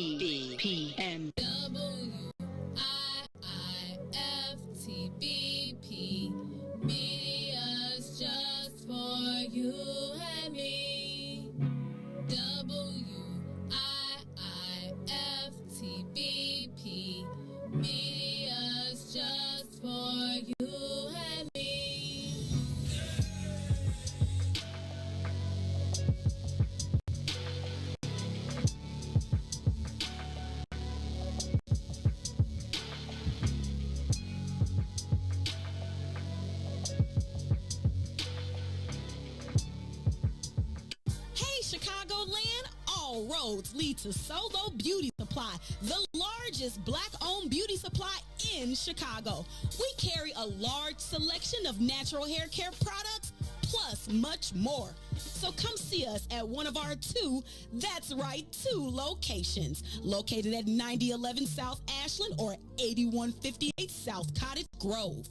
WIIFTBPM. WIIFTBP. Media's just for you and me. WIIFTBP. Media's just for you and me. All roads lead to Solo Beauty Supply, the largest Black-owned beauty supply in Chicago. We carry a large selection of natural hair care products, plus much more. So come see us at one of our two locations, located at 9011 South Ashland or 8158 South Cottage Grove.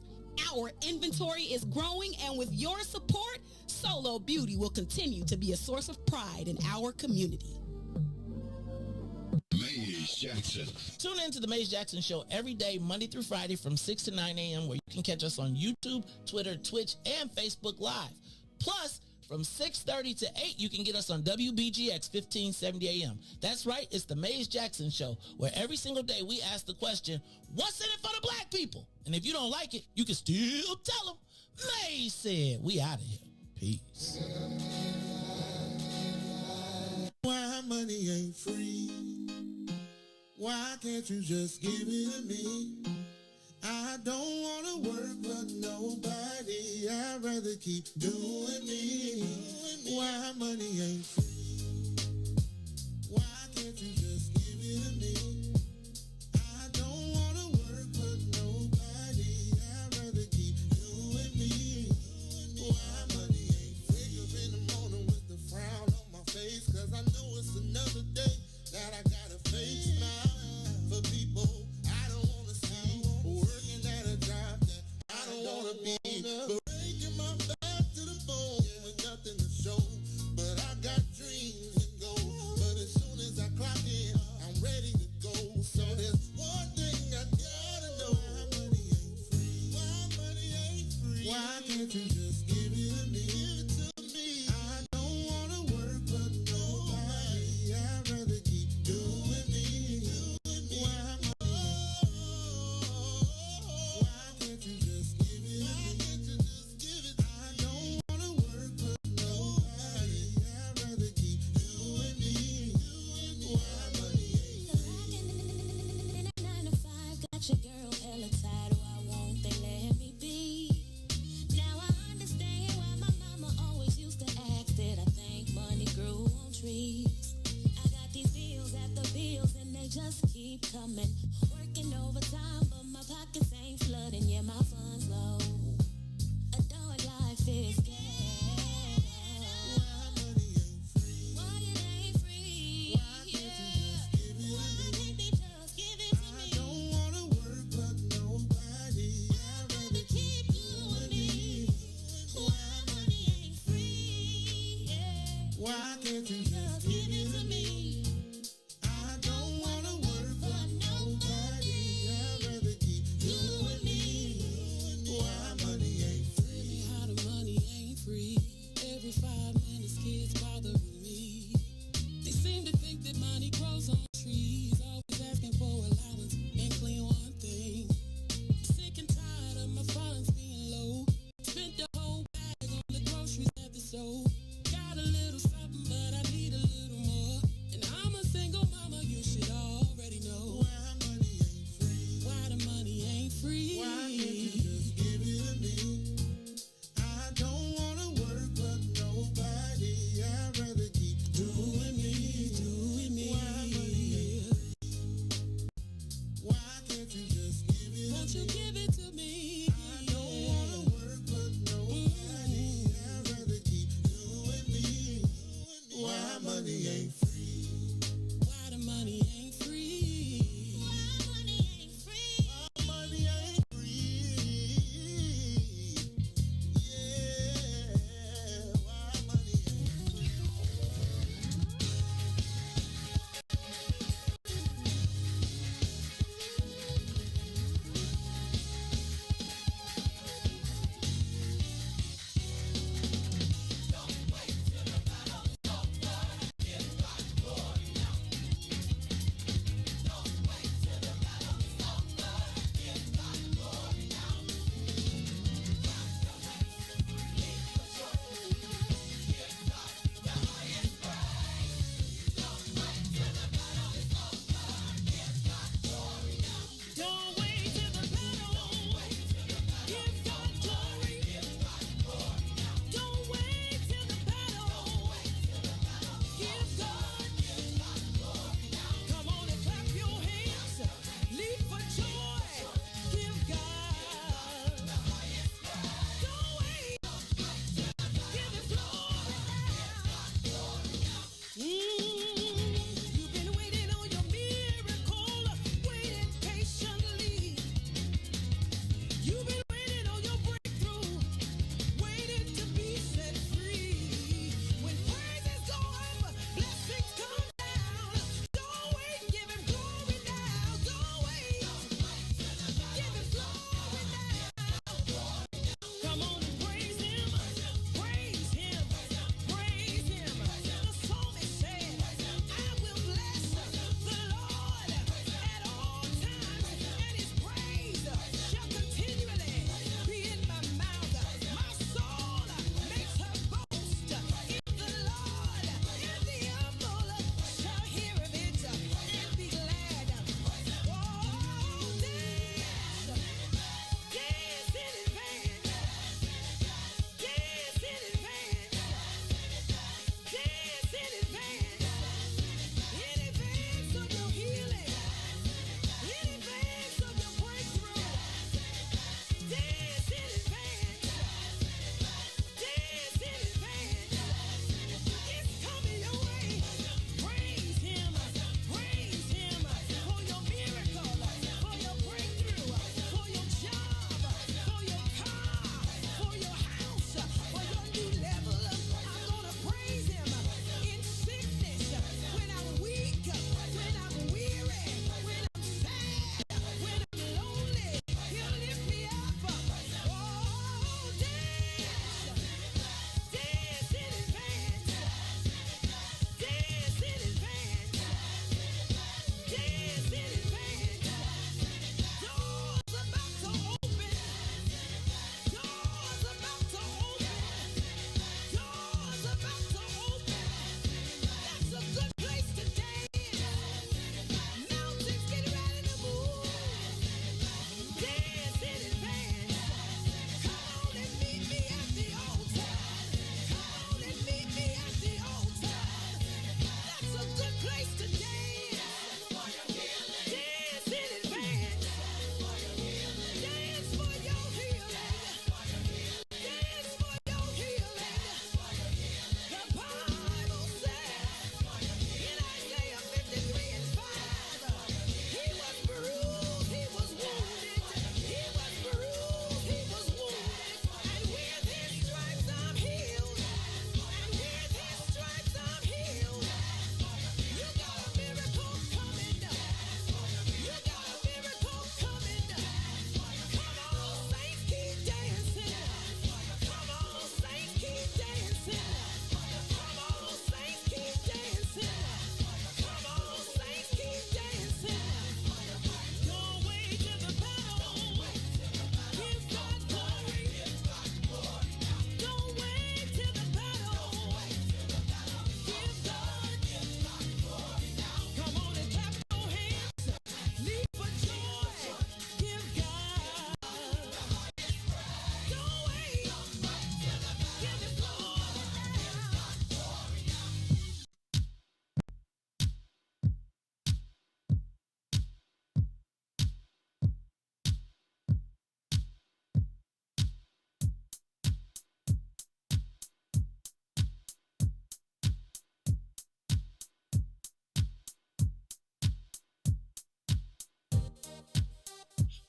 Our inventory is growing, and with your support, Solo Beauty will continue to be a source of pride in our community. Maze Jackson. Tune in to the Maze Jackson Show every day, Monday through Friday from 6 to 9 a.m., where you can catch us on YouTube, Twitter, Twitch, and Facebook Live. Plus, from 6:30 to 8, you can get us on WBGX 1570 a.m. That's right, it's the Maze Jackson Show, where every single day we ask the question, what's in it for the black people? And if you don't like it, you can still tell them. Maze said, we out of here. Peace. Why money ain't free? Why can't you just give it to me? I don't want to work for nobody. I'd rather keep doing me. Why money ain't free? Why can't you just give it to me? I don't want to work for nobody. I'd rather keep doing me. Why money ain't free? Wake up in the morning with the frown on my face, 'cause I know it's another day that I gotta face smile for people I don't want to see, working at a job that I don't want to be, breaking my back to the bone with nothing to show. But I got dreams and goals, but as soon as I clock in, I'm ready to go. So there's one thing I gotta know: why money ain't free? Why money ain't free? Why can't you just give it to me? I don't want to work for nobody. I'd rather keep doing me. Why can't you just give it? I don't want to work for nobody. I'd rather keep doing me. Why money ain't free? 9 to 5, got your girl hella tired. Why won't they let me be? Now I understand why my mama always used to ask that I think money grew on trees. I got these bills after bills and they just keep coming. Working overtime, but my pockets ain't flooding. Yeah, my funds low. Adult life is scarce. Why money ain't free? Why it ain't free? Why can't you just give it Why to me? can't they just give it to I me? don't want to work for nobody. I'd rather keep doing me. Why money ain't free? Yeah. Why can't you Just just give it to me. I don't want to work for nobody. I'd rather keep doing me. Why money ain't free? How the money ain't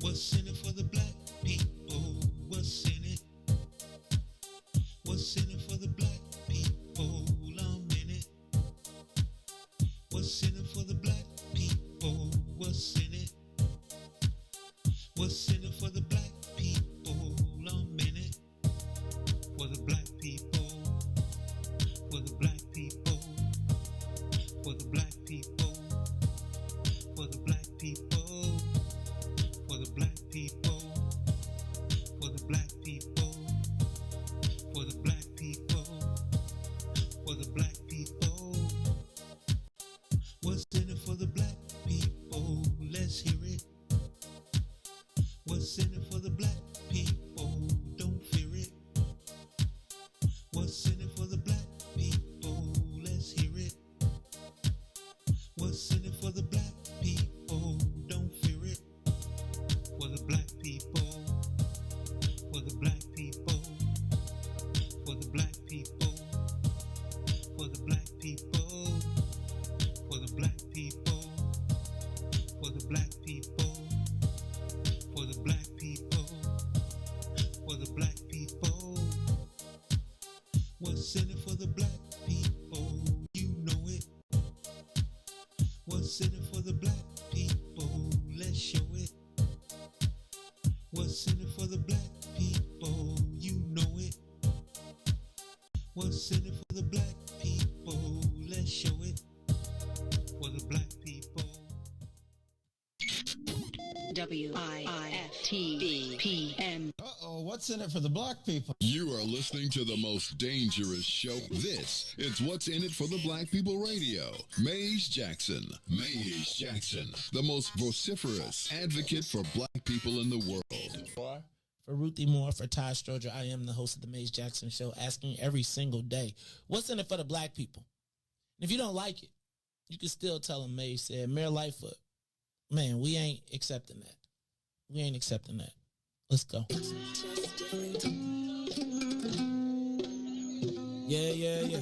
What's in it for the black people? What's in it? What's in it for the black people? I'm in it. What's in it for the black people? What's in it? What's in it for the black people? I'm in it. For the black people. For the black people. For the black people. For the black people. For the black people. For the black people. For the black people. For the black people. What's in it for the black people? Let's hear it. What's in it for the black people? Don't fear it. What's in it for the black people? Let's hear it. What's in it for the black people? Don't fear it. For the black people. For the black people. For the black people. For the black people. For the black people. For the black people. For the black people. For the black people. What's in it for the black people? You know it. What's in it for the black people? Let's show it. What's in it for the black people? You know it. What's in it for the black people? Let's show it. For the black people. WIFTBPM. Uh-oh, what's in it for the black people? You are listening to the most dangerous show. This is What's in It for the Black People Radio. Maze Jackson. Maze Jackson, the most vociferous advocate for black people in the world. For Ruthie Moore, for Ty Stroger, I am the host of the Maze Jackson Show, asking every single day, what's in it for the black people? And if you don't like it, you can still tell them Maze said, Mayor Lightfoot, man, we ain't accepting that. We ain't accepting that. Let's go. Yeah.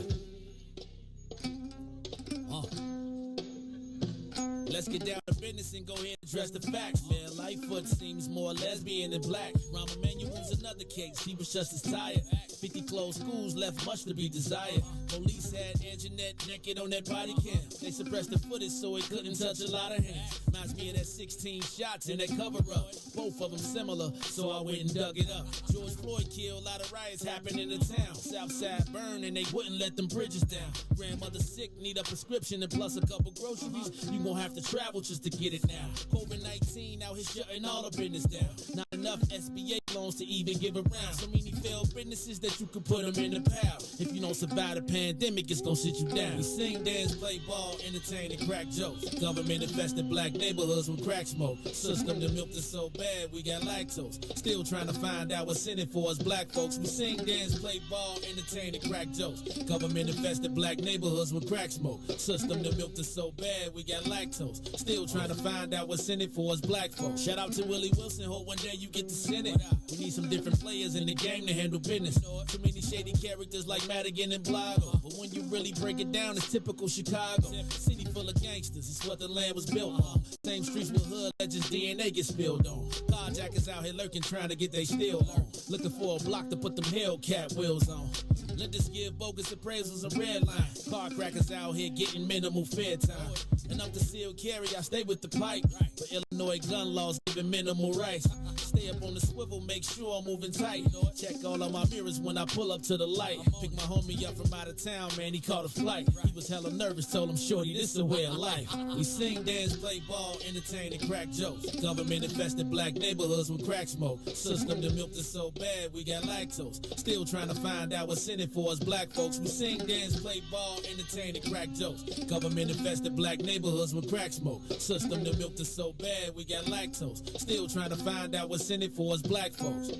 Let's get down to business and go ahead and address the facts. Man, Lightfoot seems more lesbian than black. Rahm Emanuel's another case. He was just as tired. 50 closed schools left much to be desired. Police had Anjanette naked on that body cam. They suppressed the footage so it couldn't touch a lot of hands. Reminds me of that 16 shots in that cover-up. Both of them similar, so I went and dug it up. George Floyd killed, a lot of riots happened in the town. Southside burned and they wouldn't let them bridges down. Grandmother sick, need a prescription and plus a couple groceries. You gon' have to travel just to get it now. COVID-19 out here shutting all the business down. Not enough SBA loans to even give around. So many failed businesses that you can put them in the pile. If you don't survive the pandemic, it's gonna sit you down. We sing, dance, play ball, entertain, and crack jokes. Government infested black neighborhoods with crack smoke. System that milked us so bad we got lactose. Still trying to find out what's in it for us black folks. We sing, dance, play ball, entertain, and crack jokes. Government infested black neighborhoods with crack smoke. System that milked us so bad we got lactose. Still trying to find out what's in it for us black folks. Shout out to Willie Wilson, hope one day you get to send it. We need some different players in the game to handle business. Too many shady characters like Madigan and Blago. But when you really break it down, it's typical Chicago. City full of gangsters, it's what the land was built on. Same streets with hood legends, DNA gets spilled on. Carjackers out here lurking, trying to get they steal on. Looking for a block to put them Hellcat wheels on. Lenders give bogus appraisals a red line. Car crackers out here getting minimal fair time. Enough to seal carry, I stay with the pipe. But Illinois gun laws giving minimal rights. Stay up on the swivel, make sure I'm moving tight. Check all of my mirrors when I pull up to the light. Pick my homie up from out of town, man, he caught a flight. He was hella nervous, told him, shorty, this a way of life. We sing, dance, play ball, entertain, and crack jokes. Government infested black neighborhoods with crack smoke. System that milked us so bad, we got lactose. Still trying to find out what's in it for us black folks. We sing, dance, play ball, entertain, and crack jokes. Government infested black neighborhoods with crack smoke. System that milked us so bad, we got lactose. Still trying to find out what's in it for us black folks.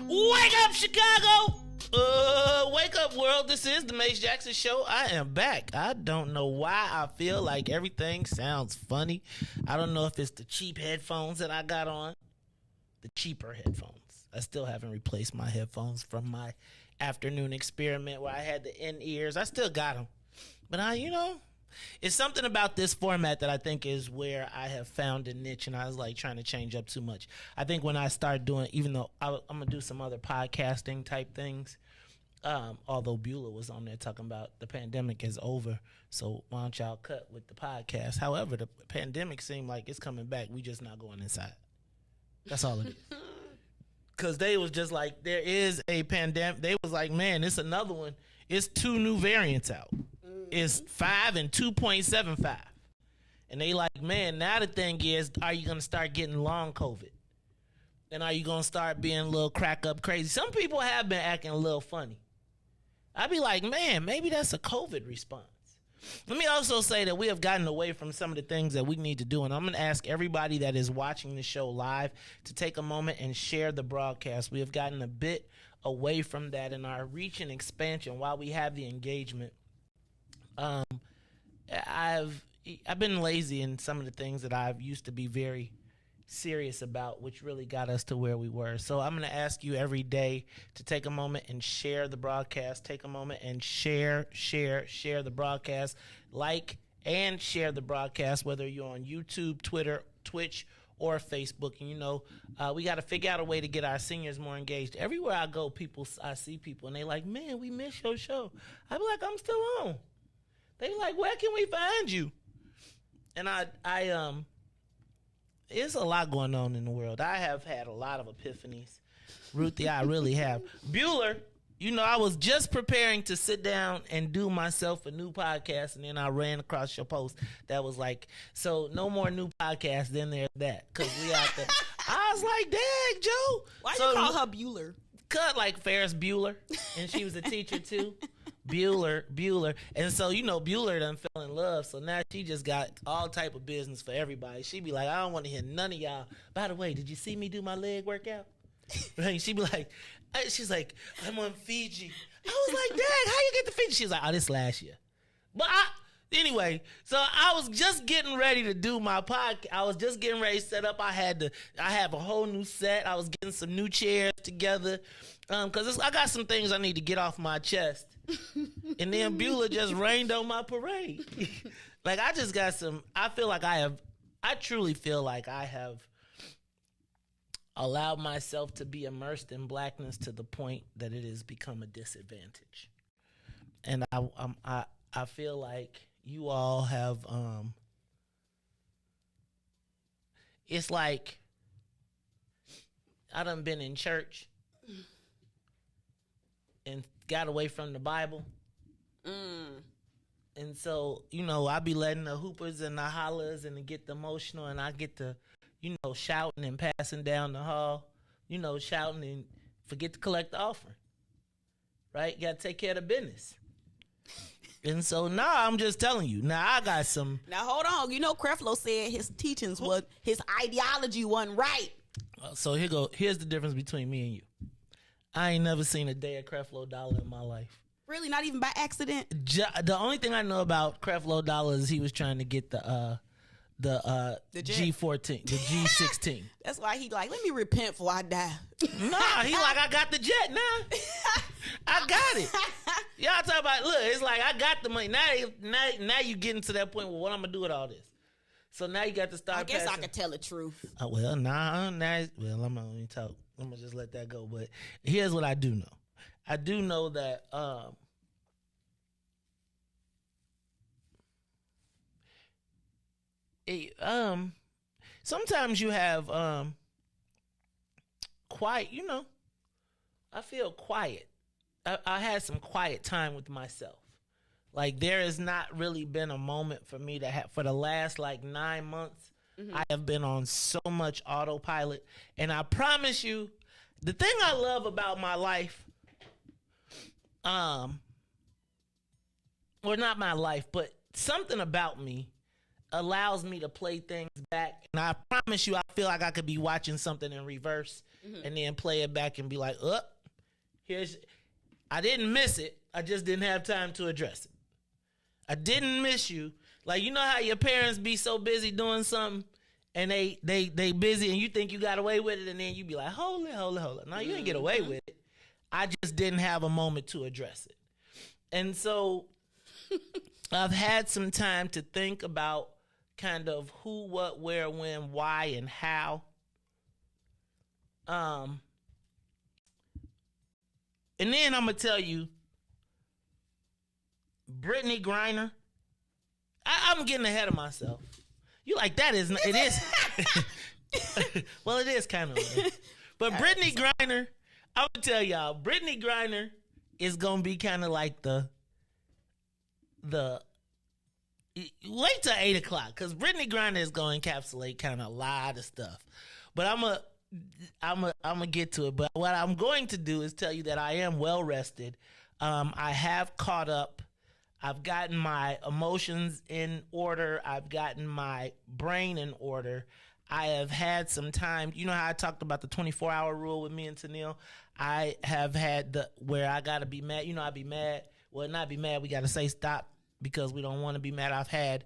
Wake up, Chicago! Wake up, up, world? This is the Mace Jackson Show. I am back. I don't know why I feel like everything sounds funny. I don't know if it's the cheap headphones that I got on. The cheaper headphones. I still haven't replaced my headphones from my afternoon experiment where I had the in-ears. I still got them. But it's something about this format that I think is where I have found a niche, and I was like trying to change up too much. I think when I start doing, even though I'm going to do some other podcasting type things, although Beulah was on there talking about the pandemic is over, so why don't y'all cut with the podcast? However, the pandemic seemed like it's coming back. We just not going inside. That's all it is. Because they was just like, there is a pandemic. They was like, man, it's another one. It's 2 new variants out. It's 5 and 2.75. And they like, man, now the thing is, are you going to start getting long COVID? And are you going to start being a little crack up crazy? Some people have been acting a little funny. I'd be like, man, maybe that's a COVID response. Let me also say that we have gotten away from some of the things that we need to do. And I'm going to ask everybody that is watching the show live to take a moment and share the broadcast. We have gotten a bit away from that in our reach and expansion while we have the engagement. I've been lazy in some of the things that I've used to be very serious about, which really got us to where we were. So I'm going to ask you every day to take a moment and share the broadcast. Take a moment and share the broadcast. Like and share the broadcast, whether you're on YouTube, Twitter, Twitch, or Facebook. And we got to figure out a way to get our seniors more engaged. Everywhere I go, I see people, and they like, man, we miss your show. I be like, I'm still on. They like, where can we find you? And I there's a lot going on in the world. I have had a lot of epiphanies. Ruthie, I really have. Bueller, I was just preparing to sit down and do myself a new podcast, and then I ran across your post that was like, so no more new podcasts, then there's that. Because we out there. I was like, dang, Joe. Why you call her Bueller? Cut like Ferris Bueller, and she was a teacher too. Bueller. And so, Bueller done fell in love. So now she just got all type of business for everybody. She be like, I don't want to hear none of y'all. By the way, did you see me do my leg workout? Right? She be like, she's like, I'm on Fiji. I was like, dang, how you get to Fiji? She's like, oh, this last year. But anyway, so I was just getting ready to do my podcast. I was just getting ready to set up. I have a whole new set. I was getting some new chairs together. Because I got some things I need to get off my chest. And then Beulah just rained on my parade. Like, I just got I truly feel like I have allowed myself to be immersed in blackness to the point that it has become a disadvantage. And I feel like you all have, it's like I done been in church and got away from the Bible. And so, I be letting the hoopers and the hollers and get the emotional, and I get to, shouting and passing down the hall, shouting and forget to collect the offering. Right? Got to take care of the business. And so now I'm just telling you. Now I got some. Now hold on. Creflo said his teachings his ideology wasn't right. So here's the difference between me and you. I ain't never seen a day of Creflo Dollar in my life. Really? Not even by accident? The only thing I know about Creflo Dollar is he was trying to get the G14, the G16. That's why he like, let me repent before I die. Nah, he like, I got the jet now. I got it. Y'all talk about, look, it's like, I got the money. Now you getting to that point where what I'm going to do with all this. So now you got to start I guess passing. I could tell the truth. Well, I'm not going to talk. I'm going to just let that go. But here's what I do know. I do know that sometimes you have quiet, I feel quiet. I had some quiet time with myself. Like, there has not really been a moment for me to have, for the last 9 months, I have been on so much autopilot. And I promise you, the thing I love about my life, or not my life, but something about me allows me to play things back. And I promise you, I feel like I could be watching something in reverse and then play it back and be like, I didn't miss it. I just didn't have time to address it. I didn't miss you. Like, you know how your parents be so busy doing something and they busy and you think you got away with it and then you be like, hold it. No, you didn't get away with it. I just didn't have a moment to address it. And so I've had some time to think about kind of who, what, where, when, why, and how. And then I'm going to tell you, Brittney Griner, I'm getting ahead of myself. You like, that is, it is. Well, it is kind of. But Brittney Griner, I'm going to tell y'all, Brittney Griner is going to be kind of like the wait till 8 o'clock, because Brittney Griner is going to encapsulate kind of a lot of stuff. But I'm gonna get to it. But what I'm going to do is tell you that I am well rested. I have caught up. I've gotten my emotions in order. I've gotten my brain in order. I have had some time. You know how I talked about the 24-hour rule with me and Tennille? I have had where I got to be mad. You know, I be mad. Well, not be mad. We got to say stop because we don't want to be mad. I've had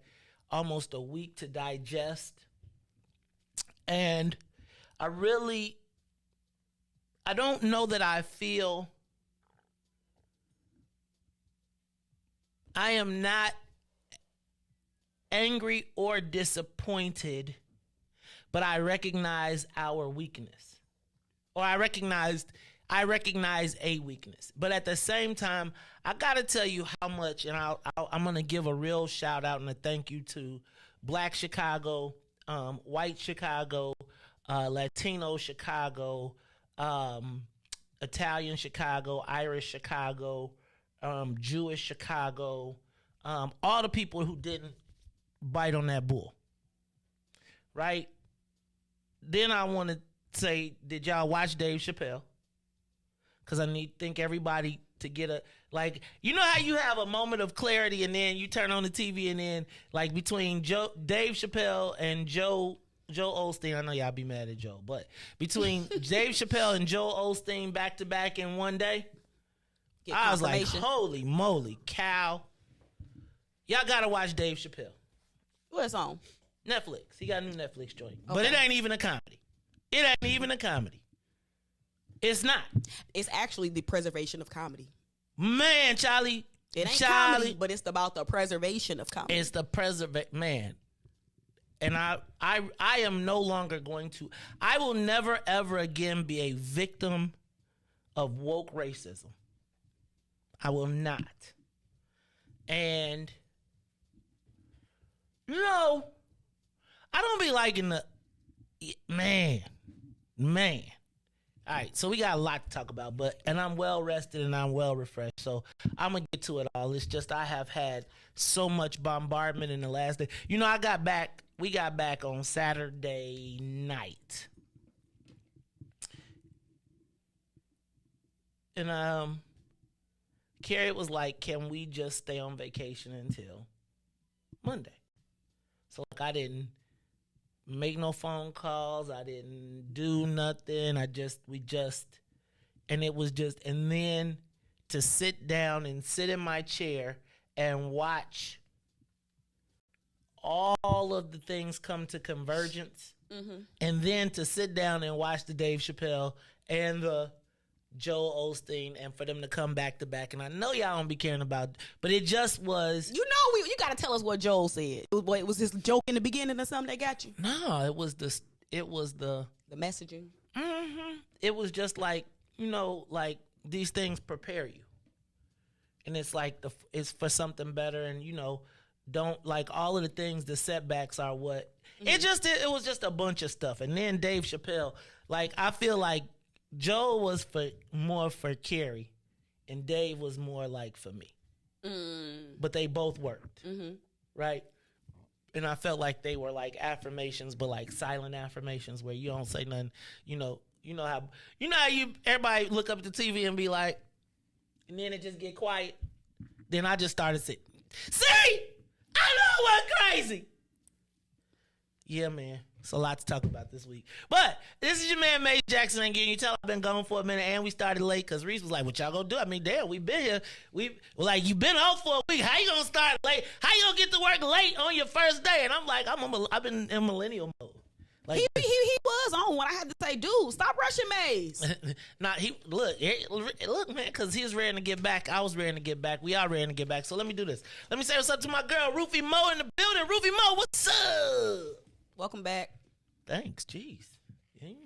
almost a week to digest. And I don't know that I feel, I am not angry or disappointed, but I recognize our weakness. Or I recognize a weakness. But at the same time, I got to tell you how much, and I'm going to give a real shout out and a thank you to Black Chicago, White Chicago, Latino Chicago, Italian Chicago, Irish Chicago, Jewish Chicago, all the people who didn't bite on that bull, right? Then I want to say, did y'all watch Dave Chappelle? Because I think everybody to get like, you know how you have a moment of clarity and then you turn on the TV and then, like, between Dave Chappelle and Joe Osteen, I know y'all be mad at Joe, but between Dave Chappelle and Joe Osteen back to back in one day, I was like, holy moly, cow. Y'all got to watch Dave Chappelle. What's on? Netflix. He got a new Netflix joint. Okay. But it ain't even a comedy. It ain't even a comedy. It's not. It's actually the preservation of comedy. Man, Charlie. It ain't comedy, but it's about the preservation of comedy. It's the man. And I am no longer going to, I will never ever again be a victim of woke racism. I will not. And, you know, I don't be liking the, man. All right, so we got a lot to talk about, and I'm well rested and I'm well refreshed, so I'm going to get to it all. It's just I have had so much bombardment in the last day. You know, we got back on Saturday night. And Carrie was like, can we just stay on vacation until Monday? So like, I didn't make no phone calls. I didn't do nothing. And it was just, and then to sit down and sit in my chair and watch all of the things come to convergence. Mm-hmm. And then to sit down and watch the Dave Chappelle and the Joel Osteen, and for them to come back to back. And I know y'all don't be caring about, but it just was. You know, you got to tell us what Joel said. It was this joke in the beginning or something that got you? No, it was the messaging. Mm-hmm. It was just like, you know, like these things prepare you, and it's like it's for something better, and you know, don't like all of the things. The setbacks are what it was just a bunch of stuff, and then Dave Chappelle. Like I feel like Joe was more for Carrie, and Dave was more like for me. But they both worked, right? And I felt like they were like affirmations, but like silent affirmations where you don't say nothing. You know how everybody look up at the TV and be like, and then it just get quiet. Then I just started saying, "See, I know I went crazy." Yeah, man. It's a lot to talk about this week. But this is your man, Mace Jackson. And you tell I've been gone for a minute, and we started late because Riis was like, what y'all gonna do? I mean, damn, we been here. You been off for a week. How you gonna start late? How you gonna get to work late on your first day? And I'm like, I've been in millennial mode. Like, he was on when I had to say, dude, stop rushing Maze. Look, man, because he was ready to get back. I was ready to get back. We all ready to get back. So let me do this. Let me say what's up to my girl, Ruthie Mo in the building. Ruthie Mo, what's up? Welcome back. Thanks, jeez.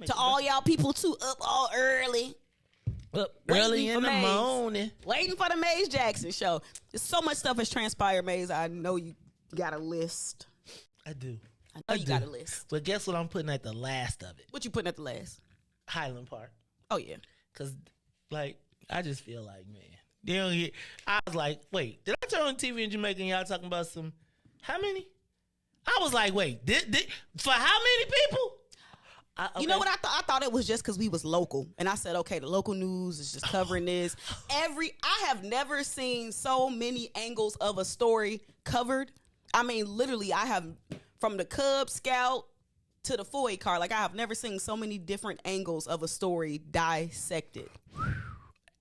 To all y'all people too, up all early. Up early in the morning. Waiting for the Maze Jackson show. There's so much stuff has transpired, Maze. I know you got a list. I do. I know you got a list. But guess what I'm putting at the last of it? What you putting at the last? Highland Park. Oh, yeah. Because, I just feel like, man. I was like, wait, did I turn on TV in Jamaica and y'all talking about how many? I was like, wait, for how many people? Okay. You know what I thought? I thought it was just because we was local. And I said, okay, the local news is just covering this. I have never seen so many angles of a story covered. I mean, literally, I have... From the Cub Scout to the FOIA car, I have never seen so many different angles of a story dissected.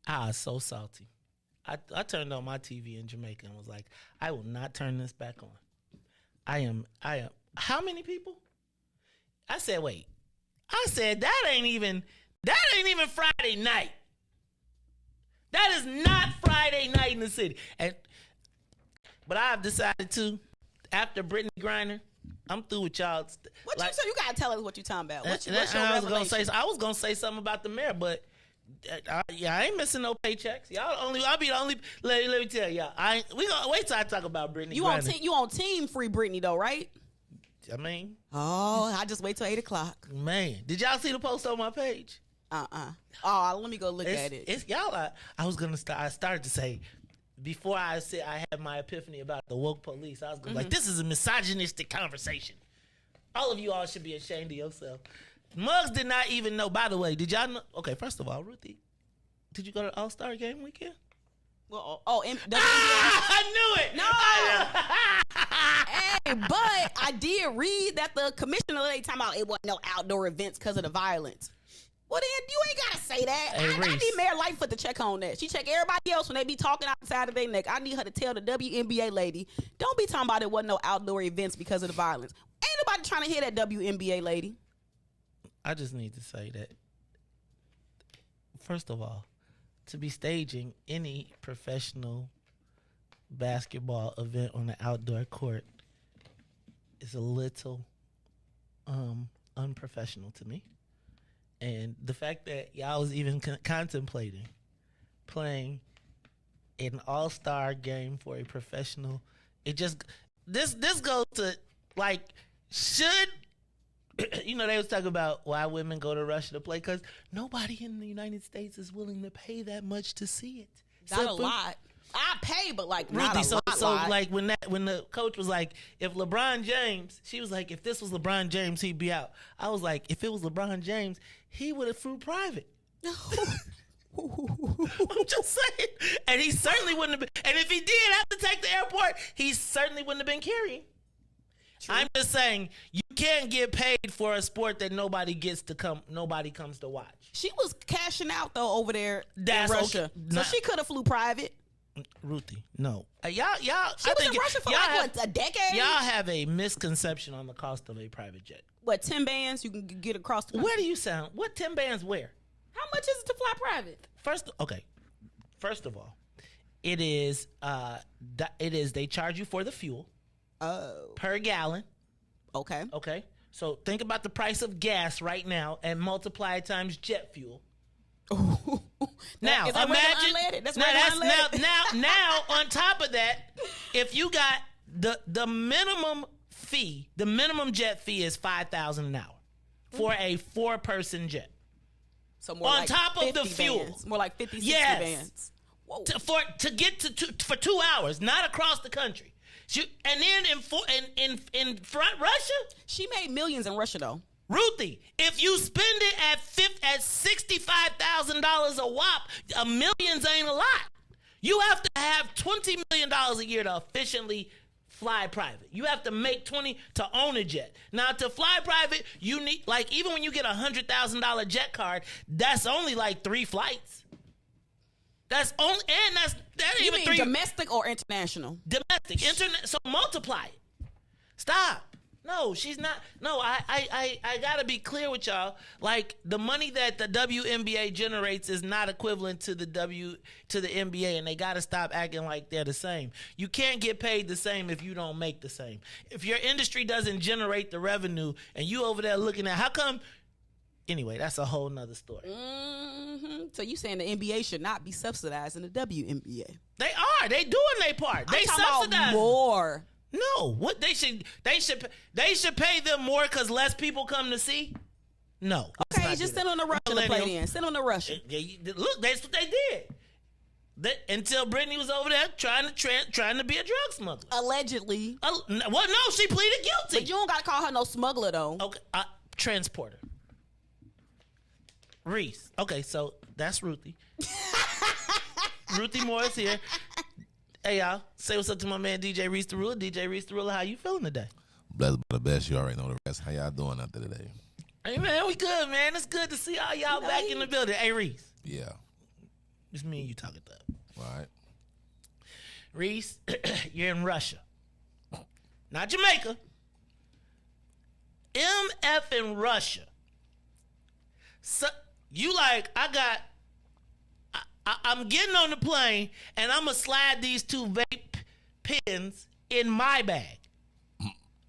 I was so salty. I turned on my TV in Jamaica and was like, I will not turn this back on. I am. How many people? I said, wait. I said, that ain't even Friday night. That is not Friday night in the city. But I've decided to, after Brittney Griner, I'm through with y'all. You gotta tell us what you talking about. What's your revelation? I was gonna say something about the mayor, but I ain't missing no paychecks. I'll be the only. Let me tell y'all. We gonna wait till I talk about Brittney. You on team free Brittney though, right? I mean, I just wait till 8:00. Man, did y'all see the post on my page? Oh, let me go look at it. It's y'all. I was gonna start. I started to say. Before I had my epiphany about the woke police, I was going like, this is a misogynistic conversation. All of you all should be ashamed of yourself. Muggs did not even know. By the way, did y'all know? Okay, first of all, Ruthie, did you go to the All-Star game weekend? Well, I knew it. No. Hey, but I did read that the commissioner lady talking about it wasn't no outdoor events because of the violence. Well, then you ain't got to say that. Hey, I need Mayor Lightfoot to check on that. She check everybody else when they be talking outside of their neck. I need her to tell the WNBA lady, don't be talking about it wasn't no outdoor events because of the violence. Ain't nobody trying to hear that WNBA lady. I just need to say that, first of all, to be staging any professional basketball event on an outdoor court is a little unprofessional to me. And the fact that y'all was even contemplating playing an all-star game for a professional, this goes to, should, they was talking about why women go to Russia to play, because nobody in the United States is willing to pay that much to see it. Not a lot. I pay, but not Ruthie, a lot. When the coach was like, if LeBron James, she was like, if this was LeBron James, he'd be out. I was like, if it was LeBron James, he would have flew private. I'm just saying. And he certainly wouldn't have been. And if he did have to take the airport, he certainly wouldn't have been carrying. True. I'm just saying, you can't get paid for a sport that nobody comes to watch. She was cashing out though over there in Russia, okay. So she could have flew private. Ruthie, no. Y'all. She was in Russia for a decade. Y'all have a misconception on the cost of a private jet. What, 10 bands you can get across the country? Where do you sound? What 10 bands where? How much is it to fly private? First of all, it is they charge you for the fuel. Oh. Per gallon. Okay. Okay. So think about the price of gas right now and multiply it times jet fuel. Now imagine now on top of that, if you got the minimum fee, the minimum jet fee is $5,000 an hour for a 4-person jet. So more on like top of the fuel, bands. More like 50, 60 yes. bands. Whoa. To get for 2 hours, not across the country. And then in front Russia, she made millions in Russia though. Ruthie, if you spend it at $65,000 a whop, millions ain't a lot. You have to have $20 million a year to efficiently fly private. You have to make 20 to own a jet. Now, to fly private, you need, like, even when you get a $100,000 jet card, that's only like 3 flights. That's only, and that You even mean 3 domestic or international? domestic, internet. So multiply it. Stop. No, she's not. No, I gotta be clear with y'all. Like, the money that the WNBA generates is not equivalent to the NBA, and they gotta stop acting like they're the same. You can't get paid the same if you don't make the same. If your industry doesn't generate the revenue, and you over there looking at how come. Anyway, that's a whole nother story. Mm-hmm. So you saying the NBA should not be subsidizing the WNBA? They are. They doing their part. They I'm talking subsidize about more. No, what they should pay them more because less people come to see. No, Okay, just send on the Russian to play then. Send on the Russian. Look, that's what they did. Until Brittney was over there trying to be a drug smuggler. Allegedly. Well, no, she pleaded guilty. But you don't gotta call her no smuggler though. Okay, transporter. Riis. Okay, so that's Ruthie. Ruthie Moore is here. Hey, y'all. Say what's up to my man, DJ Riis the Ruler. DJ Riis the Ruler, how you feeling today? Blessed by the best. You already know the rest. How y'all doing out there today? Hey, man, we good, man. It's good to see all y'all back in the building. Hey, Riis. Yeah. It's me and you talking though. All right. Riis, you're in Russia. Not Jamaica. MF in Russia. So, you like, I'm getting on the plane and I'm going to slide these 2 vape pens in my bag.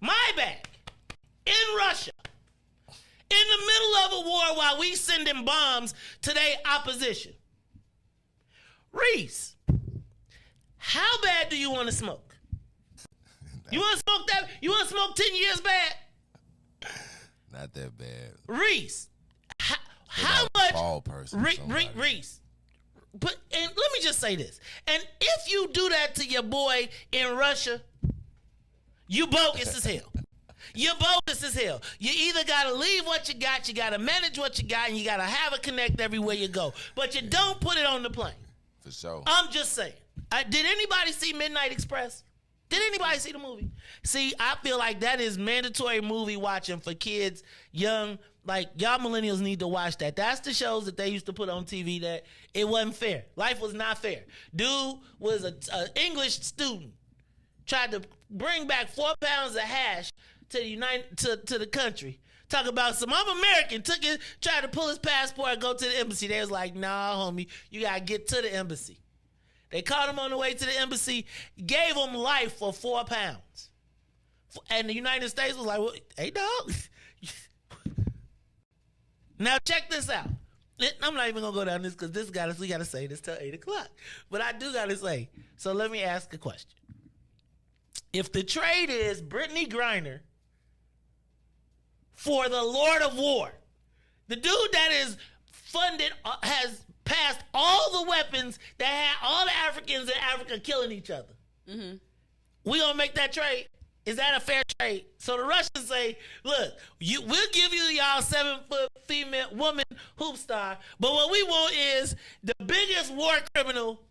My bag. In Russia. In the middle of a war while we sending bombs to their opposition. Riis, how bad do you want to smoke? You want to smoke that? You want to smoke 10 years bad? Not that bad. Riis, how much? Tall person. Riis. But and let me just say this. And if you do that to your boy in Russia, you bogus as hell. You're bogus as hell. You either got to leave what you got to manage what you got, and you got to have a connect everywhere you go. But you don't put it on the plane. For sure. I'm just saying. Did anybody see Midnight Express? Did anybody see the movie? See, I feel like that is mandatory movie watching for kids, young. Like, y'all millennials need to watch that. That's the shows that they used to put on TV that it wasn't fair. Life was not fair. Dude was an English student. Tried to bring back 4 pounds of hash to the country. Talk about I'm American. Tried to pull his passport and go to the embassy. They was like, nah, homie, you got to get to the embassy. They caught him on the way to the embassy, gave him life for 4 pounds. And the United States was like, well, hey, dog. Now, check this out. I'm not even going to go down this because we got to say this till 8 o'clock. But I do got to say, so let me ask a question. If the trade is Brittney Griner for the Lord of War, the dude that is funded, has passed all the weapons that had all the Africans in Africa killing each other. Mm-hmm. We going to make that trade? Is that a fair trade? So the Russians say, look, we'll give you y'all 7-foot female woman hoop star, but what we want is the biggest war criminal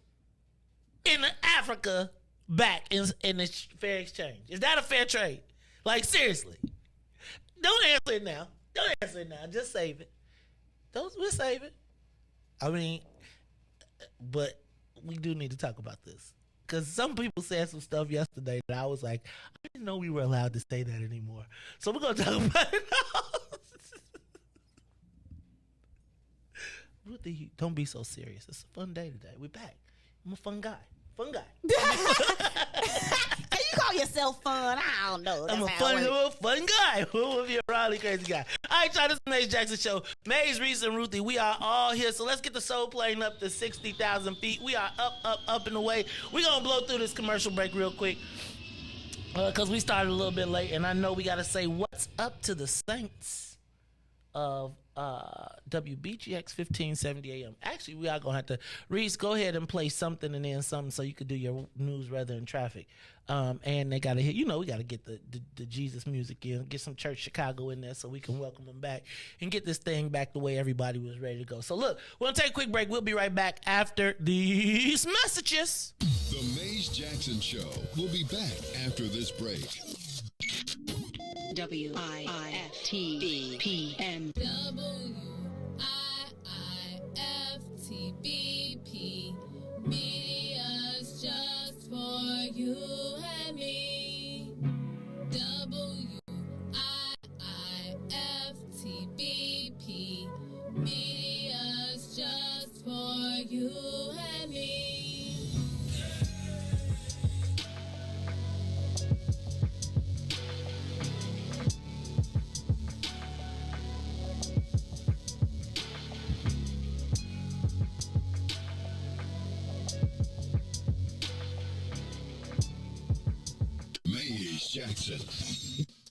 in Africa back in the fair exchange. Is that a fair trade? Like, seriously. Don't answer it now. Don't answer it now. Just save it. We'll save it. I mean, but we do need to talk about this. Because some people said some stuff yesterday that I was like, I didn't know we were allowed to say that anymore. So we're going to talk about it now. Ruthie, don't be so serious. It's a fun day today. We're back. I'm a fun guy. Fun guy. Can you call yourself fun? I don't know. I'm a fun guy. You're a Raleigh crazy guy. All right, y'all, this is the Maze Jackson Show. Maze, Riis, and Ruthie, we are all here. So let's get the soul plane up to 60,000 feet. We are up and away. We're going to blow through this commercial break real quick because we started a little bit late, and I know we got to say what's up to the saints of WBGX 1570 AM. Actually, we are going to have to, Riis, go ahead and play something and then something so you could do your news rather than traffic. And they got to hit, we got to get the Jesus music in, get some Church Chicago in there so we can welcome them back and get this thing back the way everybody was ready to go. So look, we're going to take a quick break. We'll be right back after these messages. The Maze Jackson Show will be back after this break. WIIFTBPN. WIIFTBP. Media's just for you and me. WIIFTBP. Media's just for you and me. Maze Jackson.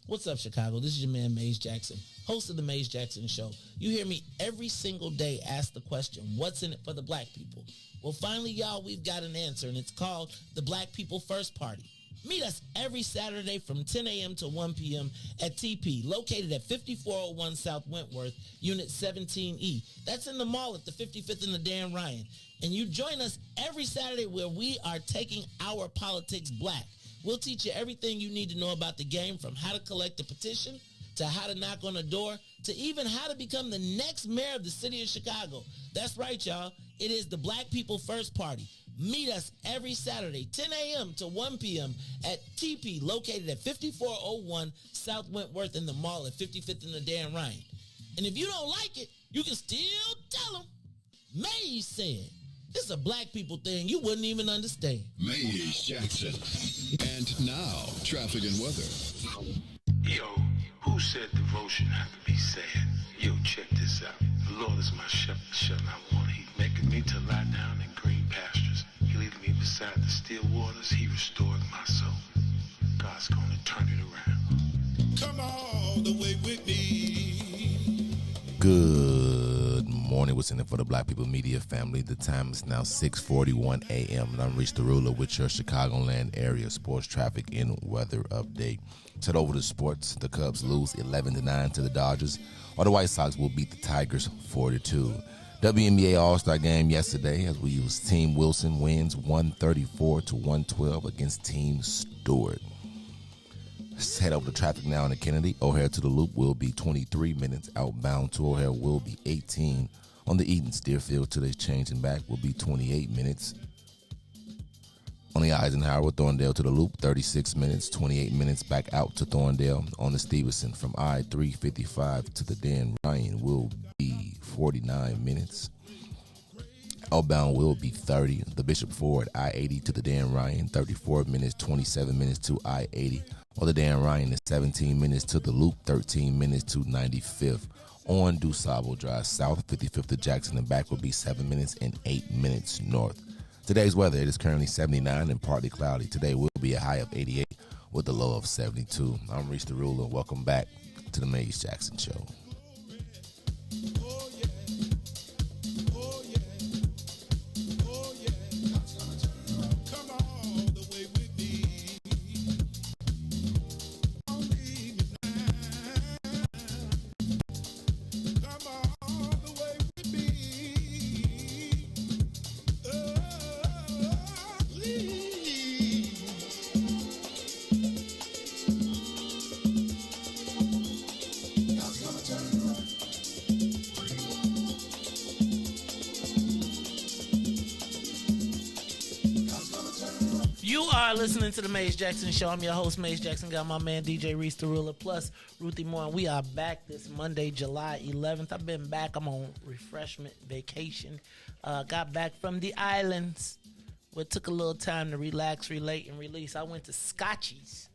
What's up, Chicago? This is your man, Maze Jackson, host of the Maze Jackson Show. You hear me every single day ask the question, what's in it for the black people? Well, finally, y'all, we've got an answer, and it's called the Black People First Party. Meet us every Saturday from 10 a.m. to 1 p.m. at TP, located at 5401 South Wentworth, Unit 17E. That's in the mall at the 55th and the Dan Ryan. And you join us every Saturday where we are taking our politics black. We'll teach you everything you need to know about the game, from how to collect a petition, to how to knock on a door, to even how to become the next mayor of the city of Chicago. That's right, y'all. It is the Black People First Party. Meet us every Saturday, 10 a.m. to 1 p.m. at TP, located at 5401 South Wentworth in the mall at 55th and the Dan Ryan. And if you don't like it, you can still tell them, Maze said. This is a black people thing you wouldn't even understand. Maze Jackson. And now, traffic and weather. Yo, who said devotion had to be sad? Yo, check this out. The Lord is my shepherd, shall not want. He maketh me to lie down in green pastures. He leadeth me beside the still waters. He restored my soul. God's gonna turn it around. Come all the way with me. Good morning. What's in it for the Black People Media family? The time is now 6:41 a.m. and I'm Riis the Ruler with your Chicagoland area sports traffic and weather update. Head over to sports. The Cubs lose 11-9 to the Dodgers, while the White Sox will beat the Tigers 4-2. WNBA All-Star game yesterday, as we use Team Wilson wins 134-112 against Team Stewart. Let's head over to traffic now in the Kennedy. O'Hare to the Loop will be 23 minutes. Outbound to O'Hare will be 18. On the Eden Deerfield to the changing back will be 28 minutes. On the Eisenhower, Thorndale to the Loop, 36 minutes, 28 minutes back out to Thorndale. On the Stevenson from I-355 to the Dan Ryan will be 49 minutes. Outbound will be 30. The Bishop Ford, I-80 to the Dan Ryan, 34 minutes, 27 minutes to I-80. On the Dan Ryan is 17 minutes to the Loop, 13 minutes to 95th. On DuSable Drive South, 55th to Jackson and back will be 7 minutes and 8 minutes north. Today's weather, it is currently 79 and partly cloudy. Today will be a high of 88 with a low of 72. I'm Riis the Ruler. Welcome back to the Maze Jackson Show. You are listening to the Maze Jackson Show. I'm your host, Maze Jackson. Got my man, DJ Riis the Ruler, plus Ruthie Moore. We are back this Monday, July 11th. I've been back. I'm on refreshment vacation. Got back from the islands. But took a little time to relax, relate, and release. I went to Scotchies.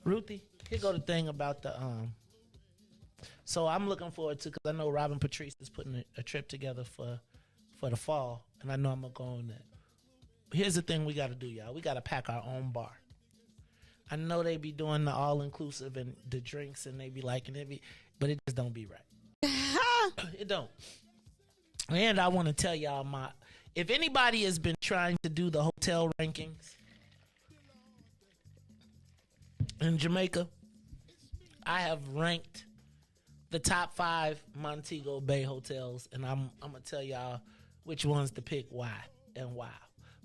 Ruthie, here go the thing about the So I'm looking forward to, because I know Robin Patrice is putting a trip together for the fall, and I know I'm gonna go on that. Here's the thing we got to do, y'all. We got to pack our own bar. I know they be doing the all-inclusive and the drinks, and they be liking it, but it just don't be right. It don't. And I want to tell y'all, if anybody has been trying to do the hotel rankings in Jamaica, I have ranked the top 5 Montego Bay hotels, and I'm going to tell y'all which ones to pick, why, and why.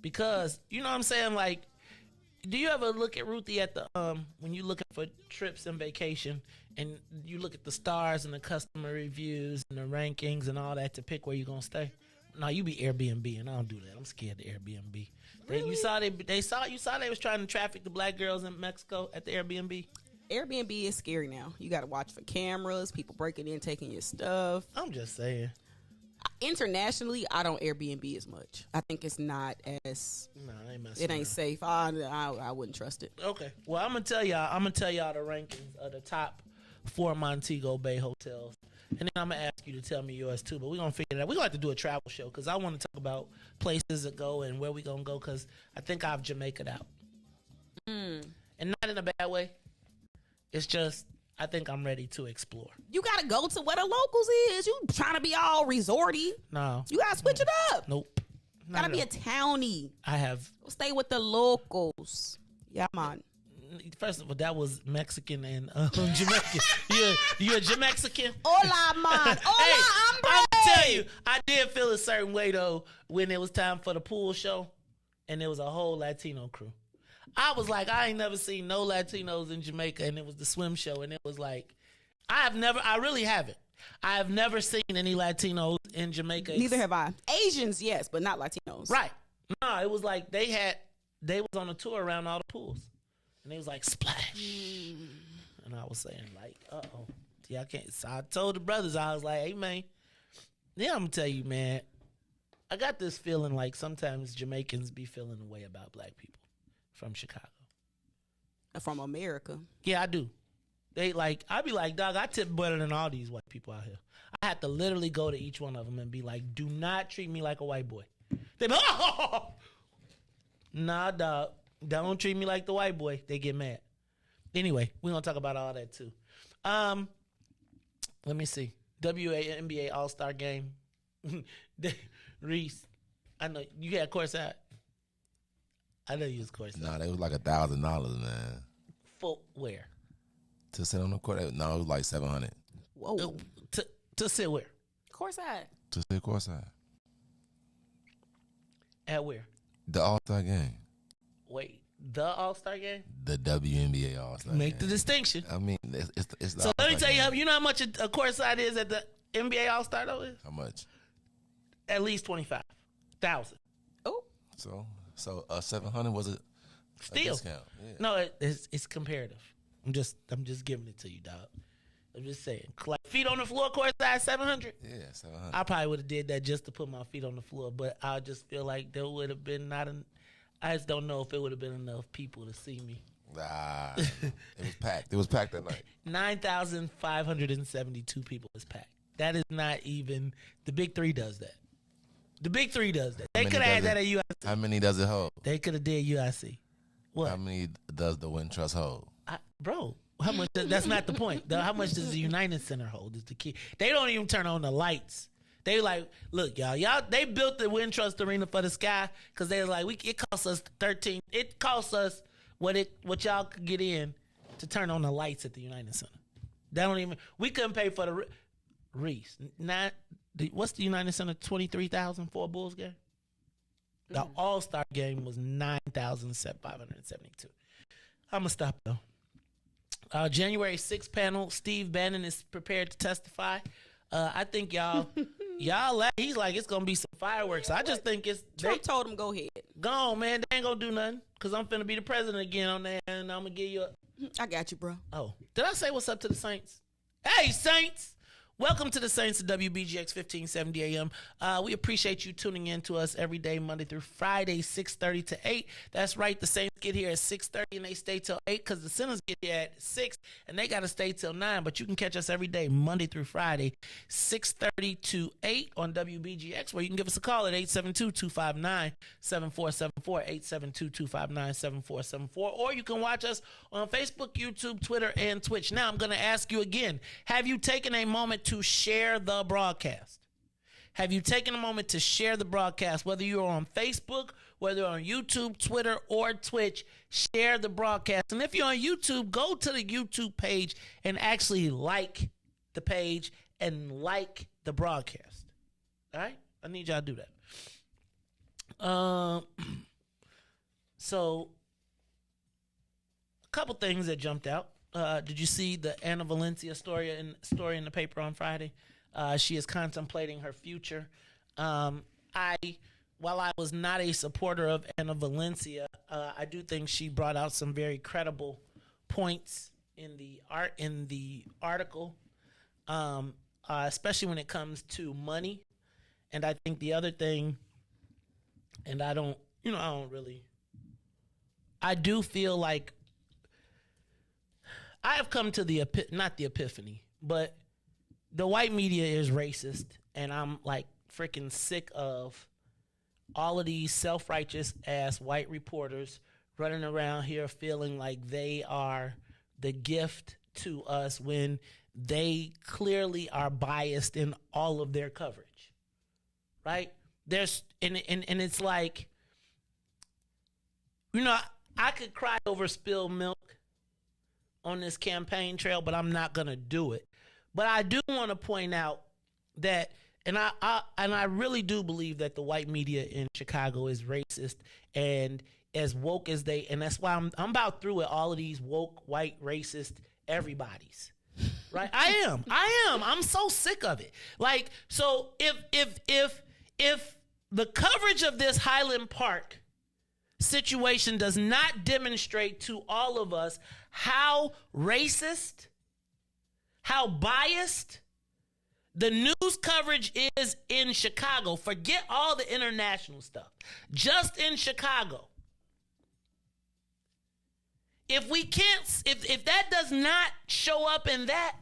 because you know what I'm saying. Like, do you ever look at Ruthie at the when you looking for trips and vacation, and you look at the stars and the customer reviews and the rankings and all that to pick where you're gonna stay? No, you be Airbnb, and I don't do that. I'm scared of Airbnb. Really? You saw they was trying to traffic the black girls in Mexico at the Airbnb. Airbnb is scary now. You got to watch for cameras, people breaking in, taking your stuff. I'm just saying. Internationally, I don't Airbnb as much. I think it's not as. No, I ain't messing it ain't around. safe. I wouldn't trust it. Okay. Well, I'm gonna tell y'all the rankings of the top 4 Montego Bay hotels, and then I'm gonna ask you to tell me yours too. But we're gonna figure it out. We're gonna have to do a travel show because I want to talk about places to go and where we gonna go because I think I've Jamaicaed out, and not in a bad way. It's just I think I'm ready to explore. You got to go to where the locals is. You trying to be all resorty. No. You got to switch it up. Nope. Got to be a townie. I have. Stay with the locals. Yeah, man. First of all, that was Mexican and Jamaican. You a Jamexican? Hola, man. Hola, hombre. I'm gonna tell you, I did feel a certain way though when it was time for the pool show, and there was a whole Latino crew. I was like, I ain't never seen no Latinos in Jamaica, and it was the swim show, and it was like, I really haven't. I have never seen any Latinos in Jamaica. Neither have I. Asians, yes, but not Latinos. Right. No, it was like they was on a tour around all the pools, and they was like, splash. And I was saying like, uh-oh. Yeah, I can't. So I told the brothers, I was like, hey, man, yeah, I'm going to tell you, man, I got this feeling like sometimes Jamaicans be feeling a way about black people. From Chicago. From America. Yeah, I do. They like, I be like, dog, I tip better than all these white people out here. I had to literally go to each one of them and be like, do not treat me like a white boy. They be like, oh! Nah, dog, don't treat me like the white boy. They get mad. Anyway, we're going to talk about all that too. Let me see. WNBA All-Star Game. Riis, I know you had courtside. I know you was courtside. Nah, they was like $1,000, man. For where? To sit on the court? No, it was like $700. Whoa. To sit where? Courtside. To sit courtside. At where? The All-Star Game. Wait, the All-Star Game? The WNBA All-Star Game. Make the distinction. I mean, it's the So let me All-Star tell Game. you know how much a courtside is at the NBA All-Star though is? How much? At least 25,000. Oh. So 700 was a Still. discount. Yeah. No, it's comparative. I'm just giving it to you, dog. I'm just saying. Like feet on the floor, courtside 700. Yeah, 700. I probably would have did that just to put my feet on the floor, but I just feel like there would have been I just don't know if it would have been enough people to see me. Nah, it was packed. It was packed that night. 9,572 people was packed. That is not even the Big Three does that. The Big Three does that. They could have had that at UIC. How many does it hold? They could have did UIC. What? How many does the Win Trust hold? Bro, how much? That's not the point. How much does the United Center hold is the key. They don't even turn on the lights. They like, look, y'all. They built the Win Trust Arena for the sky because they were like, it costs us 13. It costs us what y'all could get in to turn on the lights at the United Center. They don't even. We couldn't pay for the Riis. What's the United Center? 23,000 for a Bulls game. The All-Star game was 9,572. I'm gonna stop though. January 6th panel. Steve Bannon is prepared to testify. I think y'all. He's like it's gonna be some fireworks. I just think Trump told him go ahead. Go on, man. They ain't gonna do nothing because I'm finna be the president again on there, and I'm gonna give you. I got you, bro. Oh, did I say what's up to the Saints? Hey, Saints. Welcome to the Saints of WBGX 1570 AM. We appreciate you tuning in to us every day, Monday through Friday, 6:30 to 8. That's right. The Saints get here at 6:30 and they stay till 8 because the Sinners get here at 6 and they got to stay till 9. But you can catch us every day, Monday through Friday, 6:30 to 8 on WBGX, where you can give us a call at 872-259-7474, 872-259-7474, or you can watch us on Facebook, YouTube, Twitter, and Twitch. Now, I'm going to ask you again, have you taken a moment to share the broadcast? Have you taken a moment to share the broadcast? Whether you're on Facebook, whether you're on YouTube, Twitter, or Twitch, share the broadcast. And if you're on YouTube, go to the YouTube page and actually like the page and like the broadcast. All right? I need y'all to do that. So, a couple things that jumped out. Did you see the Anna Valencia story in the paper on Friday? She is contemplating her future. While I was not a supporter of Anna Valencia, I do think she brought out some very credible points in the article, especially when it comes to money. And I think the other thing, and I do feel like I have come to not the epiphany, but the white media is racist, and I'm like freaking sick of all of these self-righteous ass white reporters running around here feeling like they are the gift to us when they clearly are biased in all of their coverage, right? And it's like, I could cry over spilled milk on this campaign trail, but I'm not gonna do it. But I do want to point out that, and I really do believe that the white media in Chicago is racist and as woke as and that's why I'm about through with all of these woke, white, racist everybody's. Right? I am. I'm so sick of it. Like, so if the coverage of this Highland Park situation does not demonstrate to all of us how racist, how biased the news coverage is in Chicago. Forget all the international stuff. Just in Chicago. If that does not show up in that,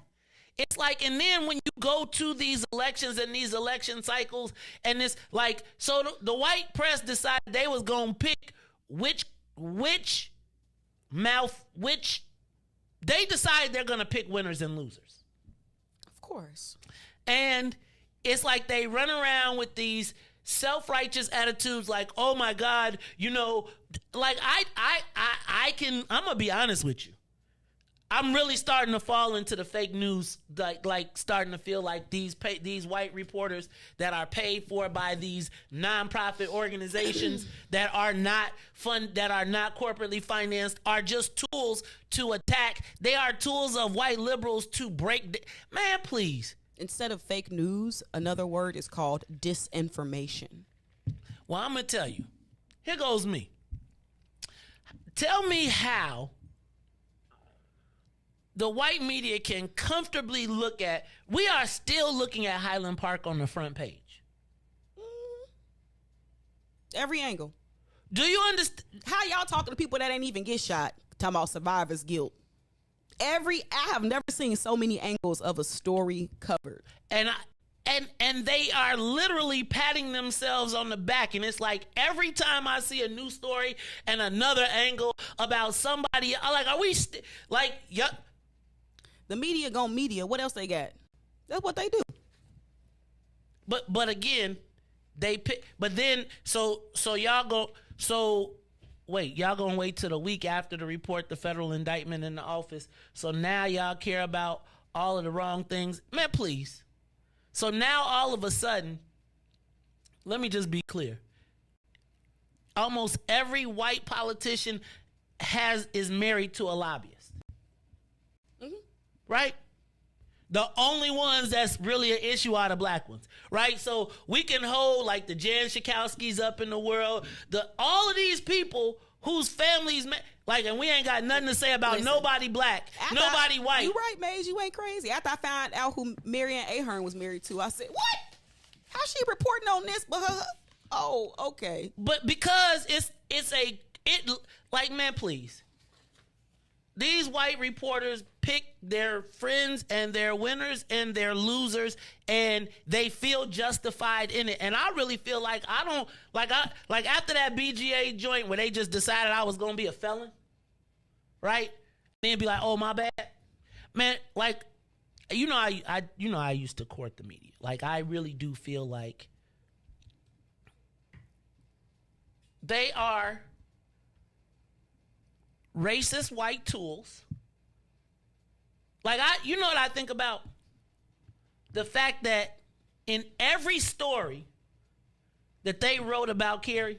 it's like, and then when you go to these elections and these election cycles, and it's like, so the white press decided they was going to pick which they decide they're going to pick winners and losers. Of course. And it's like they run around with these self-righteous attitudes like, oh my God, like I'm going to be honest with you. I'm really starting to fall into the fake news, like starting to feel like these white reporters that are paid for by these nonprofit organizations that are not corporately financed are just tools to attack. They are tools of white liberals to break. Man, please. Instead of fake news, another word is called disinformation. Well, I'm going to tell you. Here goes me. Tell me how the white media can comfortably we are still looking at Highland Park on the front page. Every angle. Do you understand? How y'all talking to people that ain't even get shot? Talking about survivor's guilt. I have never seen so many angles of a story covered. And they are literally patting themselves on the back. And it's like every time I see a new story and another angle about somebody, I'm like, are we the media gon' media. What else they got? That's what they do. But again, they pick. But then so y'all go. So wait, y'all gonna wait till the week after to report the federal indictment in the office? So now y'all care about all of the wrong things, man? Please. So now all of a sudden, let me just be clear. Almost every white politician is married to a lobbyist. Mm-hmm. Right? The only ones that's really an issue are the black ones, right? So we can hold like the Jan Schakowskis up in the world, all of these people whose families, and we ain't got nothing to say about nobody black, nobody white. You right, Maze, you ain't crazy. After I found out who Marianne Ahern was married to, I said, what? How's she reporting on this? But oh, okay. But because man, please. These white reporters pick their friends and their winners and their losers, and they feel justified in it. And I really feel like after that BGA joint where they just decided I was gonna be a felon, right? And then be like, oh my bad, man. Like, I used to court the media. Like, I really do feel like they are racist white tools. Like, what I think about? The fact that in every story that they wrote about Kerry,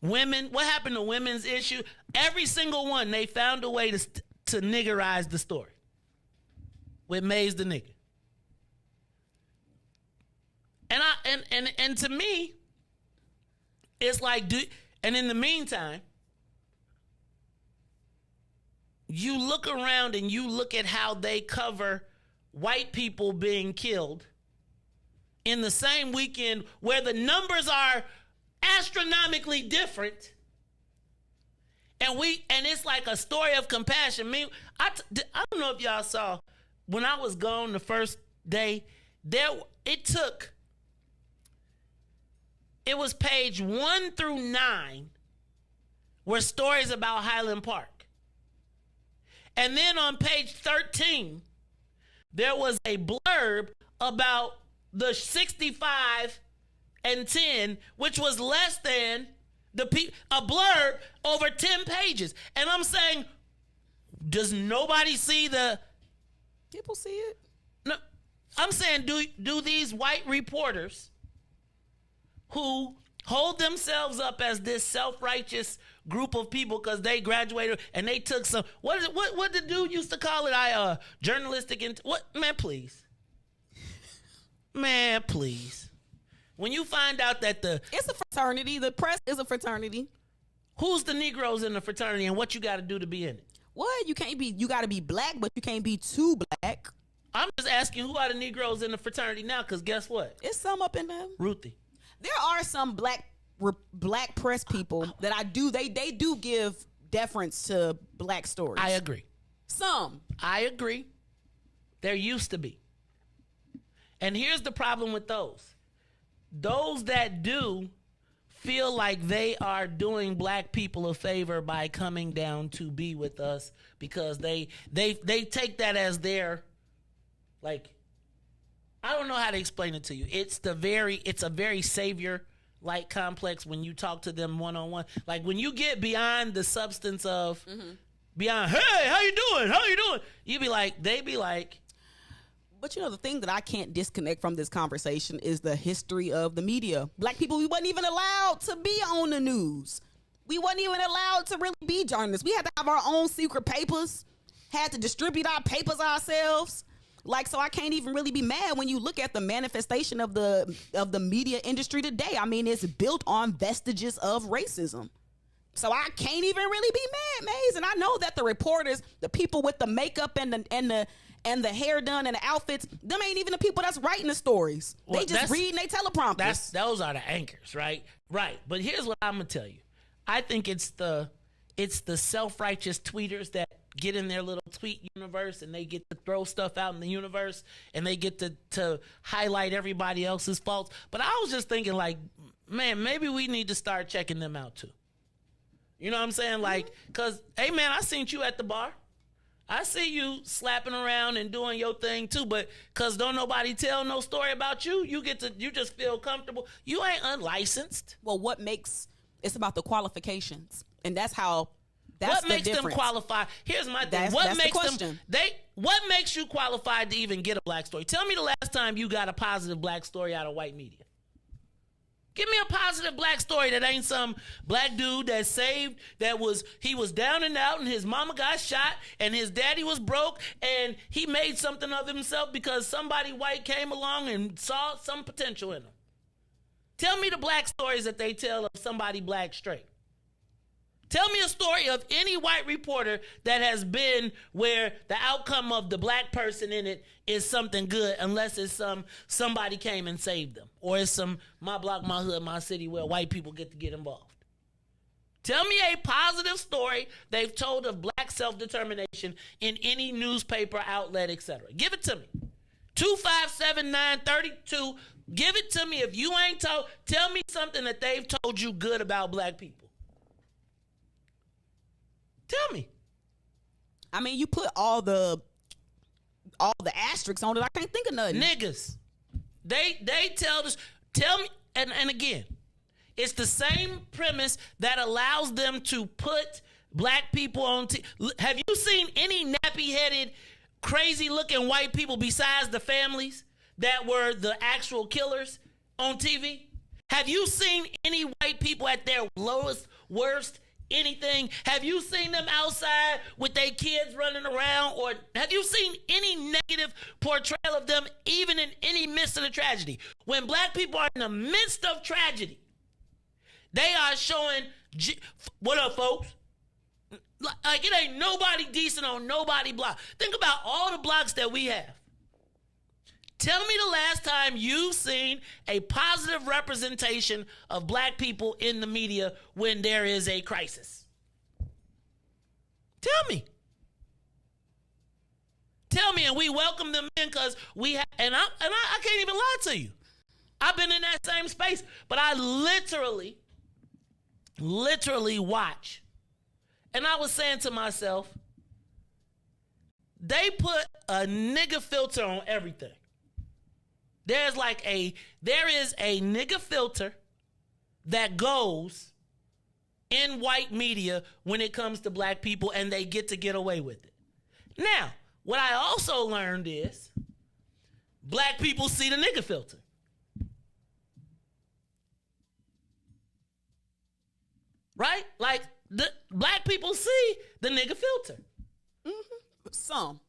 women. What happened to women's issue? Every single one, they found a way to niggerize the story with Maze the nigga. And to me, it's like, and in the meantime, you look around and you look at how they cover white people being killed in the same weekend where the numbers are astronomically different. And it's like a story of compassion. I don't know if y'all saw, when I was gone the first day, it was page 1 through 9 were stories about Highland Park. And then on page 13, there was a blurb about the 65 and 10, which was less than a blurb over 10 pages. And I'm saying, does nobody see the... People see it. No, I'm saying, do these white reporters who hold themselves up as this self-righteous group of people because they graduated and they took some, what the dude used to call it? Journalistic, man, please. Man, please. When you find out that it's a fraternity, the press is a fraternity. Who's the Negroes in the fraternity and what you got to do to be in it? What? You got to be black, but you can't be too black. I'm just asking, who are the Negroes in the fraternity now? Because guess what? It's some up in them. Ruthie. There are some black press people that they do give deference to black stories. I agree. Some. I agree. There used to be. And here's the problem with those. Those that do feel like they are doing black people a favor by coming down to be with us because they take that as their, like, I don't know how to explain it to you. It's a very savior-like complex when you talk to them one-on-one. Like when you get beyond the substance of, beyond, hey, how you doing? You be like, they be like. But the thing that I can't disconnect from this conversation is the history of the media. Black people, we wasn't even allowed to be on the news. We wasn't even allowed to really be journalists. We had to have our own secret papers, had to distribute our papers ourselves. Like, so I can't even really be mad when you look at the manifestation of the media industry today. I mean, it's built on vestiges of racism. So I can't even really be mad, Maze. And I know that the reporters, the people with the makeup and the hair done and the outfits, them ain't even the people that's writing the stories. Well, they just reading they teleprompters. Those are the anchors, right? Right. But here's what I'm gonna tell you. I think it's the self-righteous tweeters that get in their little tweet universe and they get to throw stuff out in the universe and they get to highlight everybody else's faults. But I was just thinking, like, man, maybe we need to start checking them out too. You know what I'm saying? Like, because, hey, man, I seen you at the bar. I see you slapping around and doing your thing too, but because don't nobody tell no story about you, you just feel comfortable. You ain't unlicensed. Well, it's about the qualifications. And that's what makes them qualify? Here's my thing. What makes you qualified to even get a black story? Tell me the last time you got a positive black story out of white media. Give me a positive black story that ain't some black dude that saved, he was down and out and his mama got shot and his daddy was broke and he made something of himself because somebody white came along and saw some potential in him. Tell me the black stories that they tell of somebody black straight. Tell me a story of any white reporter that has been where the outcome of the black person in it is something good, unless it's somebody came and saved them, or it's some my block, my hood, my city where white people get to get involved. Tell me a positive story they've told of black self-determination in any newspaper outlet, etc. Give it to me. 257-932. Give it to me. If you ain't told, tell me something that they've told you good about black people. Tell me. I mean, you put all the asterisks on it. I can't think of nothing. Niggas. They tell me, and again, it's the same premise that allows them to put black people on Have you seen any nappy-headed, crazy-looking white people besides the families that were the actual killers on TV? Have you seen any white people at their lowest, worst, anything? Have you seen them outside with their kids running around? Or have you seen any negative portrayal of them even in any midst of the tragedy? When black people are in the midst of tragedy, they are showing, what up, folks? Like, it ain't nobody decent on nobody block. Think about all the blocks that we have. Tell me the last time you've seen a positive representation of black people in the media when there is a crisis. Tell me. Tell me, and we welcome them in because we have, and I can't even lie to you. I've been in that same space, but I literally watch. And I was saying to myself, they put a nigga filter on everything. There is a nigga filter that goes in white media when it comes to black people, and they get away with it. Now, what I also learned is black people see the nigga filter. Right? Like, the black people see the nigga filter. Mm-hmm. Some.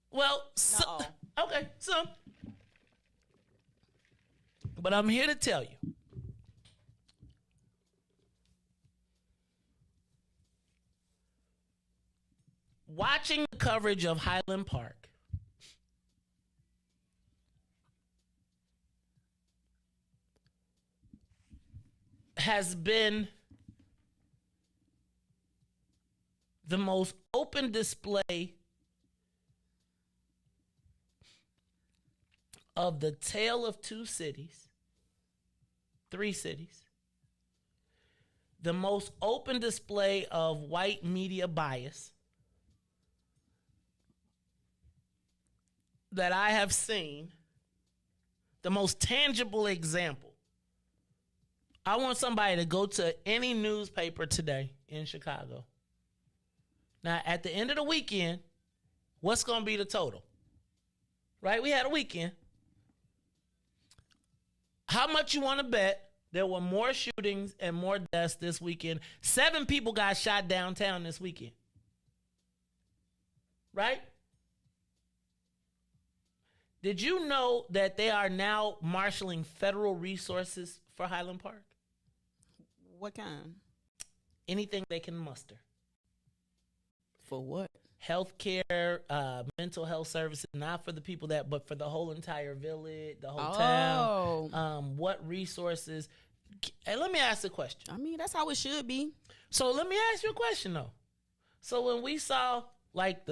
Well, okay, some. But I'm here to tell you, watching the coverage of Highland Park, has been the most open display of the tale of two cities, three cities, the most open display of white media bias that I have seen, the most tangible example. I want somebody to go to any newspaper today in Chicago. Now, at the end of the weekend, what's going to be the total? Right? We had a weekend. How much you want to bet there were more shootings and more deaths this weekend? 7 people got shot downtown this weekend. Right? Did you know that they are now marshaling federal resources for Highland Park? What kind? Anything they can muster. For what? Healthcare, mental health services, not for the people but for the whole entire village, the whole town. What resources? And let me ask a question. I mean, that's how it should be. So let me ask you a question though. So when we saw like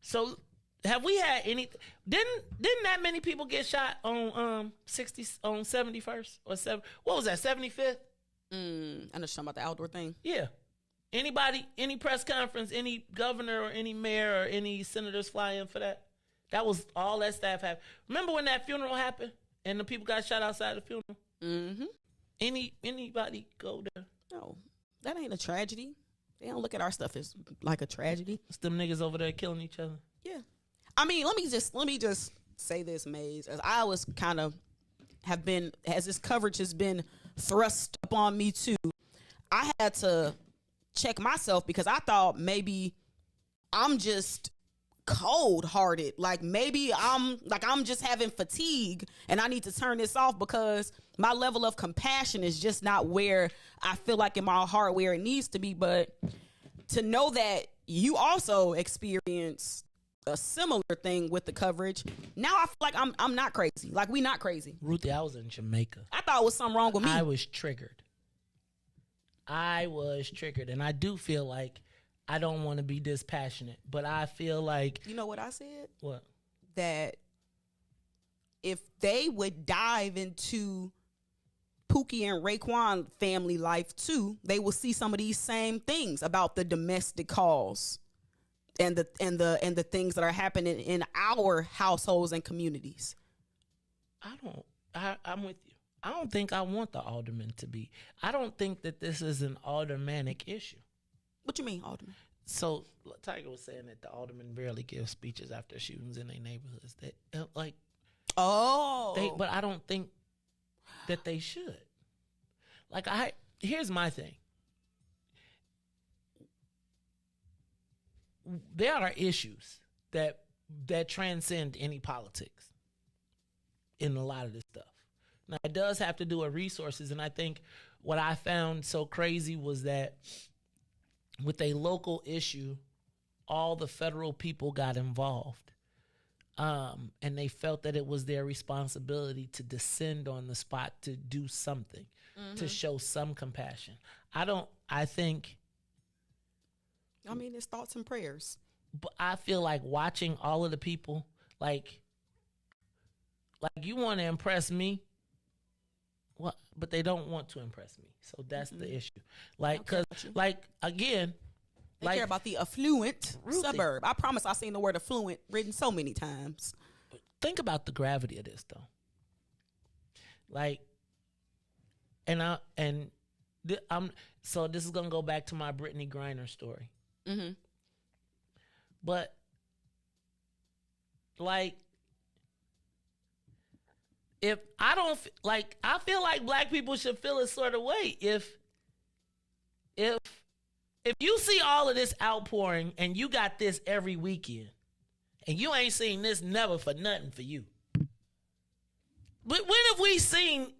so have we had any? Didn't that many people get shot on 71st or 7? What was that? 75th? I know you're talking about the outdoor thing. Yeah. Anybody, any press conference, any governor or any mayor or any senators fly in for that? That was all that staff had. Remember when that funeral happened and the people got shot outside the funeral? Mm-hmm. Anybody go there? No, that ain't a tragedy. They don't look at our stuff as like a tragedy. It's them niggas over there killing each other. Yeah. I mean, let me just say this, Maze, as I was kind of as this coverage has been thrust upon me too, I had to check myself because I thought maybe I'm just cold-hearted. Like maybe I'm just having fatigue and I need to turn this off because my level of compassion is just not where I feel like in my heart where it needs to be. But to know that you also experienced a similar thing with the coverage, now I feel like I'm not crazy. Like we not crazy. Ruthie, I was in Jamaica. I thought it was something wrong with me. I was triggered, and I do feel like I don't want to be dispassionate, but I feel like... You know what I said? What? That if they would dive into Pookie and Raekwon family life too, they will see some of these same things about the domestic calls and the things that are happening in our households and communities. I'm with you. I don't think I want the alderman to be. I don't think that this is an aldermanic issue. What you mean, alderman? So Tiger was saying that the aldermen barely give speeches after shootings in their neighborhoods. But I don't think. that they should. Like, here's my thing. There are issues that transcend any politics in a lot of this stuff. Now, it does have to do with resources, and I think what I found so crazy was that with a local issue, all the federal people got involved, and they felt that it was their responsibility to descend on the spot to do something, to show some compassion. I mean, it's thoughts and prayers. But I feel like watching all of the people, like you want to impress me, well, but they don't want to impress me. So that's the issue. Like, cause, like again, they care about the affluent suburb. I promise I've seen the word affluent written so many times. Think about the gravity of this, though. Like, so this is gonna go back to my Brittney Griner story. Mm-hmm. But like, if I don't like, I feel like black people should feel a sort of way if you see all of this outpouring and you got this every weekend and you ain't seen this never for nothing for you. But when have we seen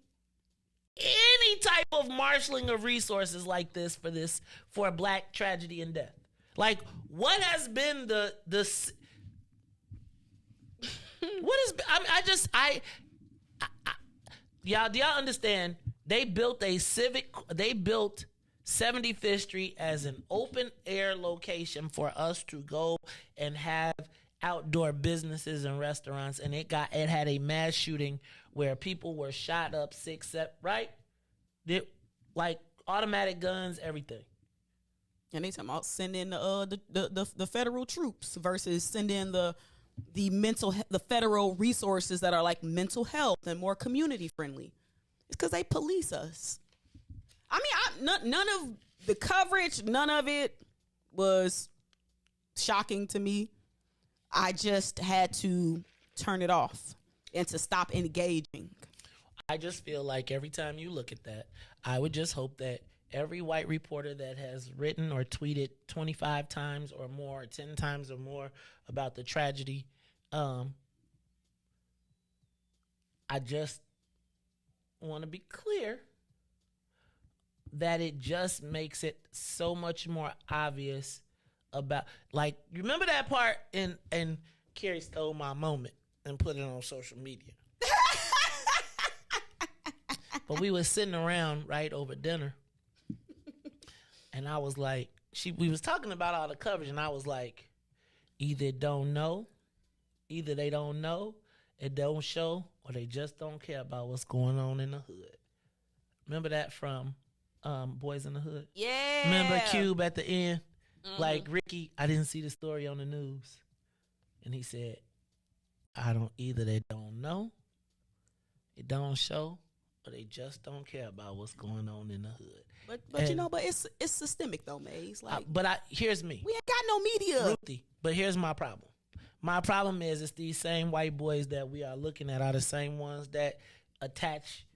any type of marshaling of resources like this for black tragedy and death? Like, what has been the what is, y'all, do y'all understand? They built 75th Street as an open air location for us to go and have outdoor businesses and restaurants, and it had a mass shooting where people were shot up, 6, 7, right? Like automatic guns, everything. And they talking about sending the federal troops versus sending the federal resources that are like mental health and more community friendly. It's because they police us. I mean, none of the coverage, none of it was shocking to me. I just had to turn it off and to stop engaging. I just feel like every time you look at that, I would just hope that every white reporter that has written or tweeted 25 times or more, or 10 times or more about the tragedy, I just want to be clear that it just makes it so much more obvious about, like, remember that part and Carrie stole my moment and put it on social media. But we was sitting around, right, over dinner. And I was like, we was talking about all the coverage, and I was like, either they don't know, it don't show, or they just don't care about what's going on in the hood. Remember that from Boys in the Hood? Yeah. Remember Cube at the end? Mm-hmm. Like, Ricky, I didn't see the story on the news. And he said, either they don't know, it don't show, or they just don't care about what's going on in the hood. But it's systemic though, Maze. Like, here's me. We ain't got no media. Ruthie, but here's my problem. My problem is it's these same white boys that we are looking at are the same ones that attach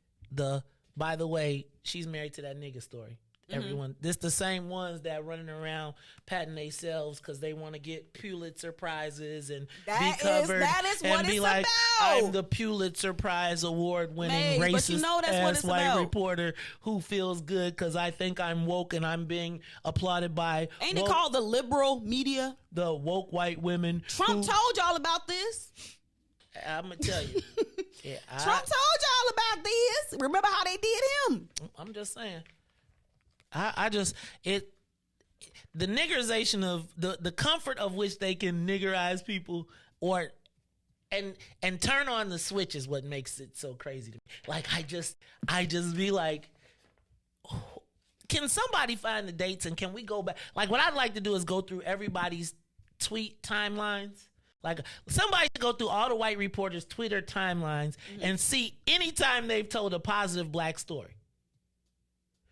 by the way, she's married to that nigga story. Everyone, this the same ones that running around patting themselves because they want to get Pulitzer prizes and be covered and be like, I'm the Pulitzer Prize award winning racist ass white reporter who feels good because I think I'm woke and I'm being applauded by. Ain't it called the liberal media? The woke white women. Trump told y'all about this. I'm gonna tell you. Trump told y'all about this. Remember how they did him? I'm just saying. The niggerization of the comfort of which they can niggerize people and turn on the switch is what makes it so crazy to me. Like, I just be like, can somebody find the dates and can we go back? Like, what I'd like to do is go through everybody's tweet timelines. Like, somebody should go through all the white reporters' Twitter timelines and see anytime they've told a positive black story.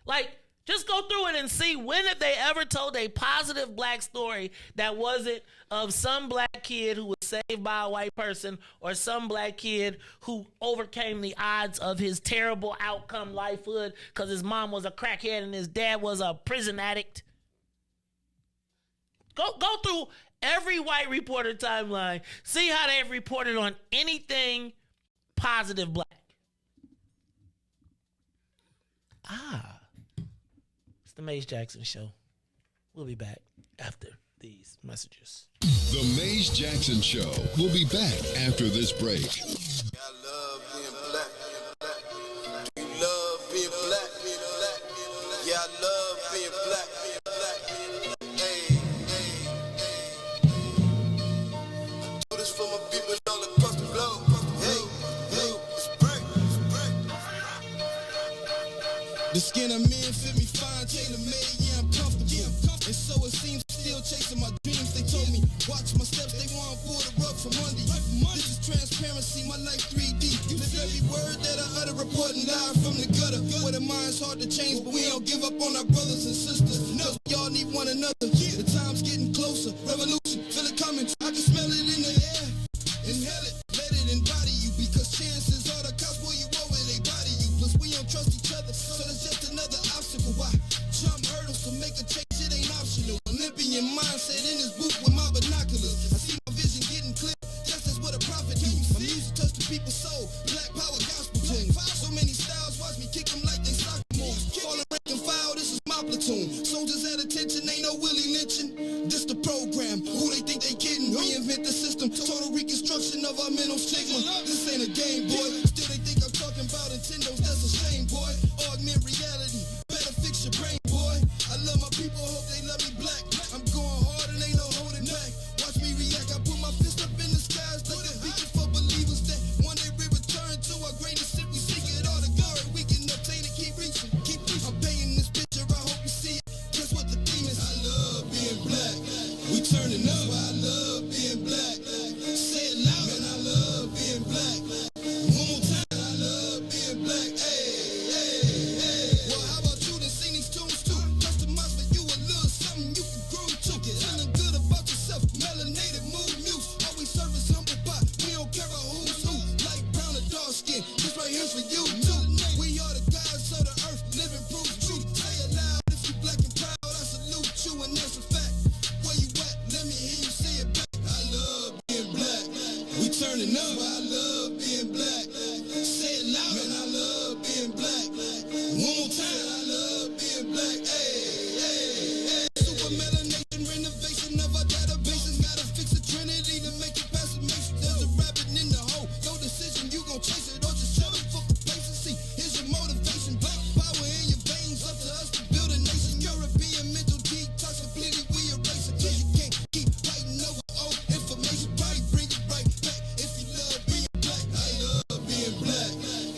Like, just go through it and see when have they ever told a positive black story that wasn't of some black kid who was saved by a white person or some black kid who overcame the odds of his terrible outcome lifehood because his mom was a crackhead and his dad was a prison addict. Go through every white reporter timeline. See how they've reported on anything positive black. It's the Maze Jackson Show. We'll be back after these messages. The Maze Jackson Show will be back after this break. I love being black. Do you love being black? Yeah, I love being black. Hey. Do this for my people all across the globe. Hey, it's brick. The skin I'm in fit me fine, tailor-made, yeah, I'm comfortable. And so it seems still chasing my dreams. They told me, watch my steps, they want to pull the rug from under you. This is transparency, my life 3D. Live every word that I utter, reporting live from the gutter. Where the mind's hard to change, but we don't give up on our brothers and sisters. No, we all need one another. The time's getting closer. Revolution, feel it coming. I can smell it in the air. Inhale it, let it embody you. Because chances are the cops pull you over, they body you. Plus we don't trust each other, so there's just another obstacle. Why jump hurdles to make a change? It ain't optional. Olympian mindset in this booth with my binoculars. I see my vision getting clear. Just as what a prophet do. My music touch the people's soul. Black power gospel tunes. So many styles, watch me kick them like they soccer moves. Falling rank and file, this is my platoon. Soldiers at attention, ain't no Willie lynching. This the program. Who they think they kidding? Reinvent the system. Total reconstruction of our mental stigma. This ain't a game, boy. Still they think I'm talking about Nintendos. That's a shame, boy. Augment reality. Better fix your brain, boy. I love my people, hope they love me black. I'm going hard and ain't no holding back. Watch me react. I put my fist up in the skies like a beacon for believers that one day we return to our greatest shit. We seek it all the glory we can obtain and keep reaching. I'm painting this picture. I hope you see it. Guess what the theme is? I love being black. We turning up. I love being black. Say it loud. Man, I love being black. One more time. I love being black. Hey. Well, how about you to sing these tunes too? Customize for you a little something you can groove to. Feeling good about yourself. Melanated mood muse. Always service humble pie. We don't care about who's who. Light brown or dark skin. This right here's for you too. We are the gods of the earth. Living proof truth. Say it loud if you black and proud. I salute you and that's a fact. Where you at? Let me hear you say it back. I love being black. We turning up. I love being black. Say it loud. Man, I love being black. One more time. I love being black. Hey. Super melanation, renovation of our databases. Gotta fix the trinity to make it past the matrix. There's a rabbit in the hole. Your decision, you gon' chase it or just shut up for complacency. Here's your motivation. Black power in your veins. Up to us to build a nation. European mental detox completely we erase it. Cause you can't keep fighting over old information. Probably bring it right back if you love being black. I love being black.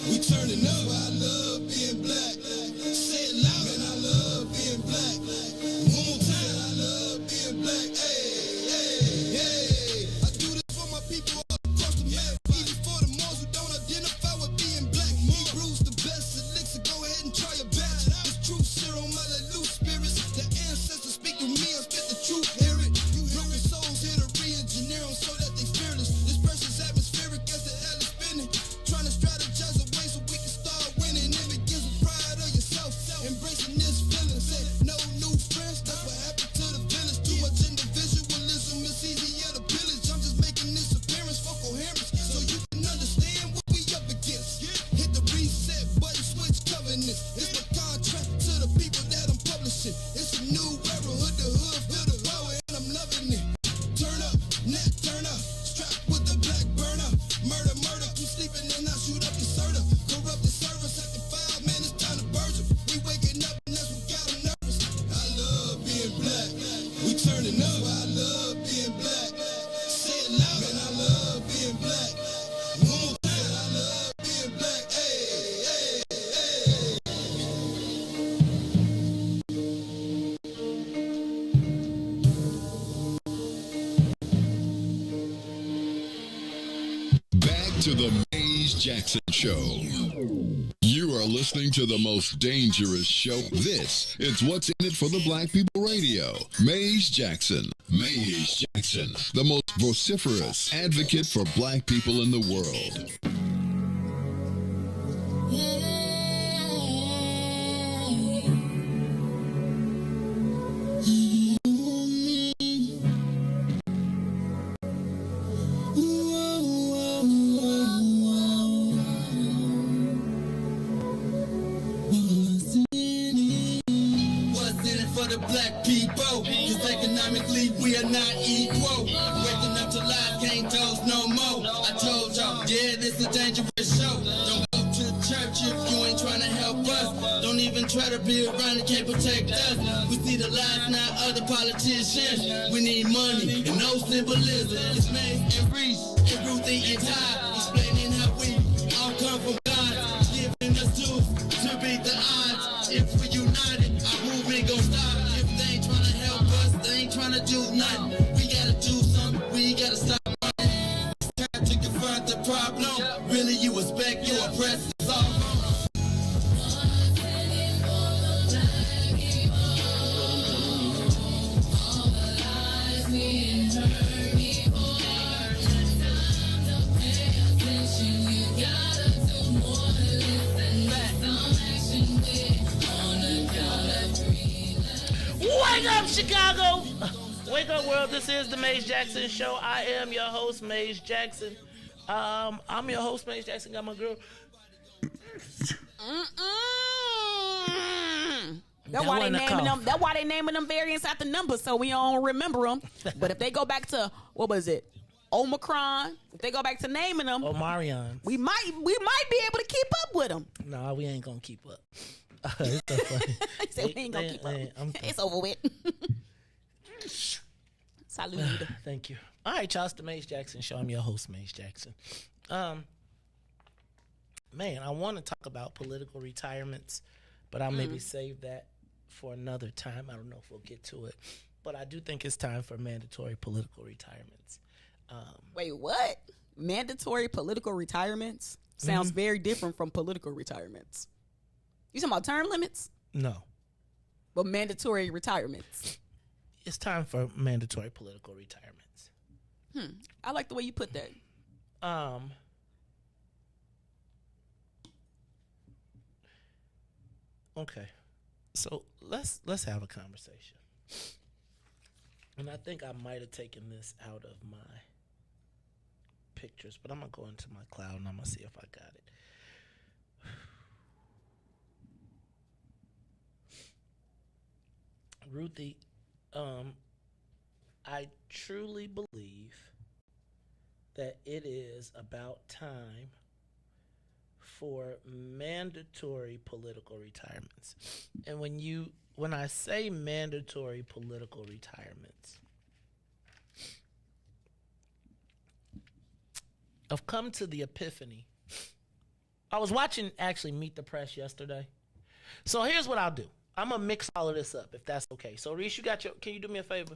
We turning up. I love being black. Say it loud. Man, I love being black. One more time. I love being black. Hey. I do this for my people all across the map. Even for the ones who don't identify with being black. Hebrews the best elixir. Go ahead and try your batch. This truth serum, my loose spirits. The ancestors speak to me. I spit the truth. Hear it. You broken souls here to re-engineer them so that they fearless. This person's atmospheric as the hell is spinning. Trying to strategize a way so we can start winning. It begins with pride of yourself. Embracing this feeling. Say no new friends. That's what happened to the village. Too much individualism. It's easier to pillage. I'm just making this appearance for coherence. So you can understand what we up against. Hit the reset button. Switch covenants. It's my contract to the people that I'm publishing. It's a new era. Hood to hood. Feel the power and I'm loving it. Turn up. Neck turn up. Strapped with the black burner. Murder. Keep sleeping and I shoot up your server. Corrupt the service at the file. Man, it's time to purge 'em. We waking up and that's what got 'em nervous. I love being black. We turning up. I love being black. Say it loud. Man, I love being black. One more time. I love being black. Hey. Back to the Maze Jackson Show. You are listening to the most dangerous show. This is What's in It for the Black People Radio. Maze Jackson. Maze Jackson, the most vociferous advocate for black people in the world. Black people, cause economically we are not equal. Waking up to lies, can't toast no more. I told y'all, yeah, this a dangerous show. Don't go to church if you ain't trying to help us. Don't even try to be around and can't protect us. We see the lies, not other politicians. We need money and no symbolism. It's Maze and Riis and Ruthie and Ty, explaining how we all come from God, giving us tools to beat the odds. If we united, our movement gon' stop. Trying to do nothing. We gotta do something. We gotta stop running. It's time to confront the problem. Really, you expect you oppressed. It's all wrong. Wake up, Chicago! Wake up, world. This is the Maze Jackson Show. I am your host, Maze Jackson. I'm your host, Maze Jackson. Got my girl. That's why they naming them. That's why they naming them variants after numbers, so we don't remember them. But if they go back to what was it, Omicron? If they go back to naming them, Omarion, we might be able to keep up with them. No, we ain't gonna keep up. It's so funny. He said we ain't gonna keep up. It's over with. Salud. Thank you. All right, y'all. It's the Maze Jackson Show. I'm your host, Maze Jackson. Man, I want to talk about political retirements, but I'll maybe save that for another time. I don't know if we'll get to it, but I do think it's time for mandatory political retirements. Wait, what? Mandatory political retirements? Sounds very different from political retirements. You talking about term limits? No. But mandatory retirements. It's time for mandatory political retirements. I like the way you put that. Okay. So let's have a conversation. And I think I might have taken this out of my pictures, but I'm going to go into my cloud and I'm going to see if I got it. Ruthie, I truly believe that it is about time for mandatory political retirements. And when I say mandatory political retirements, I've come to the epiphany. I was watching actually Meet the Press yesterday. So here's what I'll do. I'm going to mix all of this up, if that's okay. So, Riis, can you do me a favor?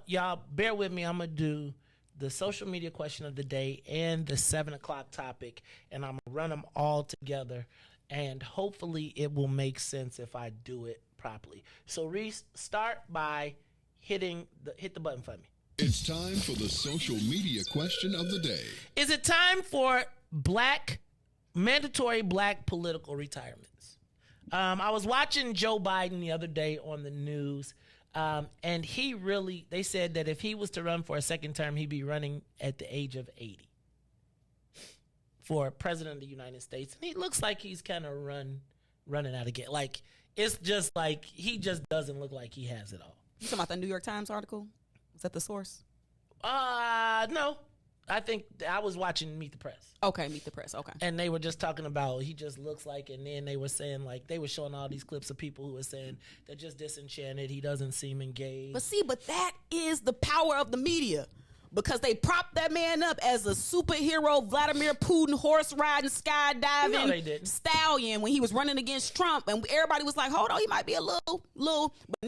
Y'all bear with me. I'm going to do the social media question of the day and the 7 o'clock topic, and I'm going to run them all together, and hopefully it will make sense if I do it properly. So, Riis, start by hit the button for me. It's time for the social media question of the day. Is it time for mandatory black political retirements? I was watching Joe Biden the other day on the news, and they said that if he was to run for a second term, he'd be running at the age of 80 for president of the United States. And he looks like he's kind of running out of gas. Like, it's just like he just doesn't look like he has it all. You talking about the New York Times article? Is that the source? No. I think I was watching Meet the Press. Okay, Meet the Press. Okay. And they were just talking about he just looks like, and then they were saying, like, they were showing all these clips of people who were saying they're just disenchanted. He doesn't seem engaged. But that is the power of the media. Because they propped that man up as a superhero, Vladimir Putin, horse riding, skydiving stallion when he was running against Trump, and everybody was like, "Hold on, he might be a little." But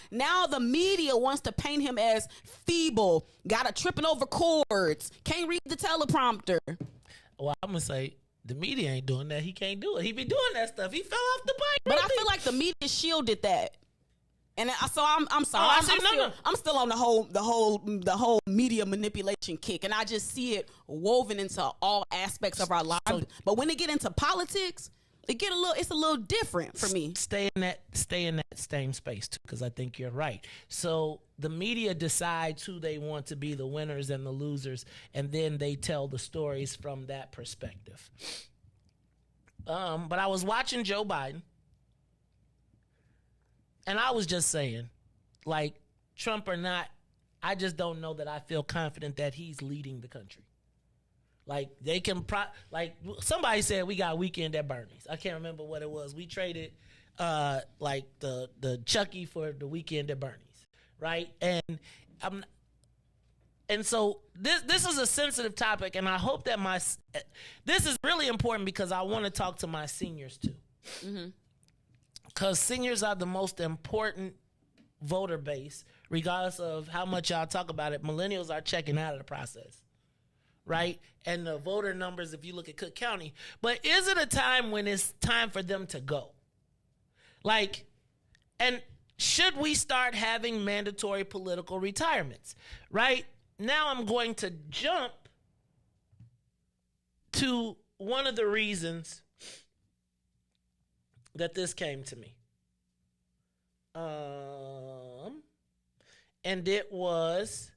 now the media wants to paint him as feeble, got a tripping over cords, can't read the teleprompter. Well, I'm gonna say The media ain't doing that. He can't do it. He be doing that stuff. He fell off the bike. But I feel like the media shielded that. And so I'm sorry. Oh, I'm still on the whole media manipulation kick, and I just see it woven into all aspects of our lives. But when they get into politics, it's a little different for me. Stay in that same space too, because I think you're right. So the media decides who they want to be the winners and the losers, and then they tell the stories from that perspective. But I was watching Joe Biden. And I was just saying, like, Trump or not, I just don't know that I feel confident that he's leading the country. Like, they can, like, somebody said we got Weekend at Bernie's. I can't remember what it was. We traded, like, the Chucky for the Weekend at Bernie's, right? And so this is a sensitive topic, and I hope that this is really important because I want to talk to my seniors, too. Mm-hmm. Because seniors are the most important voter base, regardless of how much y'all talk about it. Millennials are checking out of the process, right? And the voter numbers, if you look at Cook County. But is it a time when it's time for them to go? Like, and should we start having mandatory political retirements, right? Now I'm going to jump to one of the reasons that this came to me. And it was,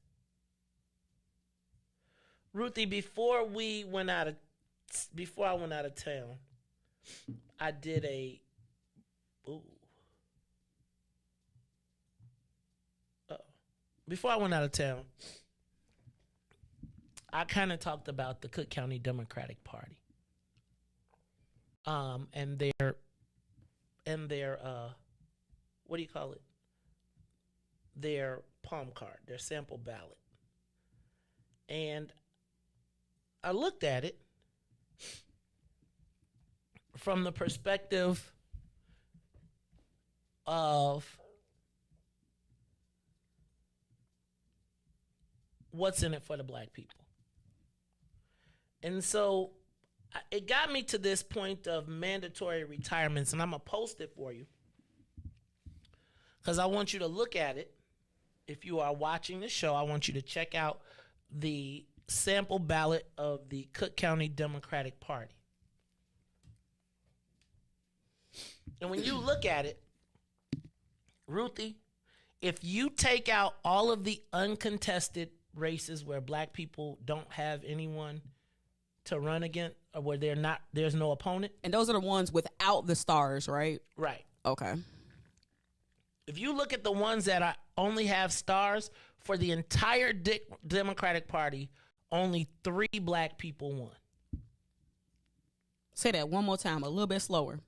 Ruthie, before I went out of town, I did before I went out of town, I kind of talked about the Cook County Democratic Party. And their what do you call it? Their palm card, their sample ballot. And I looked at it from the perspective of what's in it for the black people. And so it got me to this point of mandatory retirements, and I'm going to post it for you because I want you to look at it. If you are watching the show, I want you to check out the sample ballot of the Cook County Democratic Party. And when you look at it, Ruthie, if you take out all of the uncontested races where black people don't have anyone to run against, or where there's no opponent. And those are the ones without the stars, right? Right. Okay. If you look at the ones that only have stars, for the entire Democratic Party, only 3 black people won. Say that one more time, a little bit slower.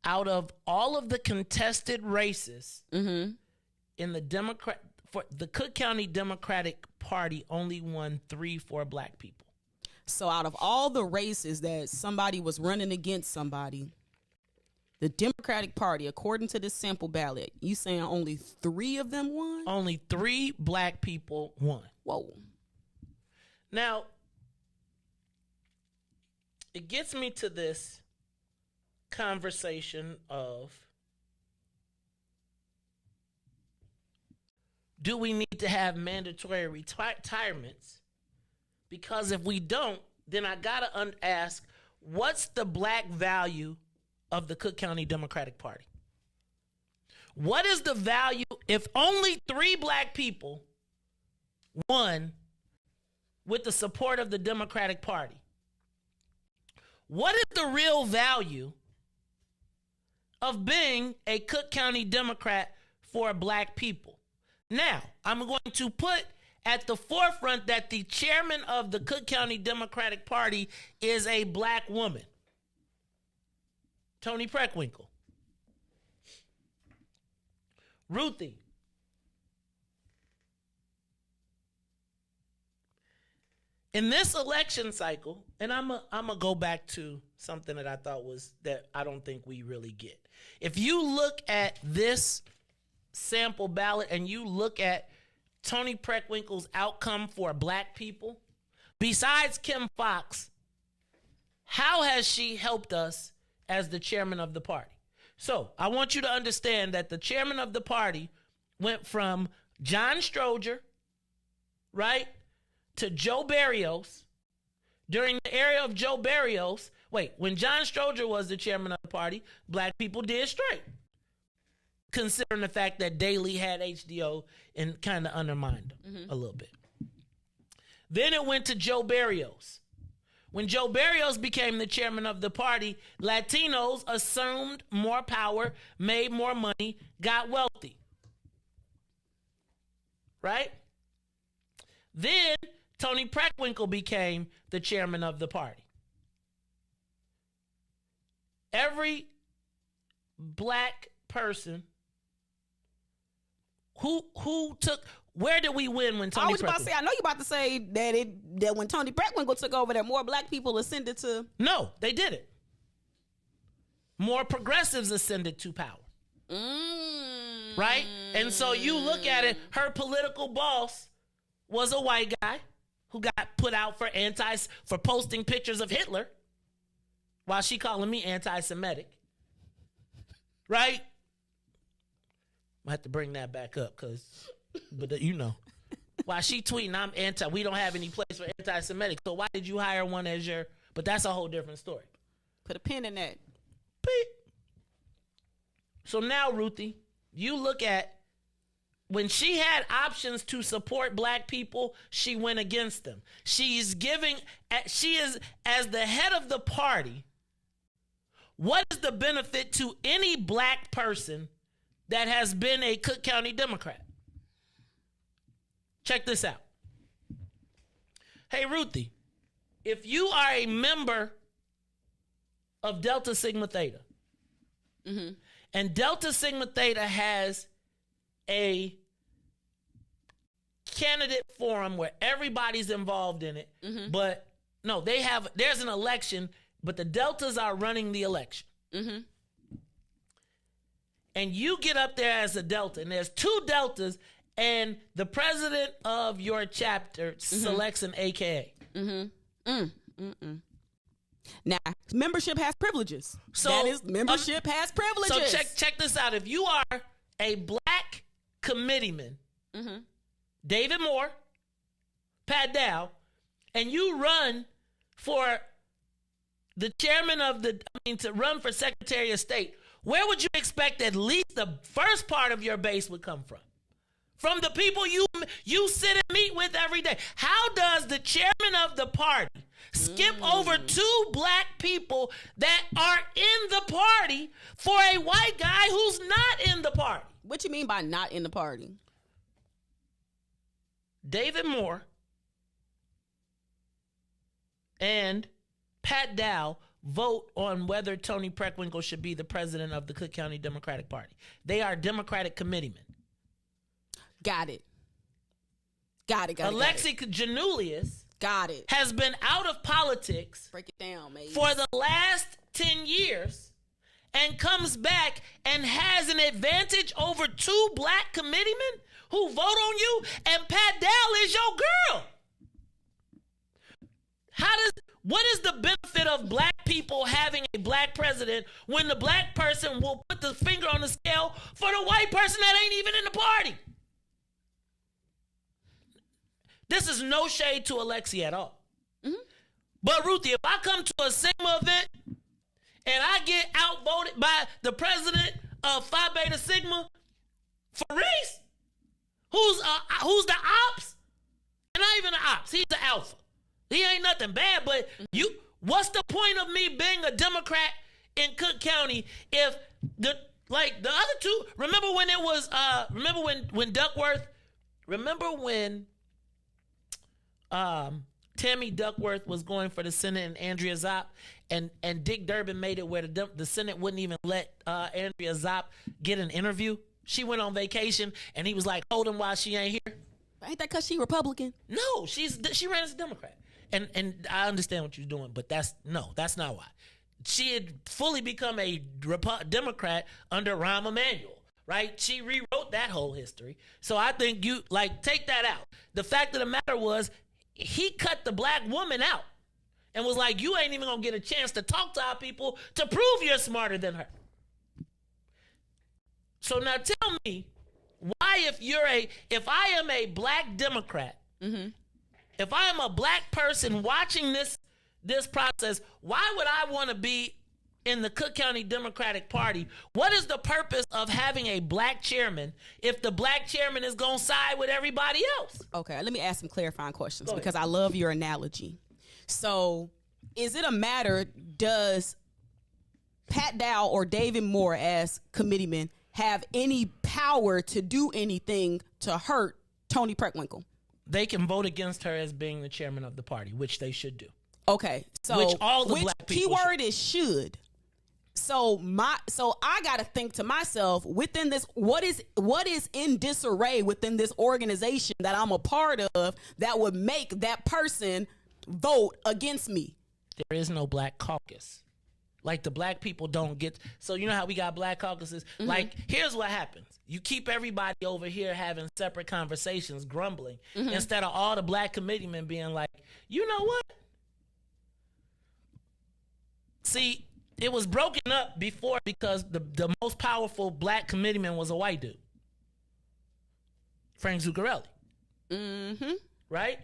Out of all of the contested races in for the Cook County Democratic Party, only won 3 for black people. So out of all the races that somebody was running against somebody, the Democratic Party, according to this sample ballot, you saying only 3 of them won? Only 3 black people won. Whoa. Now, it gets me to this conversation of, do we need to have mandatory retirements? Because if we don't, then I gotta ask, what's the black value of the Cook County Democratic Party? What is the value if only 3 black people won with the support of the Democratic Party? What is the real value of being a Cook County Democrat for black people? Now, I'm going to put at the forefront that the chairman of the Cook County Democratic Party is a black woman, Toni Preckwinkle. Ruthie. In this election cycle, and I'm gonna go back to something that I thought was that I don't think we really get. If you look at this sample ballot and you look at Toni Preckwinkle's outcome for black people, besides Kim Foxx, how has she helped us as the chairman of the party? So I want you to understand that the chairman of the party went from John Stroger, right, to Joe Barrios. During the era of Joe Barrios, when John Stroger was the chairman of the party, black people did straight, considering the fact that Daley had HDO and kind of undermined them a little bit. Then it went to Joe Barrios. When Joe Barrios became the chairman of the party, Latinos assumed more power, made more money, got wealthy. Right? Then Tony Preckwinkle became the chairman of the party. Every black person who took, where did we win when Tony Preckwinkle? I was about to say, I know you about to say that when Tony Preckwinkle took over, that more black people ascended to. No, they didn't. More progressives ascended to power. Right? And so you look at it, her political boss was a white guy who got put out for posting pictures of Hitler while she calling me anti-Semitic. Right? I have to bring that back up but you know. While she tweeting, we don't have any place for anti-Semitic. So why did you hire one as your, but that's a whole different story. Put a pin in that. Beep. So now, Ruthie, you look at, when she had options to support black people, she went against them. She is, as the head of the party, what is the benefit to any black person that has been a Cook County Democrat? Check this out. Hey, Ruthie, if you are a member of Delta Sigma Theta, and Delta Sigma Theta has a candidate forum where everybody's involved in it, but no, there's an election, but the Deltas are running the election. And you get up there as a Delta, and there's two Deltas, and the president of your chapter selects an AKA. Now, membership has privileges. So that is, membership has privileges. So check this out. If you are a black committeeman, David Moore, Pat Dow, and you run for the chairman to run for Secretary of State, where would you expect at least the first part of your base would come from? From the people you sit and meet with every day. How does the chairman of the party skip over two black people that are in the party for a white guy who's not in the party? What you mean by not in the party? David Moore and Pat Dow vote on whether Tony Preckwinkle should be the president of the Cook County Democratic Party. They are Democratic committeemen. Got it. Alexi Janulius has been out of politics. Break it down, mate. For the last 10 years and comes back and has an advantage over two black committeemen who vote on you, and Pat Dow is your girl. What is the benefit of black people having a black president when the black person will put the finger on the scale for the white person that ain't even in the party? This is no shade to Alexi at all. But Ruthie, if I come to a Sigma event and I get outvoted by the president of Phi Beta Sigma for Riis, who's the ops? And not even the ops, he's the alpha. He ain't nothing bad, but what's the point of me being a Democrat in Cook County if the other two, remember when it was, when Duckworth, Tammy Duckworth was going for the Senate and Andrea Zopp, and Dick Durbin made it where the Senate wouldn't even let Andrea Zopp get an interview. She went on vacation, and he was like, hold him while she ain't here. Ain't that because she Republican? No, she ran as a Democrat. And I understand what you're doing, but that's not why. She had fully become a Democrat under Rahm Emanuel, right? She rewrote that whole history. So I think you, take that out. The fact of the matter was, he cut the black woman out. and was like, you ain't even gonna get a chance to talk to our people to prove you're smarter than her. So now tell me, why if I am a black Democrat, if I am a black person watching this process, why would I want to be in the Cook County Democratic Party? What is the purpose of having a black chairman if the black chairman is going to side with everybody else? Okay, let me ask some clarifying questions because I love your analogy. So is it a matter, does Pat Dow or David Moore as committeemen have any power to do anything to hurt Toni Preckwinkle? They can vote against her as being the chairman of the party, which they should do. Okay, so which black people keyword is should. So I gotta think to myself, within this, what is in disarray within this organization that I'm a part of that would make that person vote against me? There is no black caucus. Like, the black people don't get. So you know how we got black caucuses? Like, here's what happens. You keep everybody over here having separate conversations, grumbling, instead of all the black committeemen being like, you know what? See, it was broken up before because the most powerful black committeeman was a white dude, Frank Zuccarelli. Right?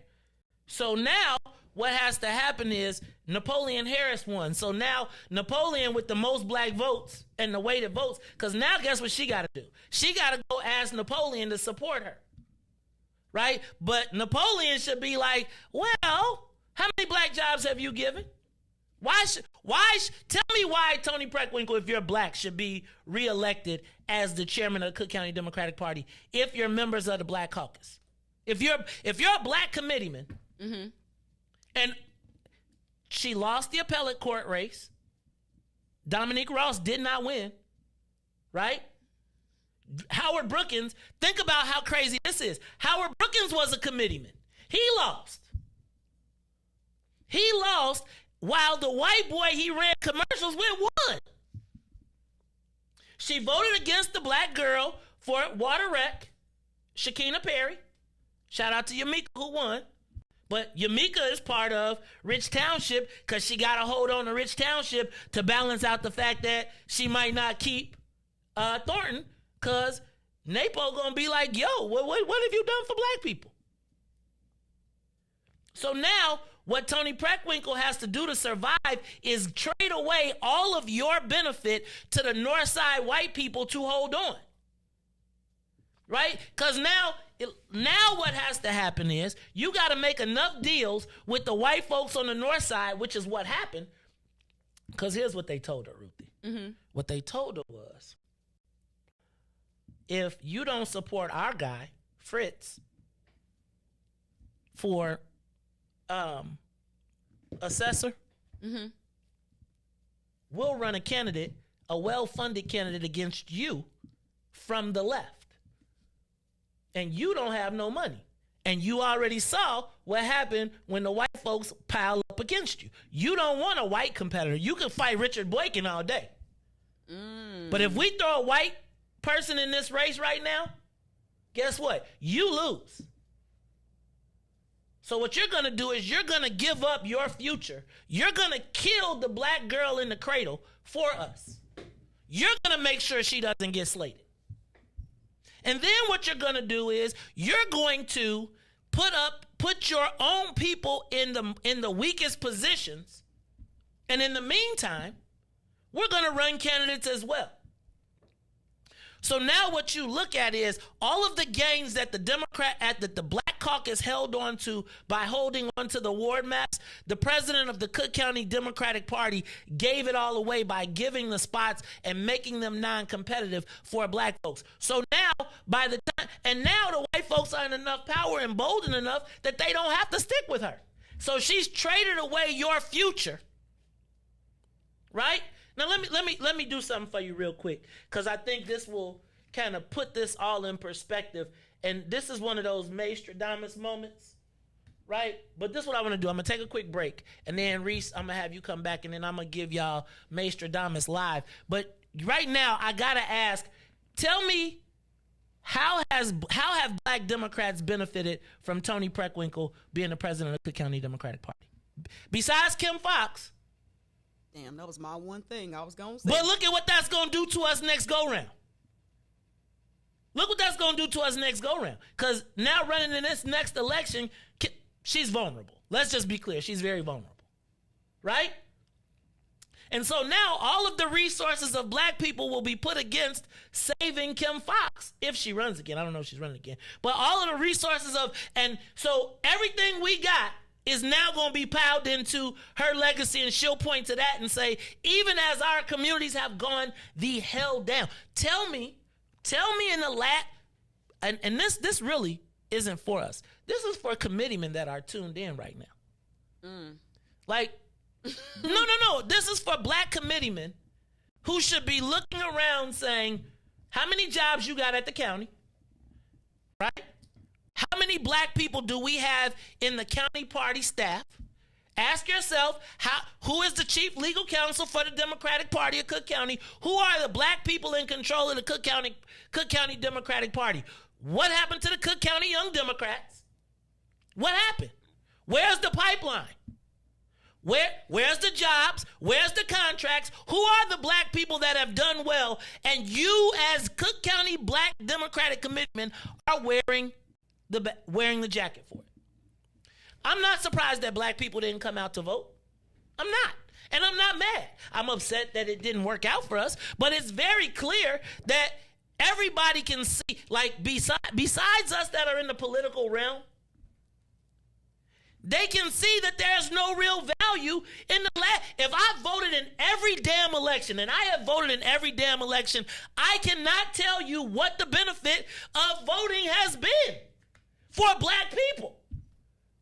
So now what has to happen is Napoleon Harris won. So now Napoleon with the most black votes and the weighted votes, because now guess what she got to do? She got to go ask Napoleon to support her. Right? But Napoleon should be like, well, how many black jobs have you given? Tell me why Toni Preckwinkle, if you're black, should be reelected as the chairman of the Cook County Democratic Party if you're members of the Black Caucus. If you're a black committeeman, and she lost the appellate court race, Dominique Ross did not win, right? Howard Brookins, think about how crazy this is. Howard Brookins was a committeeman. He lost while the white boy he ran commercials with won. She voted against the black girl for Water Rec, Shakina Perry. Shout out to Yamika who won. But Yamika is part of Rich Township because she got a hold on to Rich Township to balance out the fact that she might not keep Thornton because NAPO going to be like, yo, what have you done for black people? So now what Toni Preckwinkle has to do to survive is trade away all of your benefit to the north side white people to hold on. Right? Because now what has to happen is you got to make enough deals with the white folks on the north side, which is what happened. Because here's what they told her, Ruthie. What they told her was, if you don't support our guy, Fritz, for assessor, we'll run a candidate, a well-funded candidate against you from the left. And you don't have no money. And you already saw what happened when the white folks pile up against you. You don't want a white competitor. You can fight Richard Boykin all day. But if we throw a white person in this race right now, guess what? You lose. So what you're going to do is you're going to give up your future. You're going to kill the black girl in the cradle for us. You're going to make sure she doesn't get slated. And then what you're going to do is you're going to put your own people in the weakest positions. And in the meantime, we're going to run candidates as well. So now what you look at is all of the gains that the Black Caucus held on to by holding on to the ward maps, the president of the Cook County Democratic Party gave it all away by giving the spots and making them non-competitive for black folks. So now now the white folks are in enough power and emboldened enough that they don't have to stick with her. So she's traded away your future. Right? Now let me do something for you real quick, because I think this will kind of put this all in perspective. And this is one of those Maestradamus moments, right? But this is what I want to do. I'm going to take a quick break. And then, Riis, I'm going to have you come back, and then I'm going to give y'all Maestradamus live. But right now, I got to ask, tell me, how have black Democrats benefited from Toni Preckwinkle being the president of the Cook County Democratic Party? besides Kim Fox. Damn, that was my one thing I was going to say. But look at what that's going to do to us next go-round. Look what that's going to do to us next go-round. Because now running in this next election, she's vulnerable. Let's just be clear. She's very vulnerable. Right? And so now all of the resources of black people will be put against saving Kim Fox if she runs again. I don't know if she's running again. But all of the resources and so everything we got is now going to be piled into her legacy, and she'll point to that and say, even as our communities have gone the hell down, tell me in the and this really isn't for us. This is for committeemen that are tuned in right now. Like, no. This is for black committeemen who should be looking around saying, how many jobs you got at the county? Right? How many black people do we have in the county party staff? Ask yourself, who is the chief legal counsel for the Democratic Party of Cook County? Who are the black people in control of the Cook County Democratic Party? What happened to the Cook County Young Democrats? What happened? Where's the pipeline? Where's the jobs? Where's the contracts? Who are the black people that have done well? And you, as Cook County Black Democratic Committeemen, are wearing the jacket for it. I'm not surprised that black people didn't come out to vote. I'm not. And I'm not mad. I'm upset that it didn't work out for us. But it's very clear that everybody can see, like, besides us that are in the political realm, they can see that there's no real value in if I voted in every damn election, and I have voted in every damn election, I cannot tell you what the benefit of voting has been for black people.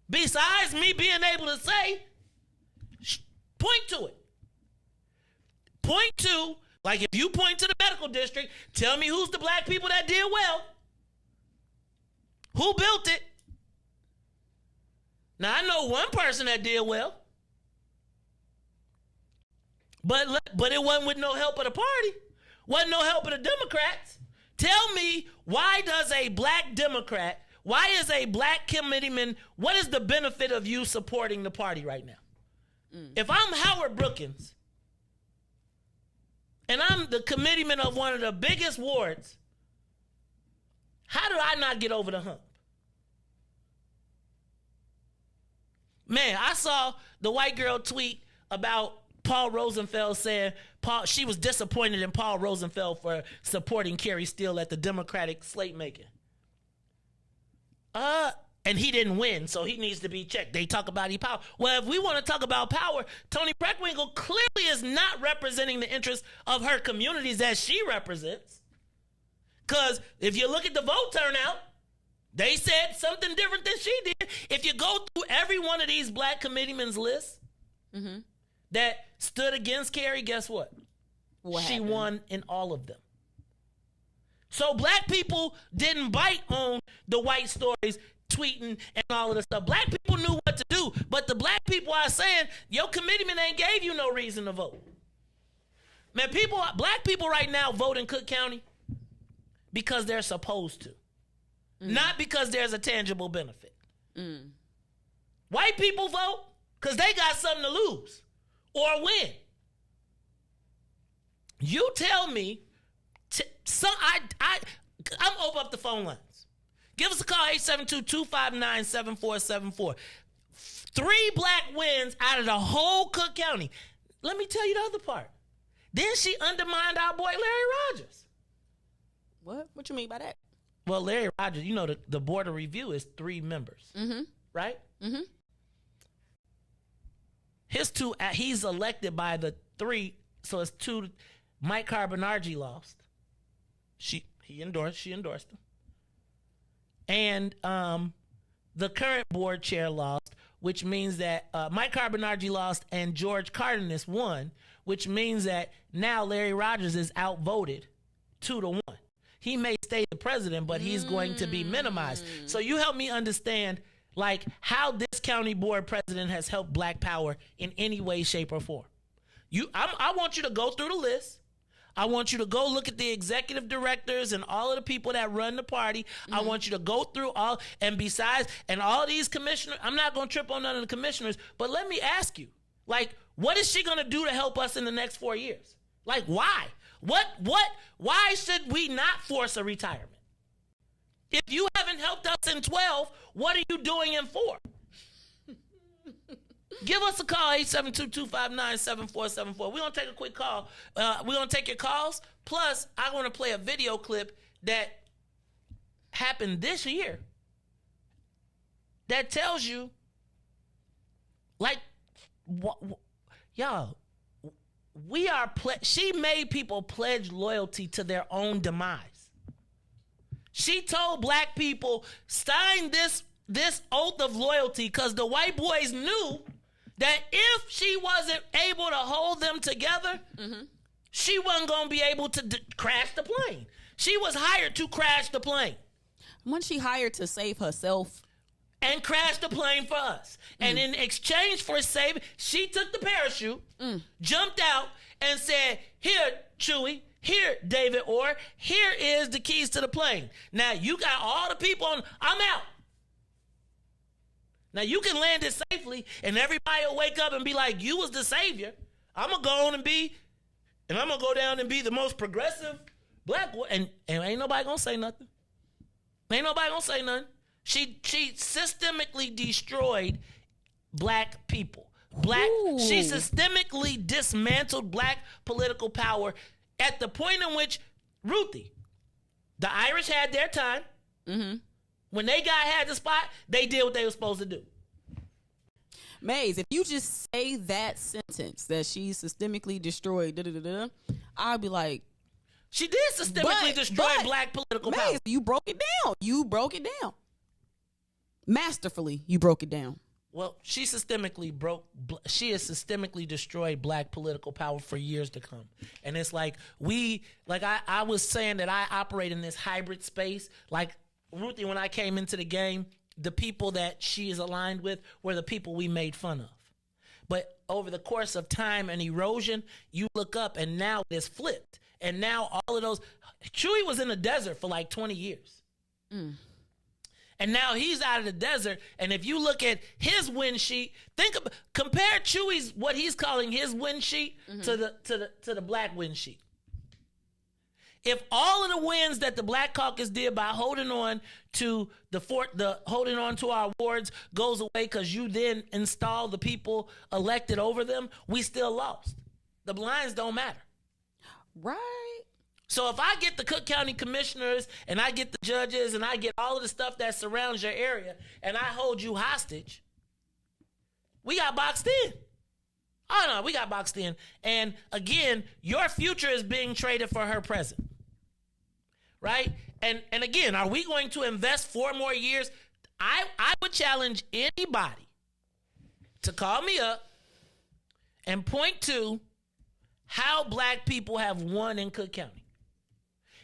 Besides me being able to say, point to it. Point to, like if you point to the medical district, tell me who's the black people that did well. Who built it? Now, I know one person that did well, but it wasn't with no help of the party. Wasn't no help of the Democrats. Tell me, why is a black committeeman, what is the benefit of you supporting the party right now? If I'm Howard Brookins, and I'm the committeeman of one of the biggest wards, how do I not get over the hump? Man, I saw the white girl tweet about Paul Rosenfeld saying she was disappointed in Paul Rosenfeld for supporting Carrie Steele at the Democratic slate making. And he didn't win, so he needs to be checked. They talk about power. Well, if we want to talk about power, Toni Preckwinkle clearly is not representing the interests of her communities that she represents. Because if you look at the vote turnout, they said something different than she did. If you go through every one of these black committeemen's lists that stood against Carrie, guess what? She won in all of them. So black people didn't bite on the white stories, tweeting and all of this stuff. Black people knew what to do, but the black people are saying, your committeeman ain't gave you no reason to vote. Man, black people right now vote in Cook County because they're supposed to. Not because there's a tangible benefit. White people vote because they got something to lose or win. You tell me, I'm open up the phone lines. Give us a call, 872-259-7474. 3 black wins out of the whole Cook County. Let me tell you the other part. Then she undermined our boy Larry Rogers. What? What you mean by that? Well, Larry Rogers, you know, the board of review is 3 members, right? His 2, he's elected by the 3, so it's 2. Mike Carbonargi lost. She endorsed him. And the current board chair lost, which means that Mike Carbonargi lost and George Cardenas won, which means that now Larry Rogers is outvoted 2-1. He may stay the president, but he's going to be minimized. So you help me understand, like, how this county board president has helped black power in any way, shape, or form. I want you to go through the list. I want you to go look at the executive directors and all of the people that run the party. I want you to go through all, and besides, and all these commissioners, I'm not going to trip on none of the commissioners, but let me ask you, like, what is she going to do to help us in the next 4 years? Like, why? Why should we not force a retirement? If you haven't helped us in 12, what are you doing in 4? Give us a call, 872-259-7474. We're going to take a quick call. We're going to take your calls. Plus, I want to play a video clip that happened this year that tells you, like, y'all, she made people pledge loyalty to their own demise. She told black people, sign this oath of loyalty, because the white boys knew that if she wasn't able to hold them together, she wasn't going to be able to crash the plane. She was hired to crash the plane. Wasn't she hired to save herself? And crash the plane for us. And in exchange for saving, she took the parachute, jumped out, and said, here, Chewy, here, David Orr, here is the keys to the plane. Now, you got all the people on, I'm out. Now, you can land it safely, and everybody will wake up and be like, you was the savior. I'm going to go on and I'm going to go down and be the most progressive black boy. And ain't nobody going to say nothing. Ain't nobody going to say nothing. She systemically destroyed black people. She systemically dismantled black political power at the point in which Ruthie, the Irish had their time. When they had the spot, they did what they were supposed to do. Maze, if you just say that sentence, that she systemically destroyed, I'll be like, she did systemically destroy black political power. Maze, you broke it down. Masterfully, you broke it down. Well, she has systemically destroyed black political power for years to come. And it's like I was saying that I operate in this hybrid space. Like Ruthie, when I came into the game, the people that she is aligned with were the people we made fun of. But over the course of time and erosion, you look up and now it's flipped. And now all of those, Chewy was in the desert for like 20 years. And now he's out of the desert. And if you look at his win sheet, compare Chewy's, what he's calling his win sheet to the black win sheet. If all of the wins that the Black Caucus did by holding on to holding on to our awards goes away because you then install the people elected over them, we still lost. The blinds don't matter. Right. So if I get the Cook County commissioners and I get the judges and I get all of the stuff that surrounds your area and I hold you hostage, we got boxed in. Oh no, we got boxed in. And again, your future is being traded for her present. Right? And again, are we going to invest 4 more years? I would challenge anybody to call me up and point to how black people have won in Cook County.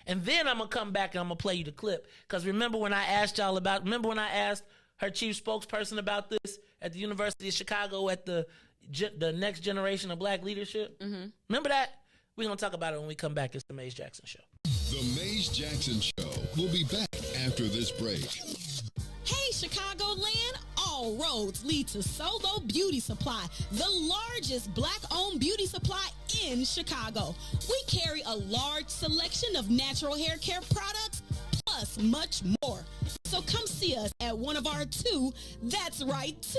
And then I'm going to come back and I'm going to play you the clip. Because remember when I asked her chief spokesperson about this at the University of Chicago at the next generation of black leadership? Remember that? We're going to talk about it when we come back. It's the Maze Jackson Show. The Maze Jackson Show will be back after this break. Hey, Chicagoland, all roads lead to Solo Beauty Supply, the largest black-owned beauty supply in Chicago. We carry a large selection of natural hair care products, plus much more. So come see us at one of our two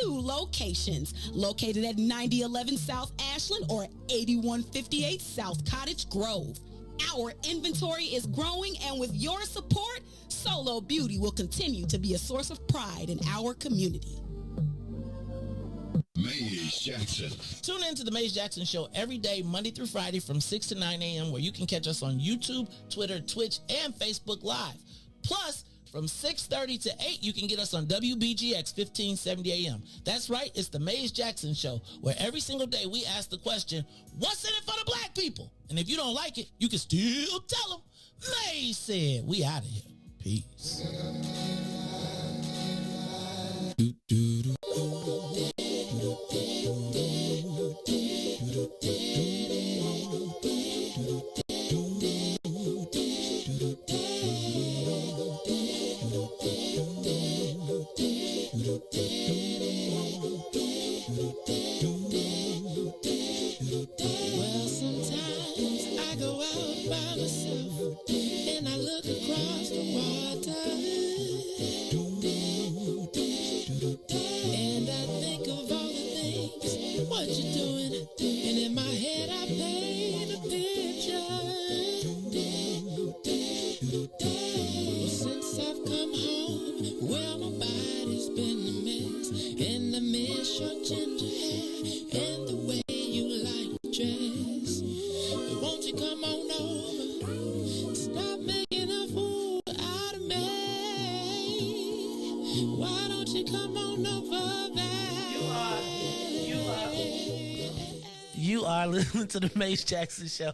locations, located at 9011 South Ashland or 8158 South Cottage Grove. Our inventory is growing, and with your support, Solo Beauty will continue to be a source of pride in our community. Maze Jackson. Tune in to the Maze Jackson Show every day, Monday through Friday from 6 to 9 a.m., where you can catch us on YouTube, Twitter, Twitch, and Facebook Live. Plus, from 6:30 to 8, you can get us on WBGX 1570 a.m. That's right, it's the Maze Jackson Show, where every single day we ask the question, what's in it for the black people? And if you don't like it, you can still tell them, Maze said. We out of here. Peace. how my body's been a mess. In the mist, your ginger hair, and the way you like to dress. But won't you come on over? Stop making a fool out of me. Why don't you come on over, babe? You are listening to the Mace Jackson Show.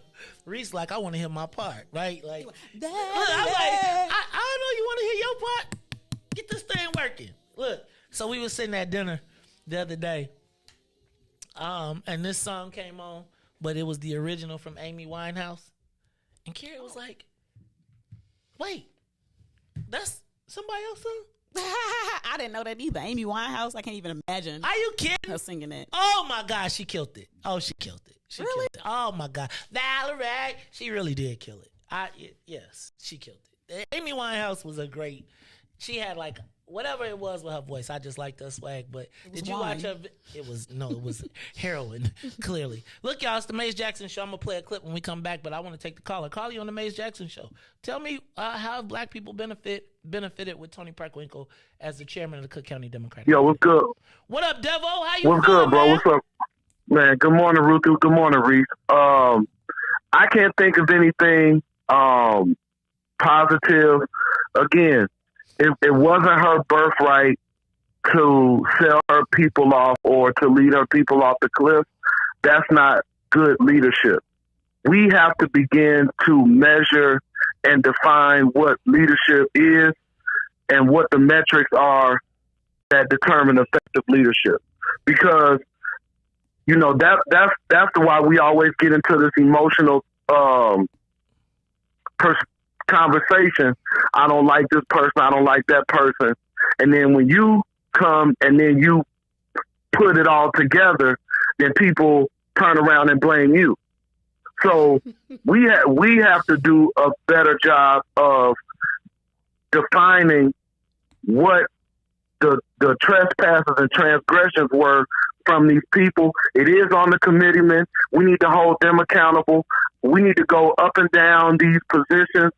Riis like, I want to hear my part, right? Like, look, I'm like, I know you want to hear your part. Get this thing working. Look, so we was sitting at dinner the other day, and this song came on, but it was the original from Amy Winehouse, and Carrie was like, "Wait, that's somebody else's song?" I didn't know that either. Amy Winehouse, I can't even imagine. Are you kidding? Her singing it. Oh my God, she killed it. Oh, she killed it. She Really? killed it. Oh my God, Valerie, she really did kill it. Yes, she killed it. Amy Winehouse was a great. She had like whatever it was with her voice. I just liked her swag. But did you watch her? It was heroin. Clearly. Look, y'all, it's the Mace Jackson Show. I'm gonna play a clip when we come back, but I want to take the caller. Call you on the Mace Jackson Show. Tell me how have black people benefited with Tony Parkwinkle as the chairman of the Cook County Democratic Yo, what's good? What up, Devo? How you What's feeling, good, bro? man? What's up? Man, good morning, Ruthie. Good morning, Riis. I can't think of anything positive. Again, it wasn't her birthright to sell her people off or to lead her people off the cliff. That's not good leadership. We have to begin to measure and define what leadership is and what the metrics are that determine effective leadership. Because, you know, that's why we always get into this emotional conversation. I don't like this person. I don't like that person. And then when you come and then you put it all together, then people turn around and blame you. So we have to do a better job of defining what the trespasses and transgressions were from these people. It is on the committeemen. We need to hold them accountable. We need to go up and down these positions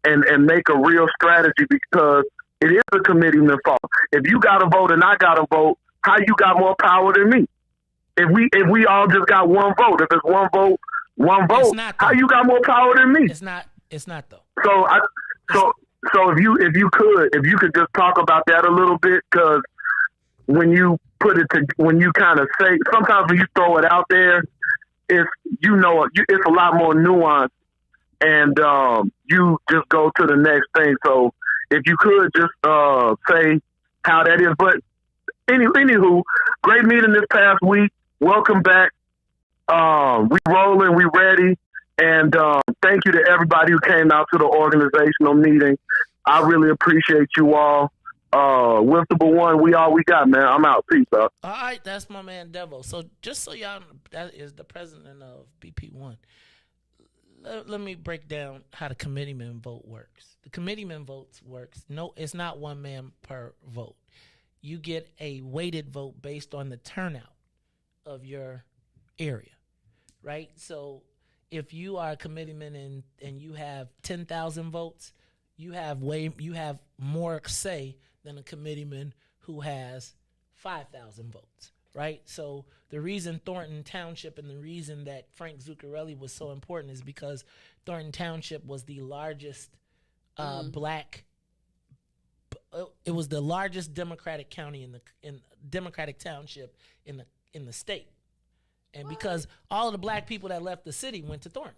and make a real strategy, because it is the committeeman's fault. If you got a vote and I got a vote, how you got more power than me? If we all just got one vote, if it's one vote, how you got more power than me? It's not though. So if you could just talk about that a little bit, because when you when you kind of say, sometimes when you throw it out there, it's a lot more nuanced, and you just go to the next thing. So if you could just say how that is. But anywho, great meeting this past week. Welcome back. We rolling, we ready, and thank you to everybody who came out to the organizational meeting. I really appreciate you all. Whiftable one, we all we got, man. I'm out. Peace out. All right, that's my man Devo. So just so y'all know, that is the president of BP1. Let me break down how the committeeman vote works. The committeeman votes works. No, it's not one man per vote. You get a weighted vote based on the turnout of your area, right? So if you are a committeeman and you have 10,000 votes, you have more say than a committeeman who has 5,000 votes, right? So the reason Thornton Township and the reason that Frank Zuccarelli was so important is because Thornton Township was the largest black. It was the largest Democratic county in Democratic township in the state, and because all of the black people that left the city went to Thornton,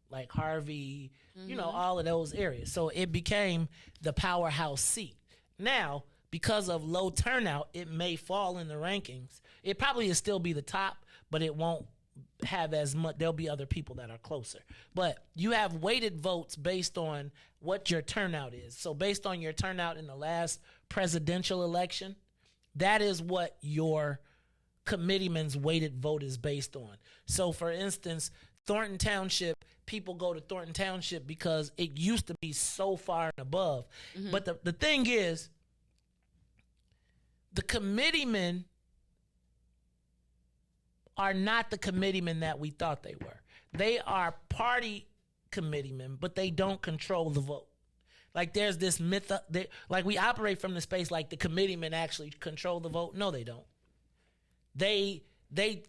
like Harvey, all of those areas. So it became the powerhouse seat. Now, because of low turnout, it may fall in the rankings. It probably will still be the top, but it won't have as much. There'll be other people that are closer. But you have weighted votes based on what your turnout is. So based on your turnout in the last presidential election, that is what your committeeman's weighted vote is based on. So for instance, Thornton Township, people go to Thornton Township because it used to be so far and above. Mm-hmm. But the thing is, the committeemen are not the committeemen that we thought they were. They are party committeemen, but they don't control the vote. Like there's this myth, like we operate from the space like the committeemen actually control the vote. No, they don't. They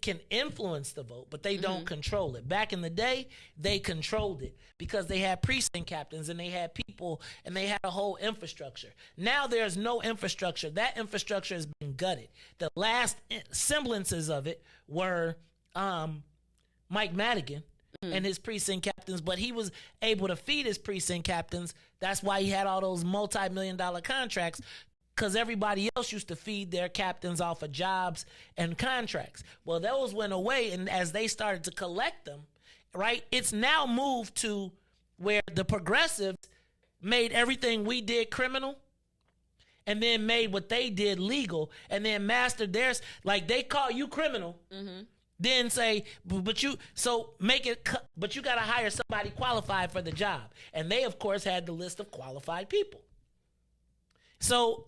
can influence the vote, but they don't control it. Back in the day, they controlled it because they had precinct captains and they had people and they had a whole infrastructure. Now there's no infrastructure. That infrastructure has been gutted. The last semblances of it were Mike Madigan and his precinct captains, but he was able to feed his precinct captains. That's why he had all those multi-million-dollar contracts, because everybody else used to feed their captains off of jobs and contracts. Well, those went away, and as they started to collect them, right, it's now moved to where the progressives made everything we did criminal and then made what they did legal and then mastered theirs. Like, they call you criminal, then say, but you got to hire somebody qualified for the job. And they, of course, had the list of qualified people. So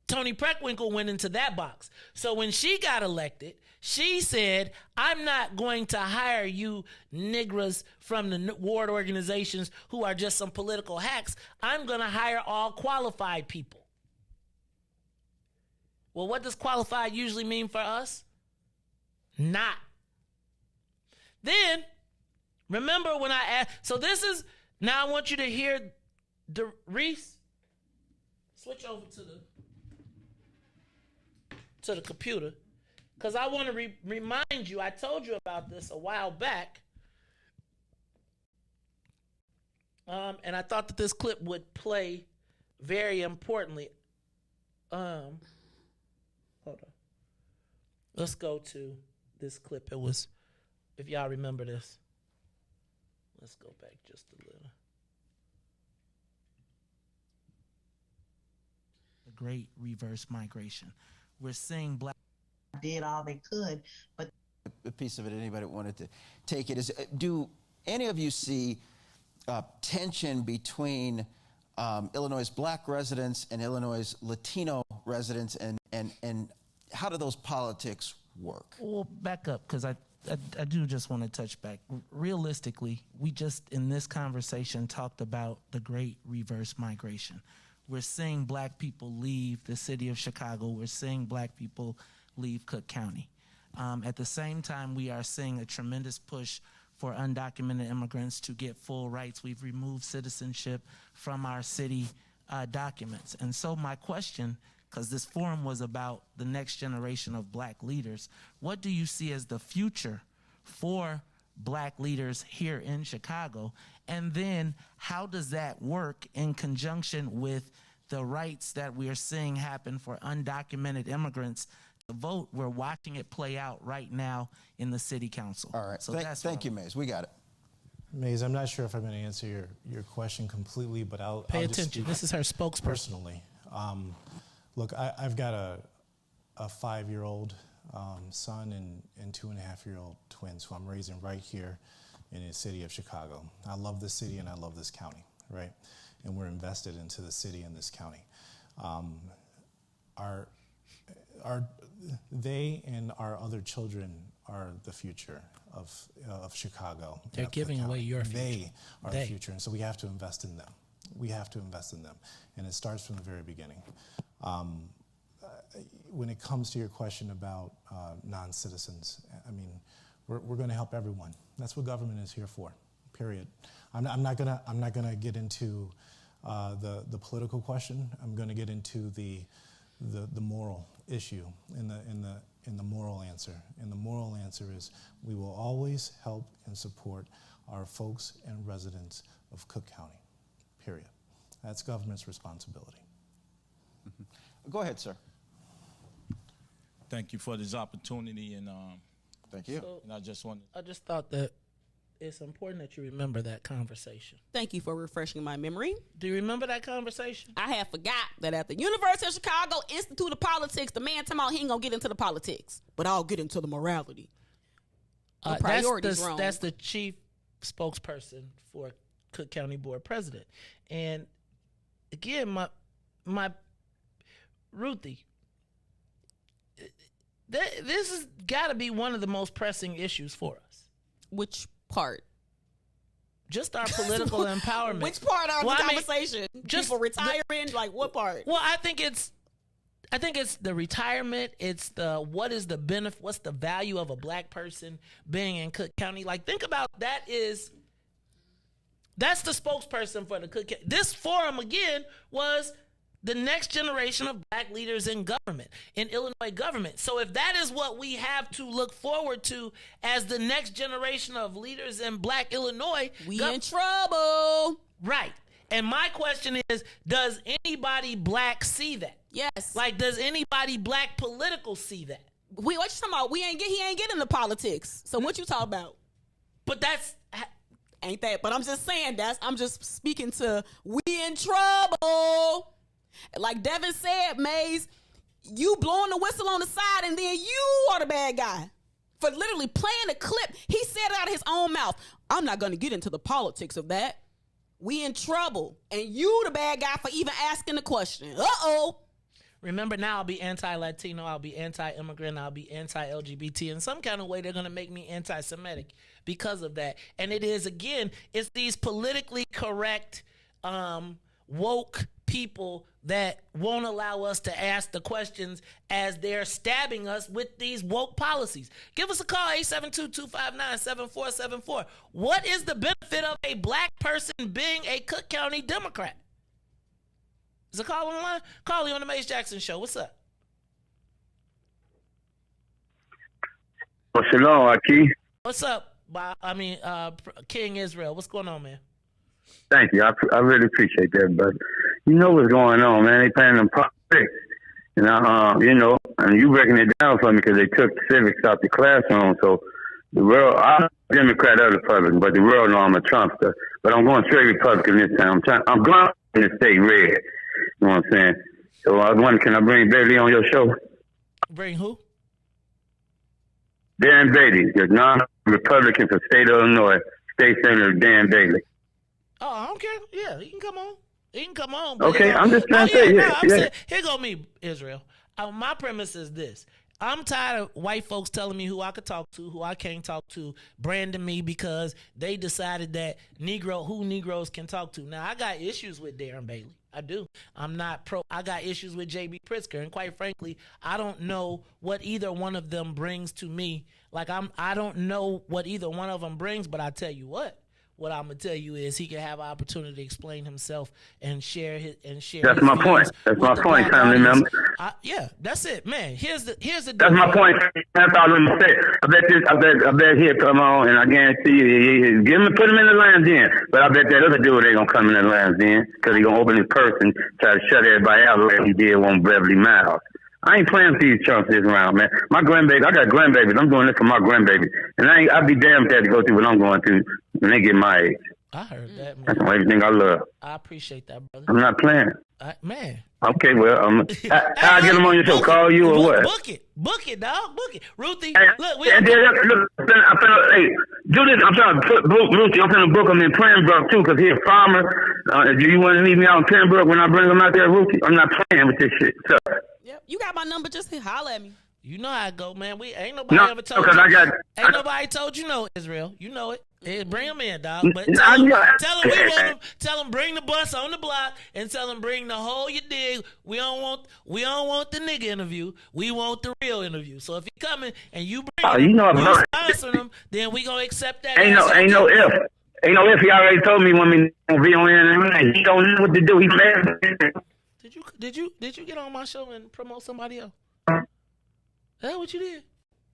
Toni Preckwinkle went into that box. So when she got elected, she said, I'm not going to hire you niggas from the ward organizations who are just some political hacks. I'm going to hire all qualified people. Well, what does qualified usually mean for us? Not. Then, remember when I asked, so this is, now I want you to hear the Riis. Switch over to the computer, because I want to remind you, I told you about this a while back, and I thought that this clip would play very importantly. Hold on. Let's go to this clip. It was, if y'all remember this. Let's go back just a little. The great reverse migration. We're seeing black did all they could, but a piece of it anybody wanted to take it is, do any of you see tension between Illinois' black residents and Illinois' Latino residents, and how do those politics work? Well, back up, because I do just want to touch back. Realistically, we just in this conversation talked about the great reverse migration. We're seeing black people leave the city of Chicago. We're seeing black people leave Cook County. At the same time, we are seeing a tremendous push for undocumented immigrants to get full rights. We've removed citizenship from our city documents. And so my question, because this forum was about the next generation of black leaders, what do you see as the future for black leaders here in Chicago? And then how does that work in conjunction with the rights that we are seeing happen for undocumented immigrants to vote? We're watching it play out right now in the city council. All right, So thank you, Mays. We got it. Mays, I'm not sure if I'm going to answer your question completely, but I'll Pay just attention. speak This is her spokesperson. personally. Look, I've got a 5-year-old son and 2.5-year-old twins who I'm raising right here in the city of Chicago. I love this city and I love this county, right? And we're invested into the city and this county. They and our other children are the future of Chicago. They're giving away your future. They are the future, and so we have to invest in them. We have to invest in them, and it starts from the very beginning. When it comes to your question about non-citizens, I mean, we're going to help everyone. That's what government is here for. Period. I'm not gonna get into the political question. I'm going to get into the moral issue and the moral answer. And the moral answer is we will always help and support our folks and residents of Cook County. Period. That's government's responsibility. Go ahead, sir. Thank you for this opportunity, and thank you. So, and I just thought that it's important that you remember that conversation. Thank you for refreshing my memory. Do you remember that conversation? I had forgot that at the University of Chicago Institute of Politics, the man talking about he ain't gonna get into the politics, but I'll get into the morality. The priorities wrong. That's the chief spokesperson for Cook County Board President. And again, my Ruthie, this has got to be one of the most pressing issues for us. Which part? Just our political empowerment. Which part of the conversation? Just people retiring? Like what part? Well, I think it's the retirement. It's the what is the benefit? What's the value of a black person being in Cook County? Like, think about that. That's the spokesperson for the Cook County. This forum again was the next generation of black leaders in government, in Illinois government. So if that is what we have to look forward to as the next generation of leaders in black Illinois, we in trouble. Right. And my question is, does anybody black see that? Yes. Like, does anybody black political see that? What you talking about? He ain't getting into politics. So what you talking about? But that's ain't that. But I'm just saying I'm just speaking to we in trouble. Like Devin said, Maze, you blowing the whistle on the side and then you are the bad guy for literally playing a clip. He said it out of his own mouth. I'm not going to get into the politics of that. We in trouble. And you the bad guy for even asking the question. Uh-oh. Remember, now I'll be anti-Latino, I'll be anti-immigrant, I'll be anti-LGBT. In some kind of way, they're going to make me anti-Semitic because of that. And it is, again, it's these politically correct, woke people that won't allow us to ask the questions as they're stabbing us with these woke policies. Give us a call, 872-259-7474. What is the benefit of a black person being a Cook County Democrat? Is a call on the line? Call you on the Mace Jackson Show. What's up? Well, shalom, Aki. What's up? King Israel. What's going on, man? Thank you. I really appreciate that, but you know what's going on, man. They playing them politics, and and you breaking it down for me because they took civics out the classroom. So the world, I'm a Democrat or Republican, but the world know I'm a Trumpster. But I'm going straight Republican this time. I'm going to stay red. You know what I'm saying? So I was wondering, can I bring Bailey on your show? Bring who? Dan Bailey, the non-Republican for state of Illinois, State Senator Dan Bailey. Oh, I don't care. Yeah, he can come on. He can come on. Okay, I'm just trying to say, saying, here go me, Israel. My premise is this. I'm tired of white folks telling me who I could talk to, who I can't talk to, branding me because they decided that who Negroes can talk to. Now, I got issues with Darren Bailey. I do. I'm not pro. I got issues with J.B. Pritzker, and quite frankly, I don't know what either one of them brings to me. Like I don't know what either one of them brings, but I tell you what I'm gonna tell you is he can have an opportunity to explain himself and share. That's my point. That's my point, family member. Yeah, that's it, man. Here's the. That's my point. That's all I'm gonna say. I bet he'll come on, and I guarantee you, put him in the lion's den. But I bet that other dude ain't gonna come in the lion's den because he gonna open his purse and try to shut everybody out like he did on Beverly Miles. I ain't playing for these chumps this round, man. My grandbaby, I got grandbabies. I'm doing this for my grandbaby. And I'd be damned if they had to go through what I'm going through when they get my age. I heard that, man. That's everything I love. I appreciate that, brother. I'm not playing. Man. Okay, well, I'll get them on your show. Call you or what? Book it, dog. Book it. Ruthie, look. Hey, Judith, I'm trying to put Ruthie. I'm trying to book him in Pembroke, too, because he's a farmer. Do you want to leave me out in Pembroke when I bring him out there, Ruthie? I'm not playing with this shit. So. Yep. You got my number. Just holler at me. You know how I go, man. Ain't nobody ever told you. Ain't nobody told you no, Israel. You know it. Hey, bring them in, dog. But tell them we want them. Tell them bring the bus on the block and tell them bring the whole you dig. We don't want the nigga interview. We want the real interview. So if you coming and you bring them, you sponsor them, then we gonna accept that. Ain't no if. Ain't no if. He already told me when we be on and he don't know what to do. He's mad. Did you get on my show and promote somebody else? That's what you did.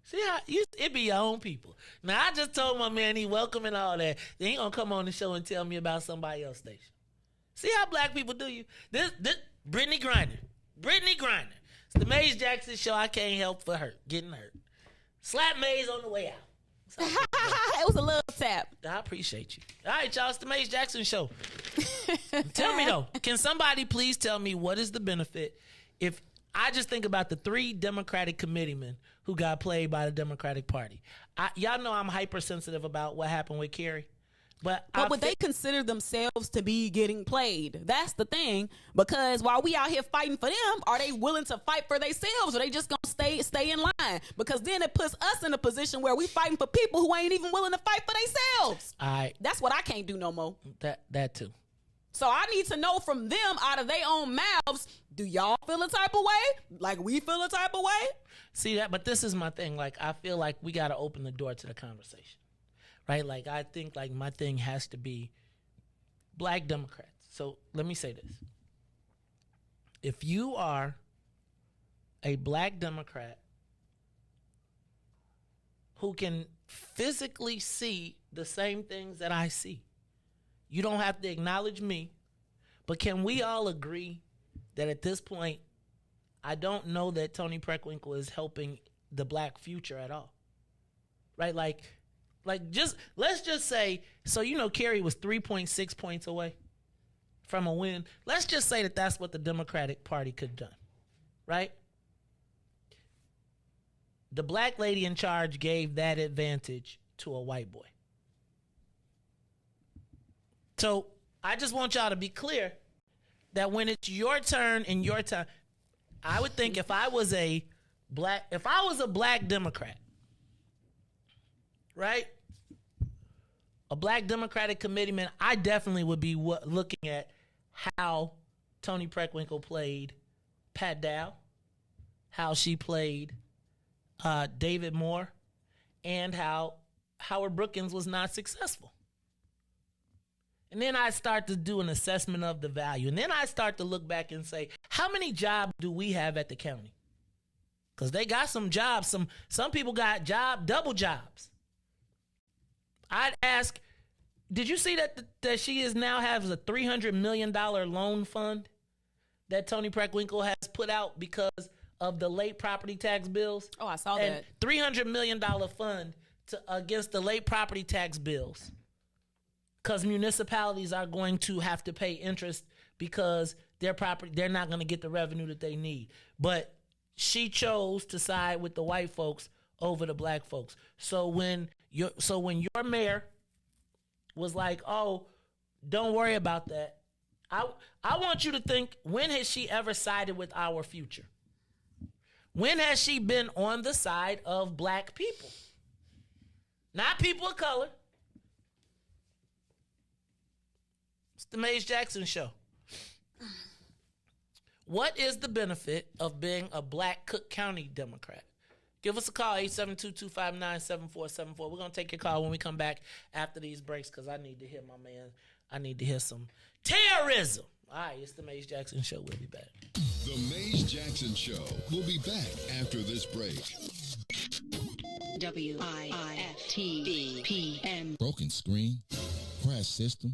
See how it be your own people. Now I just told my man he welcome and all that. They ain't gonna come on the show and tell me about somebody else's station. See how black people do you? This Brittney Griner. It's the Maze Jackson Show. I can't help for getting hurt. Slap Maze on the way out. It was a little tap. I appreciate you. All right, y'all. It's the Maze Jackson Show. Tell me though, can somebody please tell me what is the benefit if I just think about the 3 Democratic committeemen who got played by the Democratic Party? Y'all know I'm hypersensitive about what happened with Kerry. But would they consider themselves to be getting played? That's the thing. Because while we out here fighting for them, are they willing to fight for themselves, or they just gonna stay in line? Because then it puts us in a position where we fighting for people who ain't even willing to fight for themselves. That's what I can't do no more. That too. So I need to know from them out of their own mouths, do y'all feel a type of way? Like we feel a type of way? See that, but this is my thing. Like, I feel like we got to open the door to the conversation, right? Like, I think like my thing has to be Black Democrats. So let me say this. If you are a Black Democrat who can physically see the same things that I see, you don't have to acknowledge me, but can we all agree that at this point, I don't know that Toni Preckwinkle is helping the Black future at all, right? Like let's just say, so Kerry was 3.6 points away from a win. Let's just say that that's what the Democratic Party could have done, right? The Black lady in charge gave that advantage to a white boy. So I just want y'all to be clear that when it's your turn and your time, I would think if I was a Black Democrat, right? A Black Democratic committeeman, I definitely would be looking at how Toni Preckwinkle played Pat Dow, how she played David Moore, and how Howard Brookins was not successful. And then I start to do an assessment of the value. And then I start to look back and say, how many jobs do we have at the county? Because they got some jobs. Some people got double jobs. I'd ask, did you see that she now has a $300 million loan fund that Toni Preckwinkle has put out because of the late property tax bills? Oh, I saw and that. $300 million fund against the late property tax bills. Because municipalities are going to have to pay interest because they're not going to get the revenue that they need. But she chose to side with the white folks over the Black folks. So when your mayor was like, "Oh, don't worry about that," I want you to think, when has she ever sided with our future? When has she been on the side of Black people? Not people of color. It's the Maze Jackson Show. What is the benefit of being a Black Cook County Democrat? Give us a call, 872-259-7474. We're going to take your call when we come back after these breaks because I need to hear my man. I need to hear some terrorism. All right, it's the Maze Jackson Show. We'll be back. The Maze Jackson Show. We'll be back after this break. WIFTBPM. Broken screen? Crash system?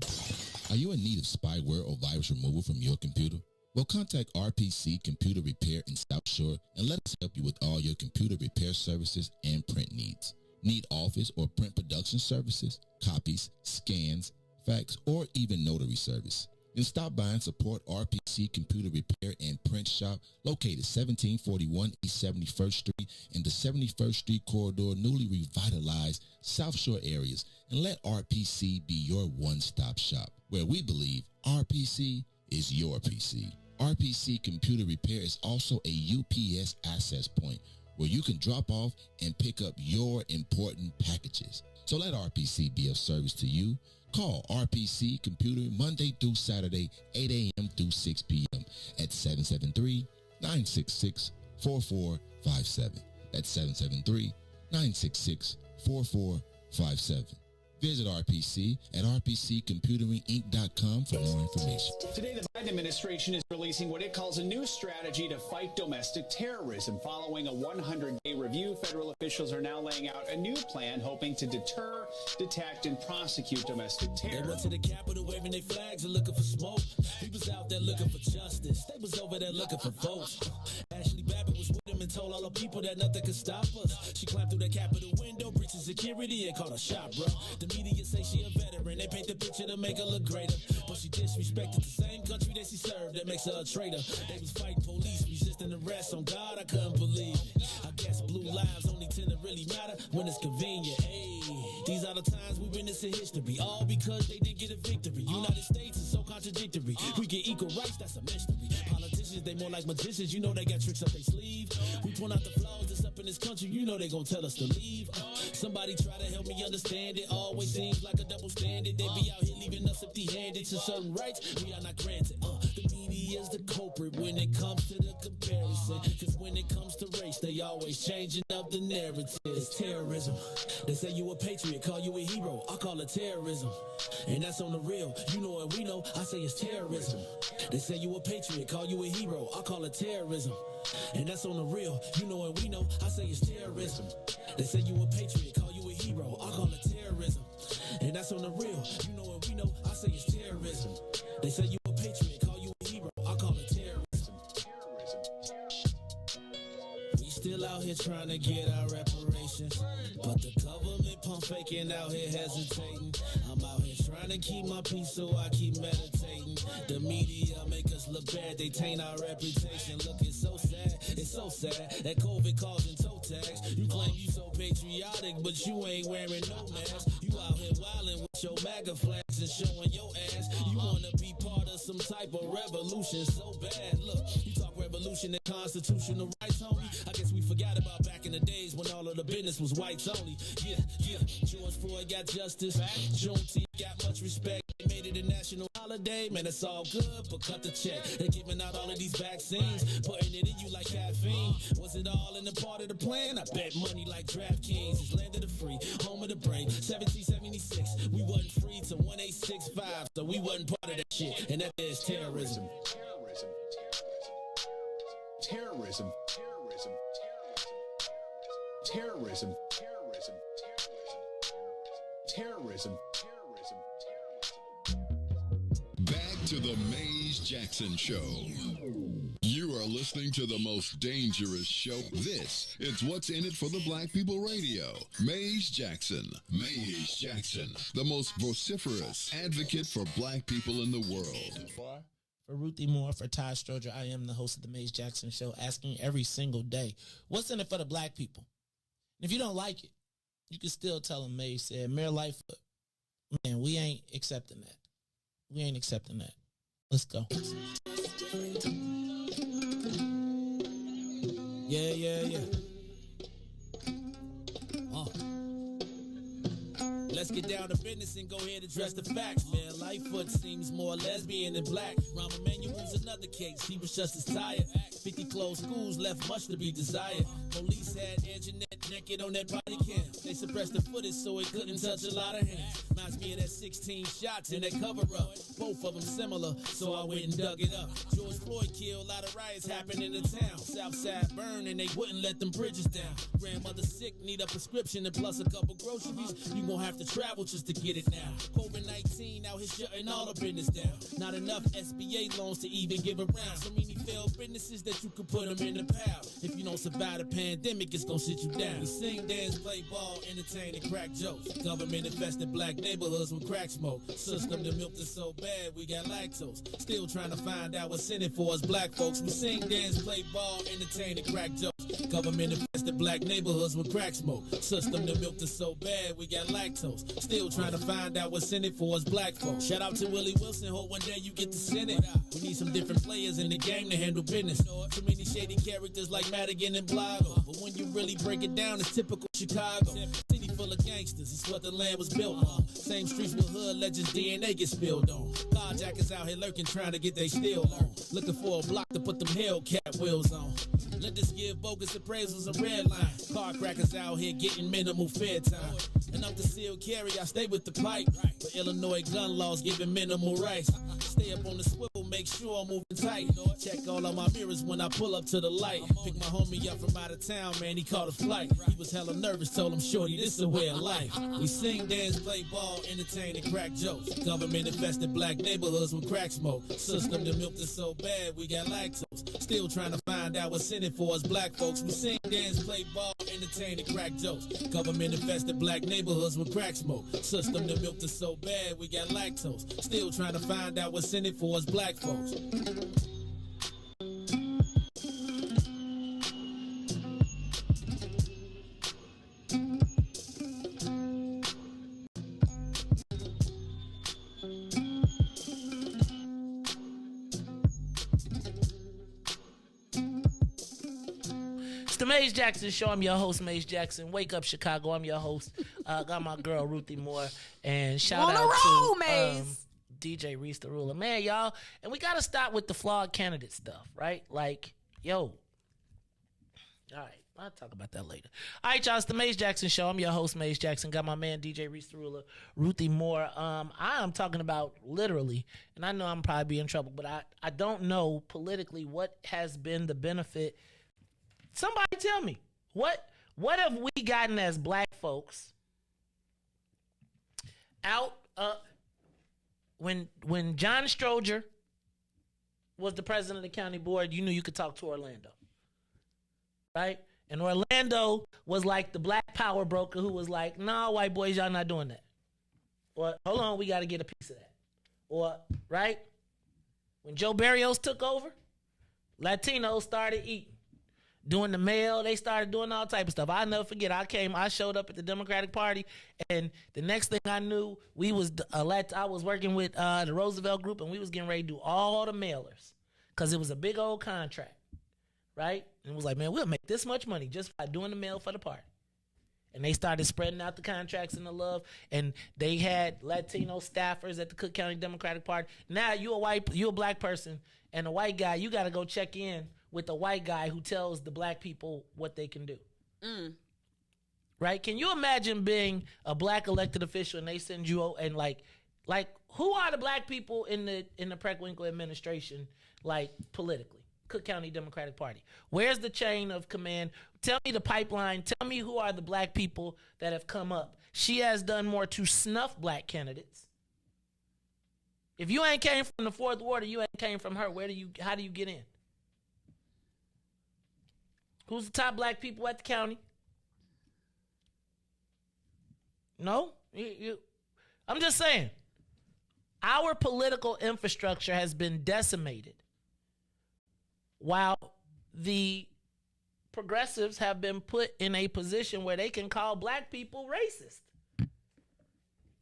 Are you in need of spyware or virus removal from your computer? Well, contact RPC Computer Repair in South Shore and let us help you with all your computer repair services and print needs. Need office or print production services, copies, scans, fax, or even notary service? Then stop by and support RPC Computer Repair and Print Shop located 1741 East 71st Street in the 71st Street corridor, newly revitalized South Shore areas, and let RPC be your one-stop shop, where we believe RPC is your PC. RPC Computer Repair is also a UPS access point where you can drop off and pick up your important packages. So let RPC be of service to you. Call RPC Computer Monday through Saturday, 8 a.m. through 6 p.m. at 773-966-4457. That's 773-966-4457. Visit RPC at rpccomputeringinc.com for more information. Today, the Biden administration is releasing what it calls a new strategy to fight domestic terrorism. Following a 100-day review, federal officials are now laying out a new plan hoping to deter, detect, and prosecute domestic terror. They went to the Capitol waving their flags and looking for smoke. He was out there looking for justice. They was over there looking for votes. Ashley Babbitt was with him and told all the people that nothing could stop us. She climbed through the Capitol window, breaching security, and called a shot, bro. The media say she a veteran. They paint the picture to make her look greater. But she disrespected the same country that she served. That makes her a traitor. They was fighting police, resisting arrest. On God, I couldn't believe it. I guess blue lives only tend to really matter when it's convenient. Hey, these are the times we witness erasing history, all because they didn't get a victory. United States is so contradictory. We get equal rights, that's a mystery. Politicians, they more like magicians, you know they got tricks up their sleeve. We point out the flaws that's up in this country, you know they gon' tell us to leave. Somebody try to help me understand it, always seems like a double standard. They be out here leaving us empty-handed to certain rights we are not granted. The media's the culprit when it comes to the comparison, cause when it comes to race, they always changing up the narrative. It's terrorism. They say you a patriot, call you a hero, I call it terrorism. And that's on the real, you know what we know, I say it's terrorism. They say you a patriot, call you a hero, I call it terrorism. And that's on the real, you know what we know, I say it's terrorism. They say you a patriot, call you a hero, I call it terrorism. And that's on the real, you know what we know, I say it's terrorism. They say you a patriot, call you a hero, I call it terrorism. We still out here trying to get our reparations, but the government pump faking out here hesitating. I'm out here trying to keep my peace, so I keep meditating. The media make us look bad, they taint our reputation. Look, it's so sad that COVID causing toe tags. You claim you so patriotic, but you ain't wearing no mask. You out here wildin' with your MAGA flags and showing your ass. You wanna be part of some type of revolution so bad. Look, you talk revolution and constitutional rights, homie. I guess we forgot about back in the days when all of the business was whites only. Yeah. George Floyd got justice. Juneteenth got much respect. They made it a national holiday. Man, it's all good, but cut the check. They're giving out all of these vaccines, putting it in you like caffeine. Was it all in the part of the plan? I bet money like DraftKings. It's land of the free, home of the brave. 1776, we wasn't free till 1865, so we wasn't part of that shit. And that is terrorism. Terrorism. Terrorism. Terrorism. Back to the Maze Jackson Show. You are listening to the most dangerous show. This is What's in It for the Black People Radio. Maze Jackson. Maze Jackson, the most vociferous advocate for black people in the world. For Ruthie Moore, for Ty Stroger, I am the host of the Maze Jackson Show, asking every single day, what's in it for the black people? And if you don't like it, you can still tell them Maze said, Mayor Lightfoot, man, we ain't accepting that. We ain't accepting that. Let's go. Yeah. Let's get down to business and go ahead and address the facts. Man, Lightfoot seems more lesbian than black. Rahm Emanuel's another case. He was just as tired. 50 closed schools left much to be desired. Police had Anjanette naked on that body cam. They suppressed the footage so it couldn't touch a lot of hands. Reminds me of that 16 shots in that cover-up. Both of them similar, so I went and dug it up. George Floyd killed, a lot of riots happened in the town. Southside burned and they wouldn't let them bridges down. Grandmother sick, need a prescription and plus a couple groceries. You gon' have to travel just to get it now. COVID-19 out here shutting all the business down. Not enough SBA loans to even give around. So many failed businesses that you could put them in the pile. If you don't survive the pandemic, it's gonna sit you down. We sing, dance, play ball, entertain, and crack jokes. Government infested black neighborhoods with crack smoke. System that milked us so bad we got lactose. Still trying to find out what's in it for us black folks. We sing, dance, play ball, entertain, and crack jokes. Government infested black neighborhoods with crack smoke. System that milked us so bad we got lactose. Still trying to find out what's in it for us black folks. Shout out to Willie Wilson, hope one day you get to send it. We need some different players in the game to handle business. Too many shady characters like Madigan and Blago. But when you really break it down, it's typical Chicago. City full of gangsters, it's what the land was built on. Same streets with hood legends, DNA get spilled on. Carjackers out here lurking, trying to get they steal on. Looking for a block to put them Hellcat wheels on. Let us give bogus appraisals a red line. Car crackers out here getting minimal fair time. And I'm concealed carry, I stay with the pipe. But Illinois gun laws giving minimal rights. Stay up on the swivel, make sure I'm moving tight. Check all of my mirrors when I pull up to the light. Pick my homie up from out of town, man, he caught a flight. He was hella nervous, told him, shorty, this a way of life. We sing, dance, play ball, entertain, and crack jokes. Government infested black neighborhoods with crack smoke. System that milked us so bad we got lactose. Still trying to find out what's in it for us black folks. We sing, dance, play ball, entertain, and crack jokes. Government infested black neighborhoods with crack smoke. System that milked us so bad we got lactose. Still trying to find out what's in it for us black folks. the Maze Jackson Show. I'm your host, Maze Jackson. Wake up, Chicago. I'm your host. Got my girl, Ruthie Moore. And shout out to DJ Riis the Ruler. Man, y'all. And we got to stop with the flawed candidate stuff, right? Like, yo. All right. I'll talk about that later. All right, y'all. It's the Maze Jackson Show. I'm your host, Maze Jackson. Got my man, DJ Riis the Ruler, Ruthie Moore. I am talking about literally, and I know I'm probably be in trouble, but I don't know politically what has been the benefit. Somebody tell me, what have we gotten as black folks out when John Stroger was the president of the county board, you knew you could talk to Orlando, right? And Orlando was like the black power broker who was like, "No, white boys, y'all not doing that." Or, "Hold on, we got to get a piece of that." Or, right? When Joe Barrios took over, Latinos started eating. Doing the mail, they started doing all type of stuff. I'll never forget, I showed up at the Democratic Party, and the next thing I knew, I was working with the Roosevelt Group, and we was getting ready to do all the mailers because it was a big old contract. Right? And it was like, man, we'll make this much money just by doing the mail for the party. And they started spreading out the contracts and the love. And they had Latino staffers at the Cook County Democratic Party. Now you a black person and a white guy, you got to go check in with a white guy who tells the black people what they can do. Right? Can you imagine being a black elected official and they send you and like who are the black people in the Preckwinkle administration, like politically? Cook County Democratic Party. Where's the chain of command? Tell me the pipeline. Tell me who are the black people that have come up. She has done more to snuff black candidates. If you ain't came from the Fourth Ward or you ain't came from her, how do you get in? Who's the top black people at the county? No? I'm just saying. Our political infrastructure has been decimated, while the progressives have been put in a position where they can call black people racist.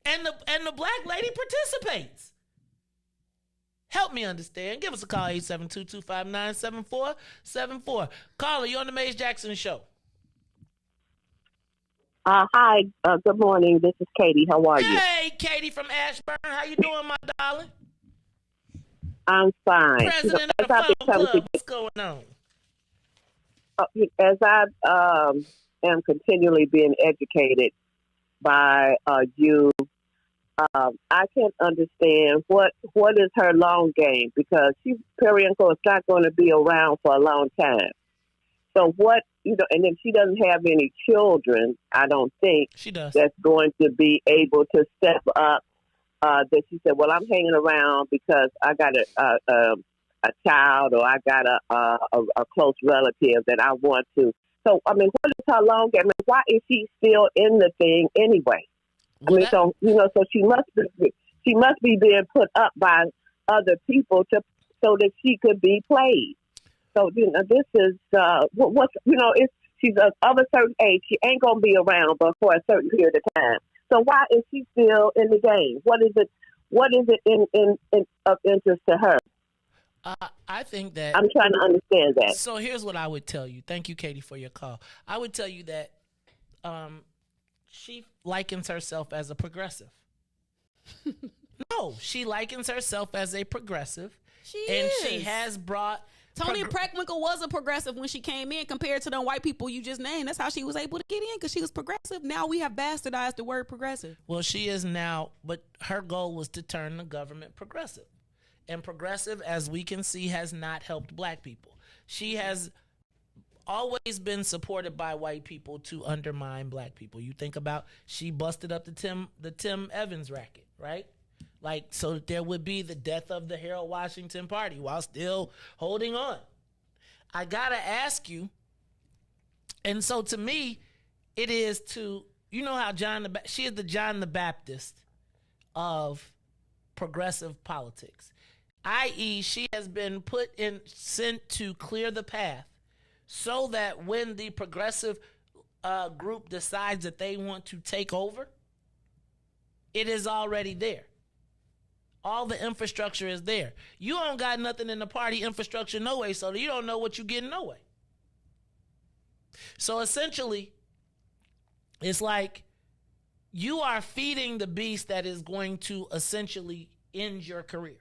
And the black lady participates. Help me understand. Give us a call, 872-259-7474. Caller, you're on the Maze Jackson Show. Hi, good morning. This is Katie. How are you? Hey, Katie from Ashburn. How you doing, my darling? I'm fine. President of the Phone Club, what's going on? As I am continually being educated by you, I can't understand what is her long game, because Periwinkle is not going to be around for a long time. So what, and if she doesn't have any children, I don't think she does. That's going to be able to step up. That she said, well, I'm hanging around because I got a child, or I got a close relative that I want to. So, I mean, what is her long game? Why is she still in the thing anyway? I mean, so she must be being put up by other people so that she could be played. So, this is she's of a certain age. She ain't gonna be around, but for a certain period of time. So why is she still in the game? What is it in of interest to her? I think that I'm trying to understand that. So here's what I would tell you. Thank you, Katie, for your call. I would tell you that she likens herself as a progressive. No, she likens herself as a progressive. She has brought. Tony Preckwinkle was a progressive when she came in compared to the white people you just named. That's how she was able to get in, because she was progressive. Now we have bastardized the word progressive. Well, she is now, but her goal was to turn the government progressive. And progressive, as we can see, has not helped black people. She has always been supported by white people to undermine black people. You think about, she busted up the Tim Evans racket, right? Like, so that there would be the death of the Harold Washington Party while still holding on. I gotta ask you, and so to me, it is to, how she is the John the Baptist of progressive politics. I.e., she has been sent to clear the path so that when the progressive group decides that they want to take over, it is already there. All the infrastructure is there. You don't got nothing in the party infrastructure no way, so you don't know what you're getting no way. So essentially, it's like you are feeding the beast that is going to essentially end your career.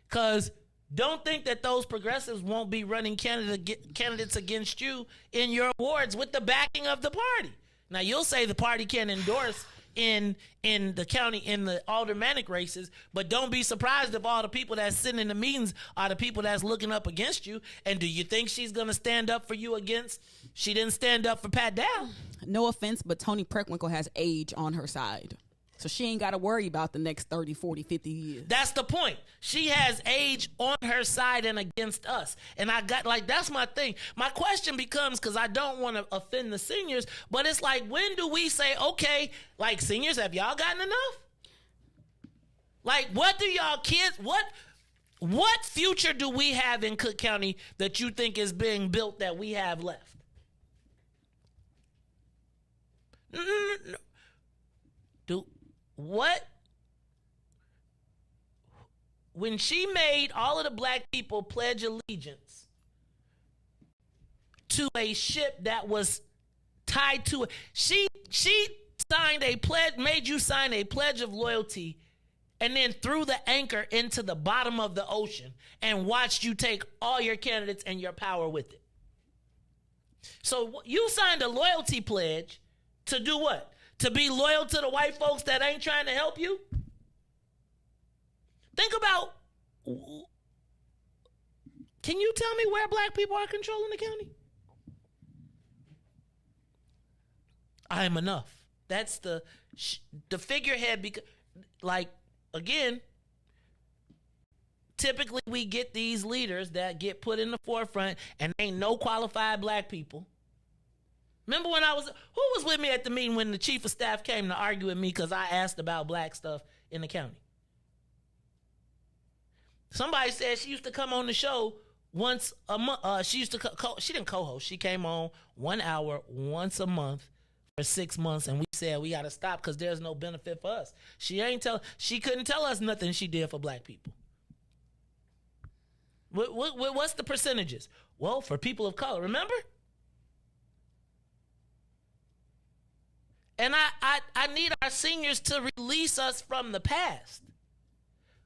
Because don't think that those progressives won't be running candidates against you in your awards with the backing of the party. Now, you'll say the party can endorse in the county, in the aldermanic races, but don't be surprised if all the people that's sitting in the meetings are the people that's looking up against you. And do you think she's going to stand up for you against? She didn't stand up for Pat Dow. No offense, but Toni Preckwinkle has age on her side. So she ain't got to worry about the next 30, 40, 50 years. That's the point. She has age on her side and against us. And I got, like, that's my thing. My question becomes, because I don't want to offend the seniors, but it's like, when do we say, okay, like, seniors, have y'all gotten enough? Like, what do y'all kids, what future do we have in Cook County that you think is being built that we have left? No. What? When she made all of the black people pledge allegiance to a ship that was tied to it, she signed a pledge, made you sign a pledge of loyalty, and then threw the anchor into the bottom of the ocean and watched you take all your candidates and your power with it. So you signed a loyalty pledge to do what? To be loyal to the white folks that ain't trying to help you? Think about, can you tell me where black people are controlling the county? I am enough. That's the figurehead. Because, like, again, typically we get these leaders that get put in the forefront and ain't no qualified black people. Remember when who was with me at the meeting when the chief of staff came to argue with me because I asked about black stuff in the county? Somebody said she used to come on the show once a month. She didn't co-host. She came on 1 hour once a month for 6 months, and we said we got to stop because there's no benefit for us. She couldn't tell us nothing she did for black people. What's the percentages? Well, for people of color, remember? And I need our seniors to release us from the past,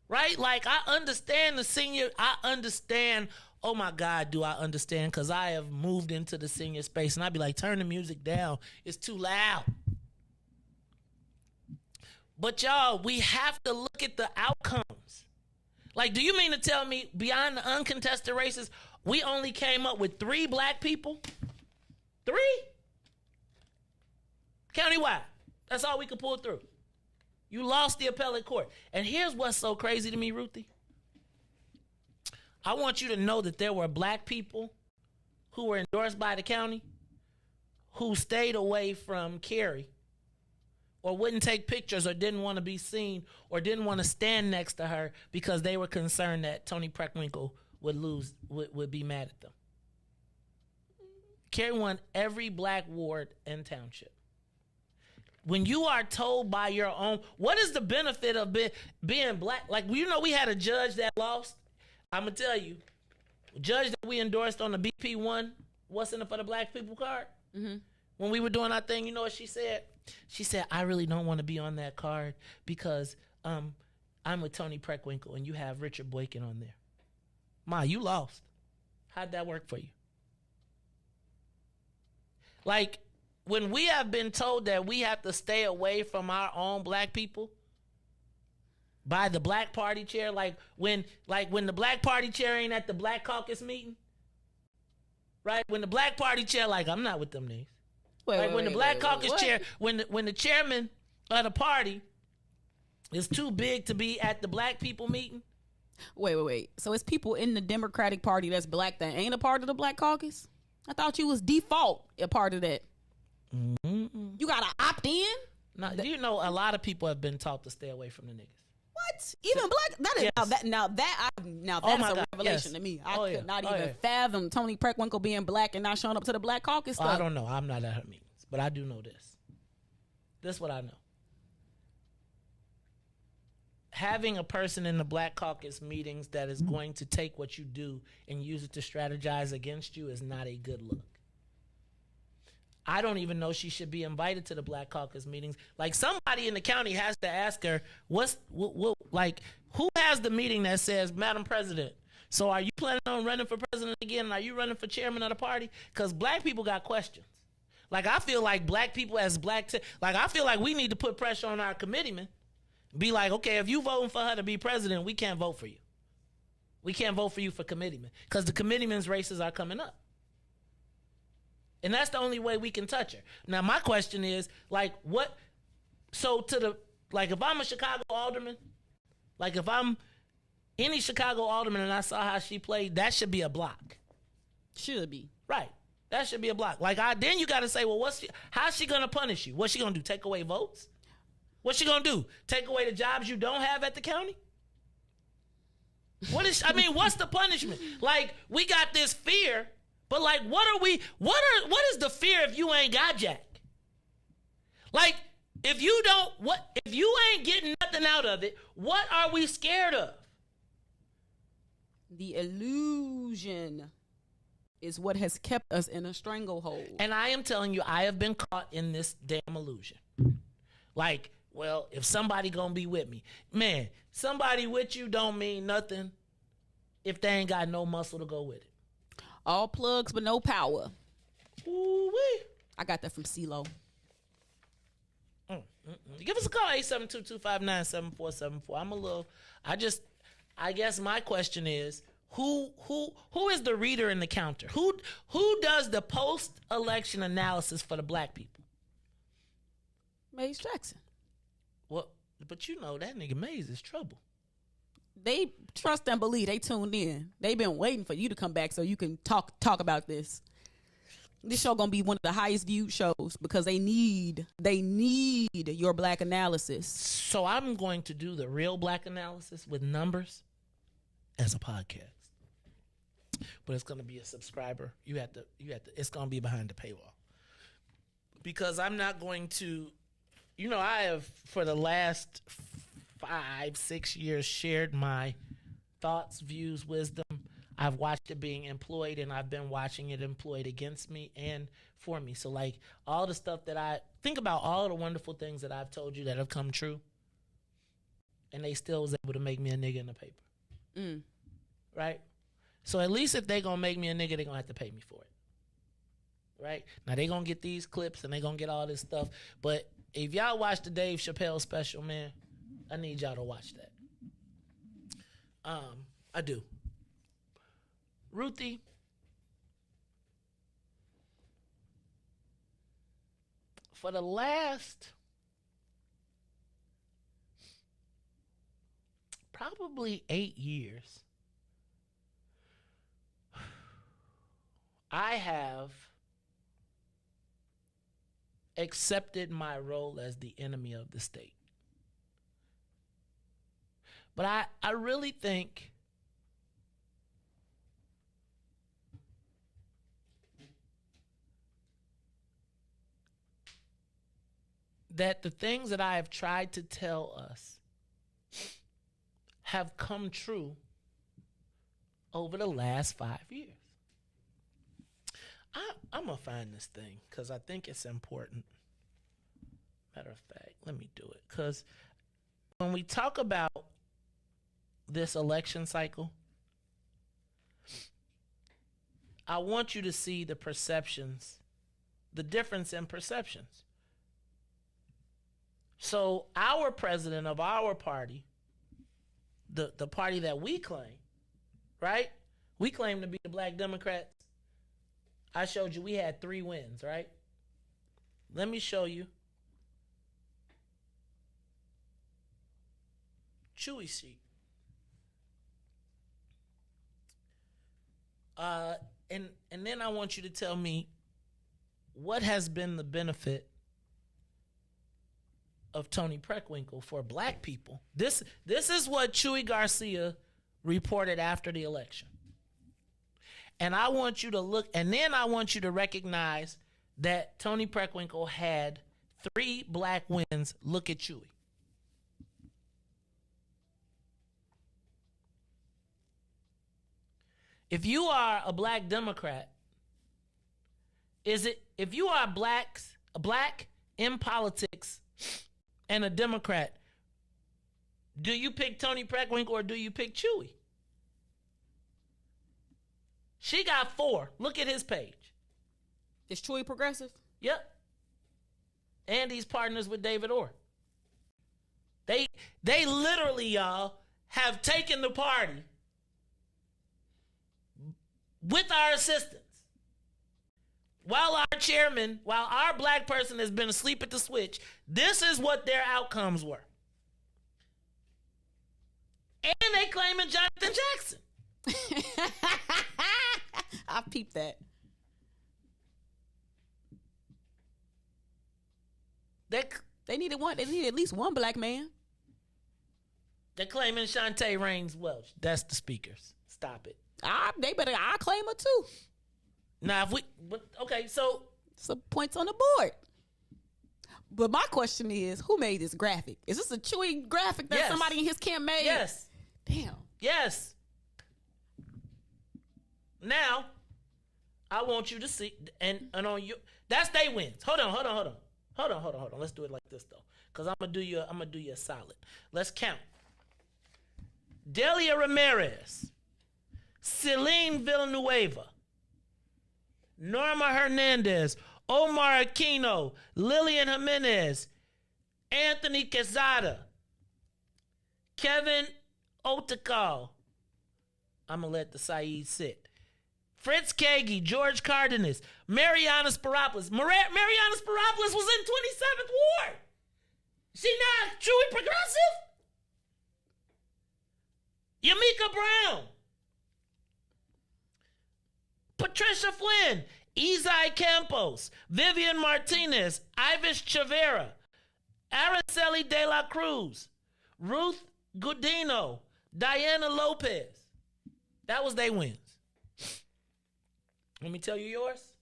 right? Like, I understand the senior, I understand, oh my God, do I understand? Because I have moved into the senior space and I'd be like, turn the music down, it's too loud. But y'all, we have to look at the outcomes. Like, do you mean to tell me beyond the uncontested races, we only came up with 3 black people? 3? Countywide. That's all we could pull through. You lost the appellate court. And here's what's so crazy to me, Ruthie. I want you to know that there were black people who were endorsed by the county who stayed away from Carrie or wouldn't take pictures or didn't want to be seen or didn't want to stand next to her because they were concerned that Toni Preckwinkle would be mad at them. Carrie won every black ward and township. When you are told by your own, what is the benefit of being black? Like, you know, we had a judge that lost. I'm going to tell you, a judge that we endorsed on the BP1, what's in it for the black people card? Mm-hmm. When we were doing our thing, you know what she said? She said, I really don't want to be on that card because I'm with Toni Preckwinkle and you have Richard Boykin on there. Ma, you lost. How'd that work for you? Like, when we have been told that we have to stay away from our own black people by the black party chair, like when the black party chair ain't at the black caucus meeting, right? When the black party chair, like, I'm not with them niggas. When the black caucus chair, when the chairman of the party is too big to be at the black people meeting. Wait. So it's people in the Democratic Party that's black that ain't a part of the black caucus? I thought you was default a part of that. Mm-hmm. You gotta opt in. Now, you know, a lot of people have been taught to stay away from the niggas. What? Even black? That is yes. now that's a revelation to me. I could not even fathom Toni Preckwinkle being black and not showing up to the black caucus stuff. I don't know. I'm not at her meetings, but I do know this. This is what I know. Having a person in the black caucus meetings that is going to take what you do and use it to strategize against you is not a good look. I don't even know she should be invited to the Black Caucus meetings. Like, somebody in the county has to ask her, who has the meeting that says, Madam President, so are you planning on running for president again? And are you running for chairman of the party? Because black people got questions. Like, I feel like black people as I feel like we need to put pressure on our committeemen. Be like, okay, if you voting for her to be president, we can't vote for you. We can't vote for you for committeeman. Because the committeemen's races are coming up. And that's the only way we can touch her. Now, my question is, if I'm a Chicago alderman, like if I'm any Chicago alderman and I saw how she played, that should be a block. Should be. Right. That should be a block. Then you got to say, well, how's she going to punish you? What's she going to do? Take away votes? What's she going to do? Take away the jobs you don't have at the county? What's the punishment? We got this fear. But what is the fear if you ain't got jack? If you ain't getting nothing out of it, what are we scared of? The illusion is what has kept us in a stranglehold. And I am telling you, I have been caught in this damn illusion. If somebody gonna be with me, man, somebody with you don't mean nothing if they ain't got no muscle to go with it. All plugs but no power. Ooh-wee. I got that from CeeLo. Give us a call, 872-259-7474. I guess my question is, who is the reader in the counter? Who does the post-election analysis for the black people? Maze Jackson. Well, but you know that nigga Maze is trouble. They trust and believe. They tuned in. They've been waiting for you to come back so you can talk about this. This show gonna be one of the highest viewed shows because they need your black analysis. So I'm going to do the real black analysis with numbers as a podcast. But it's gonna be a subscriber. You have to it's gonna be behind the paywall. Because I'm not going to, I have for the last 5-6 years shared my thoughts, views, wisdom. I've watched it being employed, and I've been watching it employed against me and for me. So all the stuff that I think about, all the wonderful things that I've told you that have come true, and they still was able to make me a nigga in the paper. Right? So at least if they gonna make me a nigga, they gonna have to pay me for it. Right? Now they gonna get these clips and they gonna get all this stuff. But if y'all watch the Dave Chappelle special, man, I need y'all to watch that. I do. Ruthie, for the last probably 8 years, I have accepted my role as the enemy of the state. But I really think that the things that I have tried to tell us have come true over the last 5 years. I'm going to find this thing because I think it's important. Matter of fact, let me do it. Because when we talk about this election cycle, I want you to see the perceptions, the difference in perceptions. So our president of our party, the party that we claim, right? We claim to be the Black Democrats. I showed you we had 3 wins, right? Let me show you. Chewy sheet. And then I want you to tell me what has been the benefit of Tony Preckwinkle for black people. This is what Chuy Garcia reported after the election. And I want you to look, and then I want you to recognize that Tony Preckwinkle had 3 black wins. Look at Chuy. If you are a black Democrat Is it, if you are a black in politics and a Democrat, do you pick Toni Preckwinkle or do you pick Chewy? She got 4. Look at his page. Is Chewy progressive? Yep. And he's partners with David Orr. They literally, y'all, have taken the party with our assistance. While our black person has been asleep at the switch, this is what their outcomes were. And they claiming Jonathan Jackson. I peeped that. They needed at least one black man. They're claiming Shantae Raines Welch. That's the speakers. Stop it. I'll claim her too. Now, so some points on the board. But my question is, who made this graphic? Is this a Chewy graphic that somebody in his camp made? Yes. Damn. Yes. Now, I want you to see, and on you, that's they wins. Hold on. Let's do it like this though, because I'm gonna do you a solid. Let's count. Delia Ramirez, Celine Villanueva, Norma Hernandez, Omar Aquino, Lillian Jimenez, Anthony Quezada, Kevin Otakal. I'm going to let the Saeed sit. Fritz Kagi, George Cardenas, Mariana Sparopoulos. Mariana Sparopoulos was in 27th Ward. She not truly progressive? Yamika Brown. Patricia Flynn, Izai Campos, Vivian Martinez, Ivis Chavera, Araceli De La Cruz, Ruth Gudino, Diana Lopez. That was they wins. Let me tell you yours.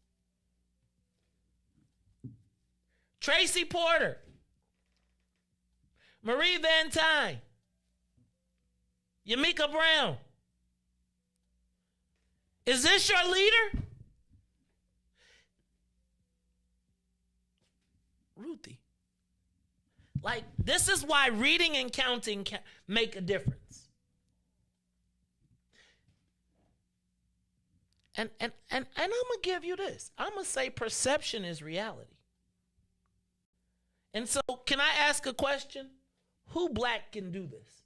Tracy Porter, Marie Van Tyne, Yamika Brown. Is this your leader? Ruthie. Like, this is why reading and counting make a difference. And I'm going to give you this. I'm going to say perception is reality. And so, can I ask a question? Who black can do this?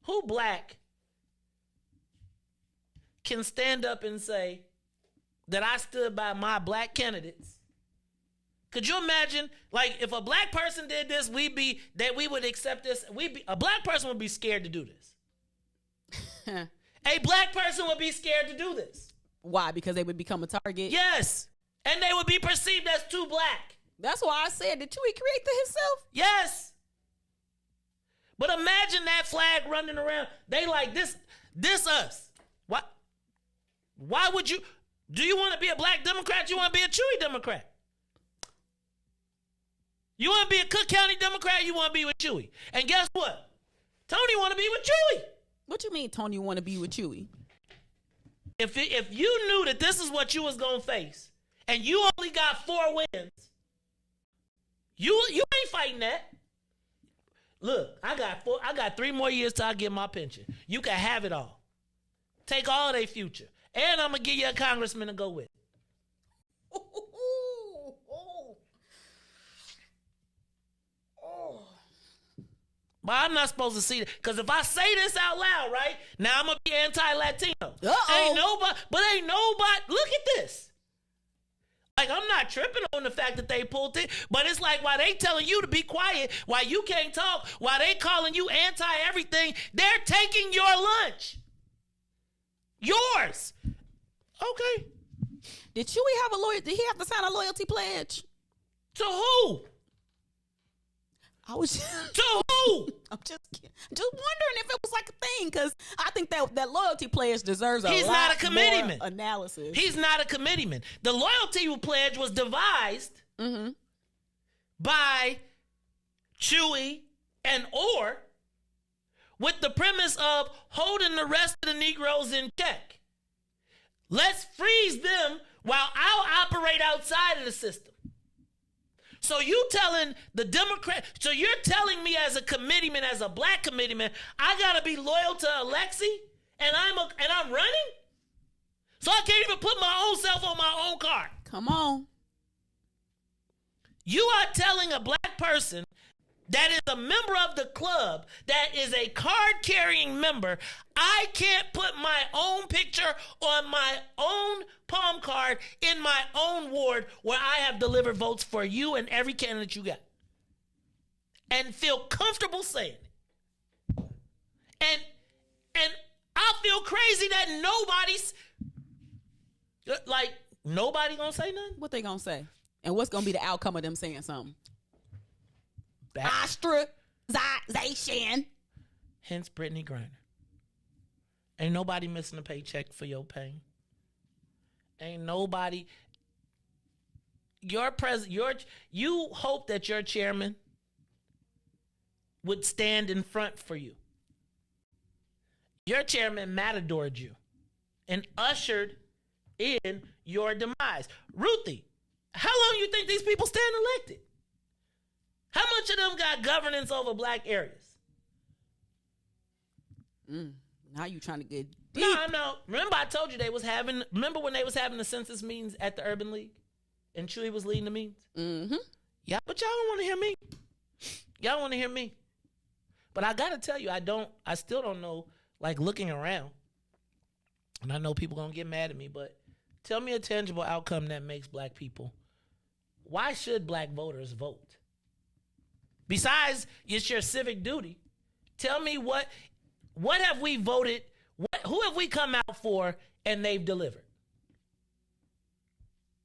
Who black can stand up and say that I stood by my black candidates? Could you imagine, like, if a black person did this, we would accept this. A black person would be scared to do this. A black person would be scared to do this. Why? Because they would become a target? Yes. And they would be perceived as too black. That's why I said, did Chewy create that himself? Yes. But imagine that flag running around. They like, this us. Why would you? Do you want to be a black Democrat? You want to be a Chewy Democrat? You want to be a Cook County Democrat? You want to be with Chewy? And guess what? Tony want to be with Chewy. What you mean Tony want to be with Chewy? If you knew that this is what you was going to face, and you only got 4 wins, you ain't fighting that. Look, I got 3 more years till I get my pension. You can have it all. Take all of their future. And I'm going to give you a congressman to go with. But I'm not supposed to see it. Because if I say this out loud, right, now I'm going to be anti-Latino. Ain't nobody, look at this. Like, I'm not tripping on the fact that they pulled it, but it's like while they telling you to be quiet, while you can't talk, while they calling you anti-everything, they're taking your lunch. Yours. Okay. Did Chewy have a lawyer? Did he have to sign a loyalty pledge? To who? I was to who? I'm just wondering if it was like a thing, because I think that loyalty pledge deserves He's lot not a committeeman. more analysis. He's not a committeeman. The loyalty pledge was devised by Chewy and Orr with the premise of holding the rest of the Negroes in check. Let's freeze them while our operate outside of the system. So you telling the Democrat, so you're telling me as a committeeman, as a black committeeman, I gotta be loyal to Alexi, and I'm running? So I can't even put my own self on my own card. Come on. You are telling a black person that is a member of the club, that is a card-carrying member, I can't put my own picture on my own palm card in my own ward where I have delivered votes for you and every candidate you got. And feel comfortable saying it. And I feel crazy that nobody gonna say nothing? What they gonna say? And what's gonna be the outcome of them saying something? Ostracization. Hence Brittney Griner. Ain't nobody missing a paycheck for your pain. Ain't nobody. You hope that your chairman would stand in front for you. Your chairman matadored you and ushered in your demise. Ruthie, how long you think these people stand elected? How much of them got governance over black areas? Now you trying to get deep. No. Remember I told you remember when they was having the census meetings at the Urban League? And Chewy was leading the meetings? Mm-hmm. Yeah, but y'all don't want to hear me. Y'all want to hear me. But I got to tell you, I still don't know, like looking around, and I know people going to get mad at me, but tell me a tangible outcome that makes black people. Why should black voters vote? Besides, it's your civic duty. Tell me what have we voted, who have we come out for and they've delivered?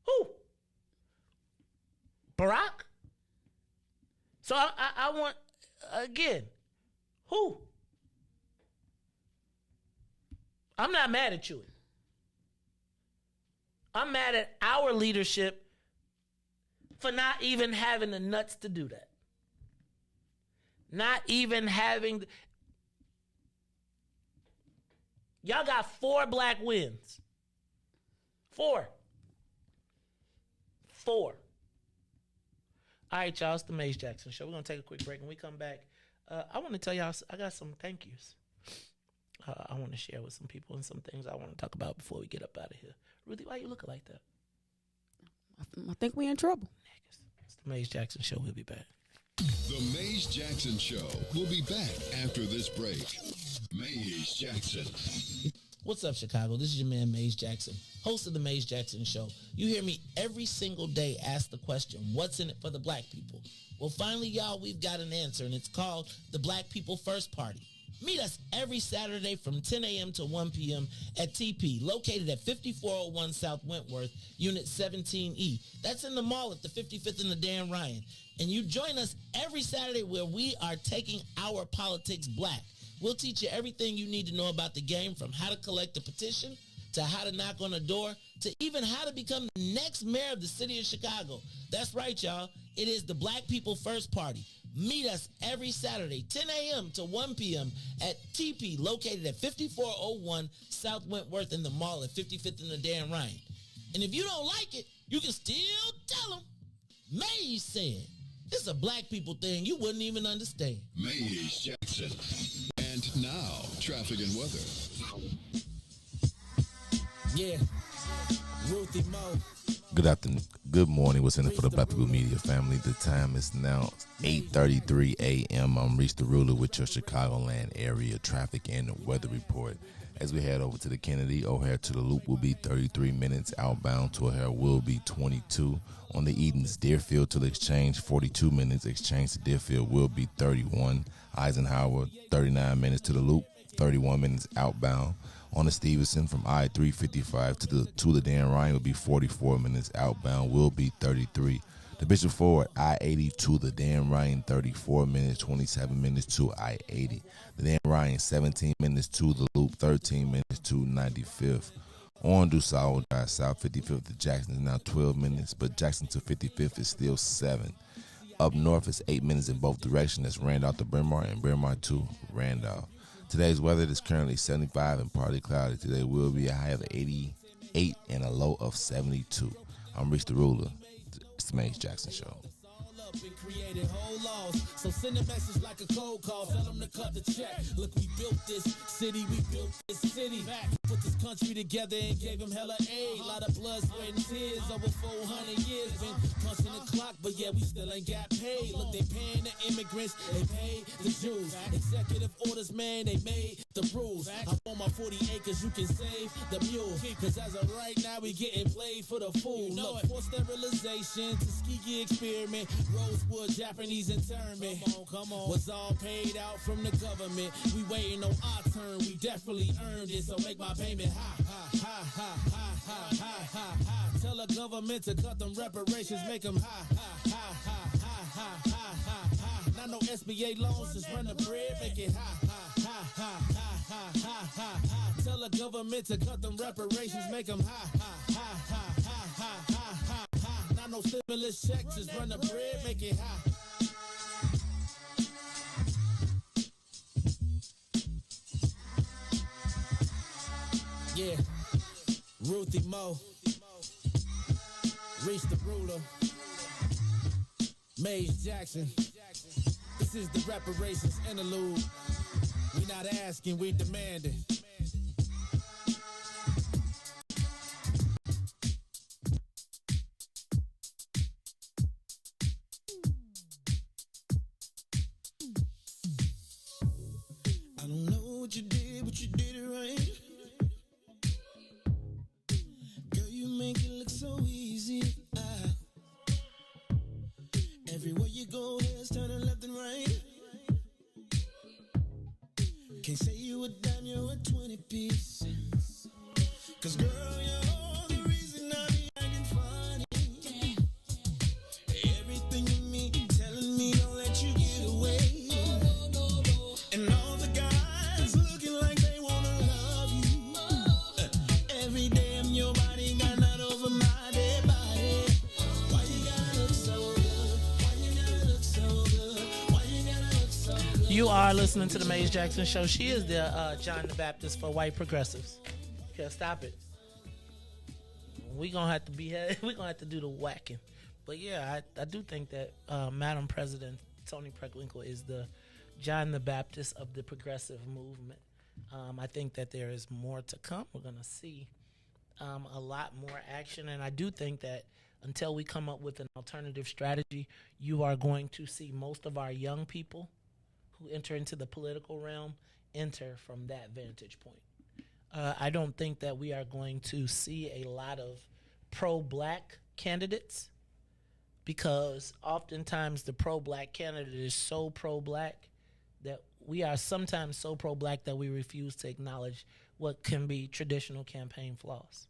Who? Barack? So I want, again, who? I'm not mad at you. I'm mad at our leadership for not even having the nuts to do that. Not even having... Y'all got 4 black wins. 4. All right, y'all, it's the Maze Jackson Show. We're going to take a quick break. When we come back, I want to tell y'all, I got some thank yous. I want to share with some people and some things I want to talk about before we get up out of here. Ruthie, why you looking like that? I think we in trouble. It's the Maze Jackson Show. We'll be back. The Maze Jackson Show will be back after this break. Maze Jackson. What's up, Chicago? This is your man, Maze Jackson, host of the Maze Jackson Show. You hear me every single day ask the question, what's in it for the black people? Well, finally, y'all, we've got an answer, and it's called the Black People First Party. Meet us every Saturday from 10 a.m. to 1 p.m. at TP, located at 5401 South Wentworth, Unit 17E. That's in the mall at the 55th and the Dan Ryan. And you join us every Saturday where we are taking our politics black. We'll teach you everything you need to know about the game, from how to collect a petition, to how to knock on a door, to even how to become the next mayor of the city of Chicago. That's right, y'all. It is the Black People First Party. Meet us every Saturday, 10 a.m. to 1 p.m. at TP, located at 5401 South Wentworth in the mall at 55th and the Dan Ryan. And if you don't like it, you can still tell them, Maze said. It's a black people thing you wouldn't even understand. Maze Jackson. And now, traffic and weather. Yeah. Ruthie Mo. Good afternoon. Good morning. What's in it for the Black People Media family? The time is now 8:33 a.m. I'm Riis the Ruler with your Chicagoland area traffic and weather report. As we head over to the Kennedy, O'Hare to the Loop will be 33 minutes. Outbound to O'Hare will be 22. On the Edens, Deerfield to the Exchange, 42 minutes. Exchange to Deerfield will be 31. Eisenhower, 39 minutes to the Loop, 31 minutes outbound. On the Stevenson from I-355 to the Dan Ryan will be 44 minutes. Outbound will be 33. The Bishop Ford, I-80 to the Dan Ryan, 34 minutes, 27 minutes to I-80. The Dan Ryan, 17 minutes to the Loop, 13 minutes to 95th. On DuSable Drive South, 55th to Jackson is now 12 minutes, but Jackson to 55th is still 7. Up north is 8 minutes in both directions. That's Randolph to Bryn Mawr and Bryn Mawr to Randolph. Today's weather is currently 75 and partly cloudy. Today will be a high of 88 and a low of 72. I'm Riis the Ruler. It's the Maze Jackson Show. Up and created whole laws. So send a message like a cold call. Tell them to cut the check. Look, we built this city. We built this city. Put this country together and gave them hella aid. Lot of blood, sweat, and tears. Over 400 years. Been punching the clock, but yeah, we still ain't got paid. Look, they paying the immigrants. They pay the Jews. Executive orders, man, they made the rules. I want my 40 acres, you can save the mule. Cause as of right now, we getting played for the fool. Look, for sterilization, Tuskegee experiment. Rosewood, Japanese internment. Come on. Was all paid out from the government. We waiting on our turn. We definitely earned it. So make my payment high, high, high, high, high, high, high, high. Tell the government to cut them reparations. Make them high, high, high, high, high, high, high, high. Not no SBA loans. Just run the bread. Make it high, high, high, high, high, high, high, high. Tell the government to cut them reparations. Make them high, high, high, high, high, high, high, high. Not no stimulus checks. Just run the bread. Make it high. Yeah, Ruthie Mo, Riis the Ruler, Maze Jackson. This is the reparations interlude. We not asking, we demanding. I don't know what you did, but you did it right. Make it look so easy. Everywhere you go, heads turning left and right. Can't say you a dime, you're a 20 piece. Cause girl, you're the reason I be acting funny. Everything in me telling me don't let you get away. And all the guys looking like they wanna love you. Every day I'm your body got over my dead body. Why you gotta look so good? Why you gotta look so good? Why you gotta look so good? You are listening to the Maze Jackson Show. She is the John the Baptist for white progressives. Can't stop it. We gonna have to be. We gonna have to do the whacking. But yeah, I do think that Madam President Toni Preckwinkle is the John the Baptist of the progressive movement. I think that there is more to come. We're gonna see a lot more action, and I do think that until we come up with an alternative strategy, you are going to see most of our young people who enter into the political realm enter from that vantage point. I don't think that we are going to see a lot of pro-black candidates, because oftentimes the pro-black candidate is so pro-black that we are sometimes so pro-black that we refuse to acknowledge what can be traditional campaign flaws.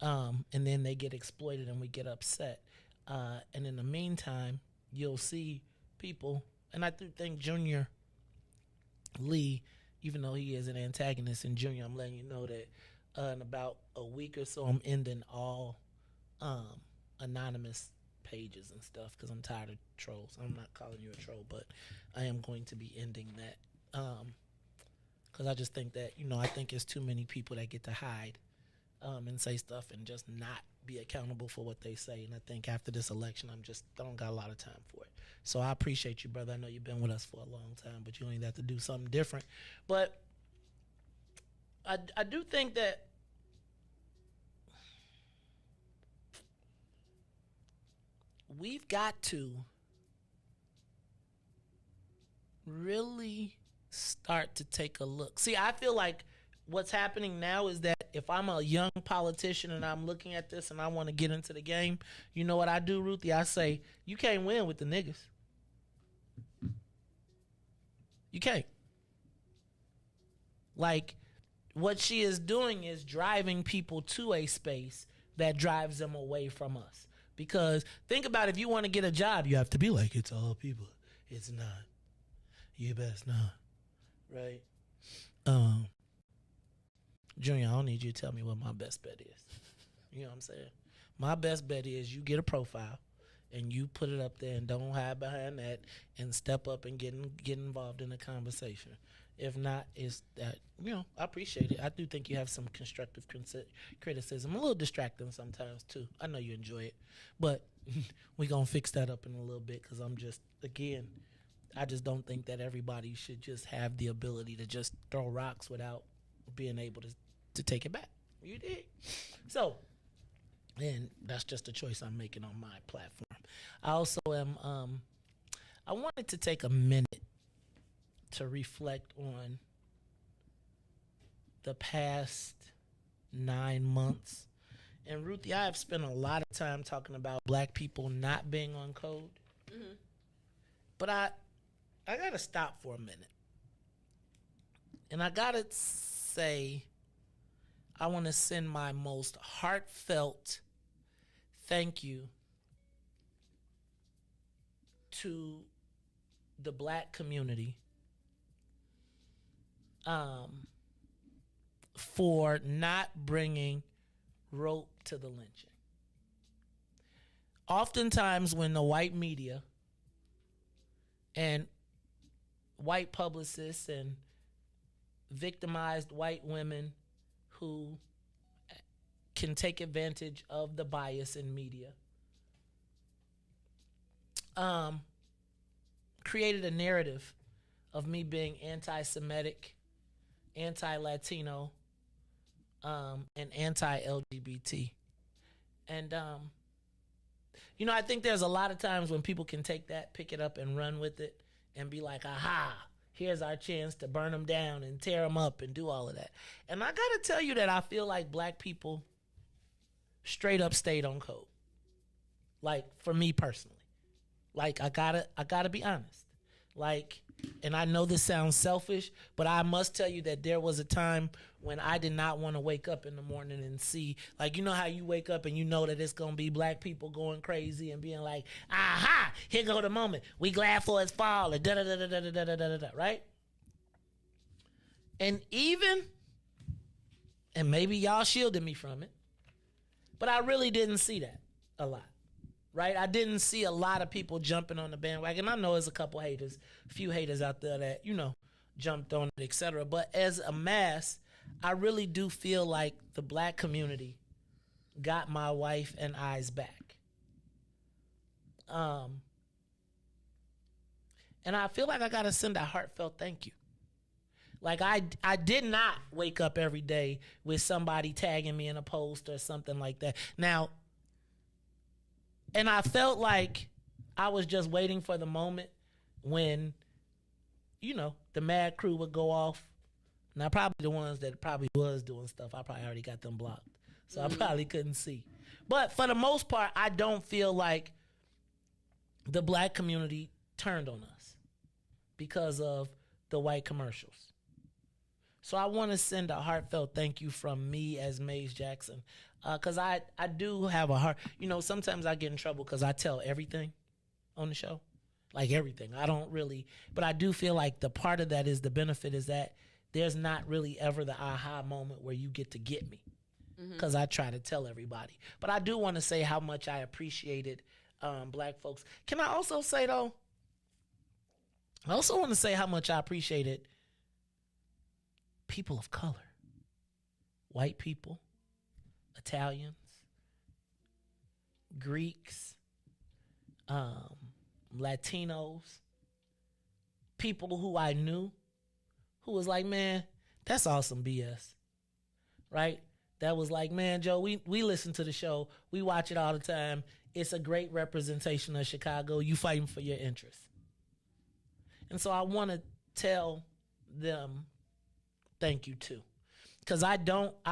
And then they get exploited and we get upset. And in the meantime, you'll see people, and I do think Junior Lee, even though he is an antagonist, and Junior, I'm letting you know that in about a week or so, I'm ending all anonymous pages and stuff because I'm tired of trolls. I'm not calling you a troll, but I am going to be ending that because I just think that, I think it's too many people that get to hide and say stuff and just not be accountable for what they say. And I think after this election, I don't got a lot of time for it. So I appreciate you, brother. I know you've been with us for a long time, but you ain't have to do something different. But I do think that we've got to really start to take a look. See, I feel like what's happening now is that if I'm a young politician and I'm looking at this and I want to get into the game, you know what I do, Ruthie? I say, you can't win with the niggas. You can't. Like, what she is doing is driving people to a space that drives them away from us. Because think about, if you want to get a job, you have to be like, it's all people. It's not. You best not. Right? Junior, I don't need you to tell me what my best bet is. You know what I'm saying? My best bet is you get a profile and you put it up there and don't hide behind that and step up and get involved in the conversation. If not, is that, I appreciate it. I do think you have some constructive criticism. A little distracting sometimes, too. I know you enjoy it. But we're going to fix that up in a little bit because I just don't think that everybody should just have the ability to just throw rocks without being able to take it back. You did. So, and that's just a choice I'm making on my platform. I also am, I wanted to take a minute to reflect on the past 9 months. And Ruthie, I have spent a lot of time talking about black people not being on code. Mm-hmm. But I got to stop for a minute. And I got to say, I want to send my most heartfelt thank you to the black community for not bringing rope to the lynching. Oftentimes when the white media and white publicists and victimized white women who can take advantage of the bias in media created a narrative of me being anti-Semitic, anti-Latino, and anti-LGBT. And, I think there's a lot of times when people can take that, pick it up, and run with it and be like, aha, here's our chance to burn them down and tear them up and do all of that. And I got to tell you that I feel like black people straight up stayed on code. Like, for me personally. Like, I gotta be honest. Like, and I know this sounds selfish, but I must tell you that there was a time when I did not want to wake up in the morning and see, like, you know how you wake up and you know that it's going to be black people going crazy and being like, aha, here go the moment. We glad for its fall, and da-da-da-da-da-da-da-da-da, right? And maybe y'all shielded me from it, but I really didn't see that a lot. Right? I didn't see a lot of people jumping on the bandwagon. I know there's a couple haters, a few haters out there that, jumped on it, etc. But as a mass, I really do feel like the black community got my wife and I's back. And I feel like I got to send a heartfelt thank you. Like, I did not wake up every day with somebody tagging me in a post or something like that. Now, and I felt like I was just waiting for the moment when, the mad crew would go off. Now, probably the ones that probably was doing stuff, I probably already got them blocked. So I probably couldn't see. But for the most part, I don't feel like the black community turned on us because of the white commercials. So I want to send a heartfelt thank you from me as Maze Jackson. Because I do have a heart. Sometimes I get in trouble because I tell everything on the show. Like everything. I don't really. But I do feel like the part of that is the benefit is that there's not really ever the aha moment where you get to get me. Because I try to tell everybody. But I do want to say how much I appreciated black folks. Can I also say, though? I also want to say how much I appreciated people of color. White people. Italians, Greeks, Latinos, people who I knew who was like, man, that's awesome BS, right? That was like, man, Joe, we listen to the show. We watch it all the time. It's a great representation of Chicago. You fighting for your interests. And so I want to tell them thank you too. Because I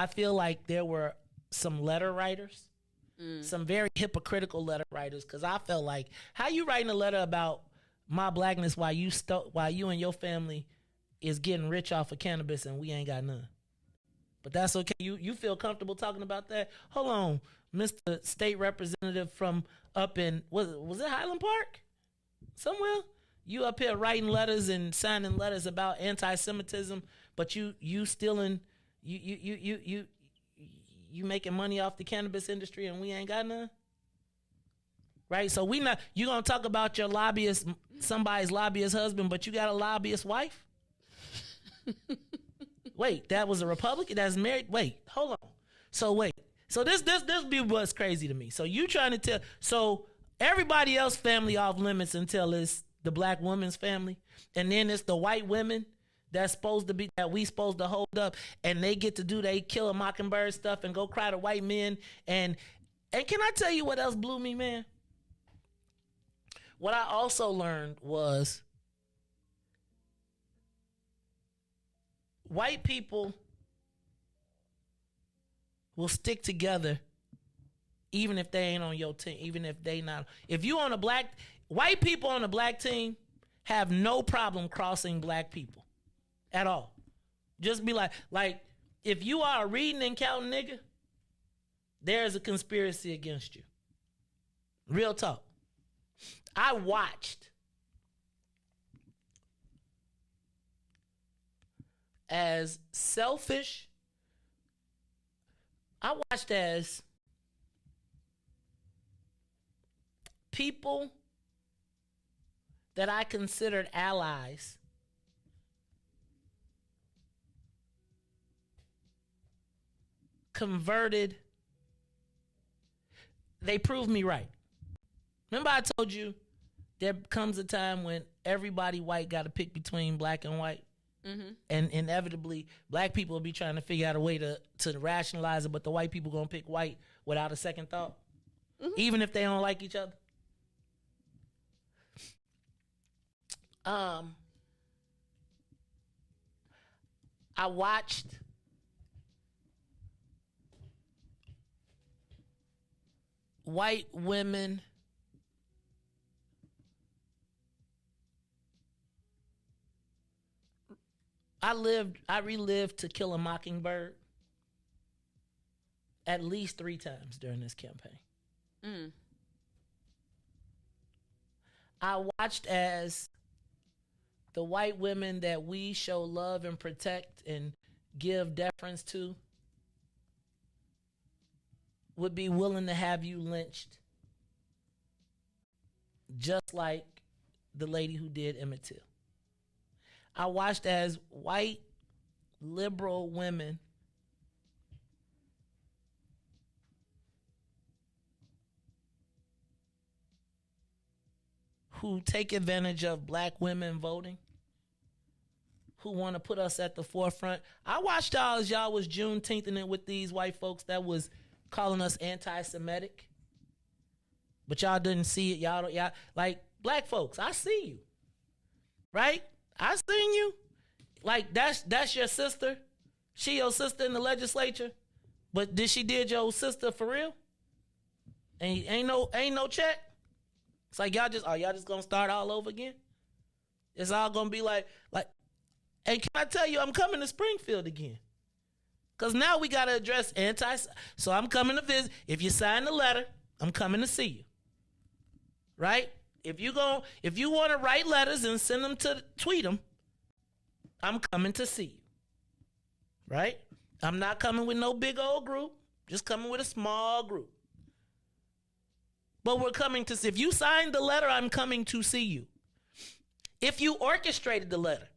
feel like there were some letter writers, some very hypocritical letter writers, because I felt like, how you writing a letter about my blackness while you and your family is getting rich off of cannabis and we ain't got none? But that's okay. You feel comfortable talking about that? Hold on, Mr. State Representative from up in, was it Highland Park? Somewhere? You up here writing letters and signing letters about anti-Semitism, but you stealing, you making money off the cannabis industry and we ain't got none? Right? So you gonna talk about your lobbyist, somebody's lobbyist husband, but you got a lobbyist wife? Wait, that was a Republican that's married? Wait, hold on. So wait. So this be what's crazy to me. So you trying to tell, so everybody else family off limits until it's the black woman's family. And then it's the white women that's supposed to be, that we supposed to hold up, and they get to do they kill a mockingbird stuff and go cry to white men. And can I tell you what else blew me, man? What I also learned was white people will stick together even if they ain't on your team, even if they not. If you on a black, white people on a black team have no problem crossing black people at all. Just be like if you are a reading and counting nigga, there's a conspiracy against you. Real talk. I watched as selfish. I watched as people that I considered allies converted. They proved me right. Remember I told you there comes a time when everybody white got to pick between black and white? Mm-hmm. And inevitably, black people will be trying to figure out a way to rationalize it, but the white people going to pick white without a second thought, even if they don't like each other. I watched white women I relived To Kill a Mockingbird at least 3 times during this campaign. I watched as the white women that we show love and protect and give deference to would be willing to have you lynched, just like the lady who did Emmett Till. I watched as white liberal women who take advantage of black women voting, who want to put us at the forefront. I watched y'all as y'all was Juneteenthing it with these white folks that was calling us anti-Semitic, but y'all didn't see it. Y'all like black folks. I see you, right? I seen you. Like that's your sister. She your sister in the legislature, but did she did your sister for real? And ain't no check. It's like y'all just gonna start all over again. It's all gonna be like. And can I tell you, I'm coming to Springfield again. Because now we got to address so I'm coming to visit. If you sign the letter, I'm coming to see you. Right? If you want to write letters and send them tweet them, I'm coming to see you. Right? I'm not coming with no big old group. Just coming with a small group. But we're coming to see. If you signed the letter, I'm coming to see you. If you orchestrated the letter.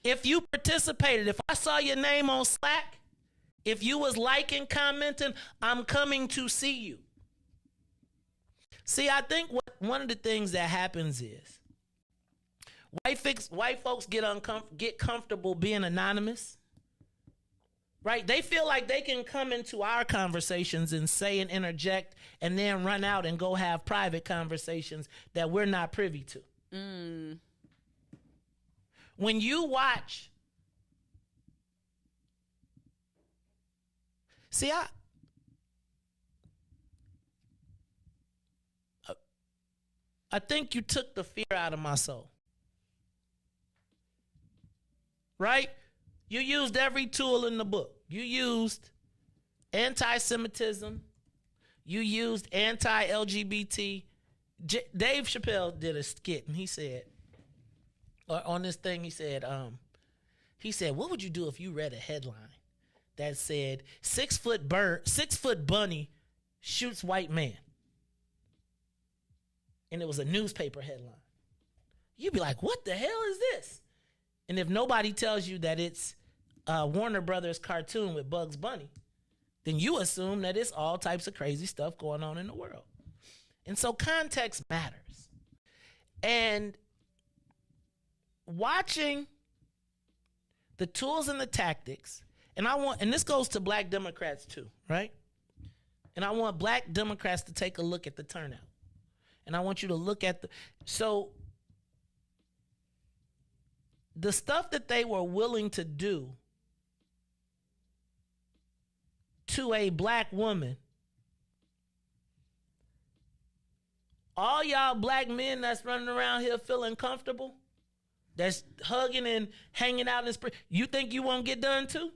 If you participated, if I saw your name on Slack, if you was liking, commenting, I'm coming to see you. See, I think one of the things that happens is white folks get comfortable being anonymous. Right? They feel like they can come into our conversations and say and interject and then run out and go have private conversations that we're not privy to. When you watch, see, I think you took the fear out of my soul. Right? You used every tool in the book. You used anti-Semitism. You used anti-LGBT. Dave Chappelle did a skit, and he said, on this thing, he said, what would you do if you read a headline that said 6 foot bunny shoots white man? And it was a newspaper headline. You'd be like, what the hell is this? And if nobody tells you that it's a Warner Brothers cartoon with Bugs Bunny, then you assume that it's all types of crazy stuff going on in the world. And so context matters. And watching the tools and the tactics, and this goes to black Democrats too, right? And I want black Democrats to take a look at the turnout. And I want you to look at the stuff that they were willing to do to a black woman. All y'all black men that's running around here feeling comfortable, that's hugging and hanging out in spring, you think you won't get done too?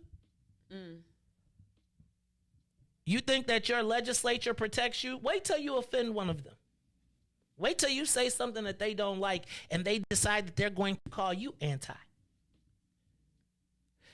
You think that your legislature protects you? Wait till you offend one of them. Wait till you say something that they don't like and they decide that they're going to call you anti.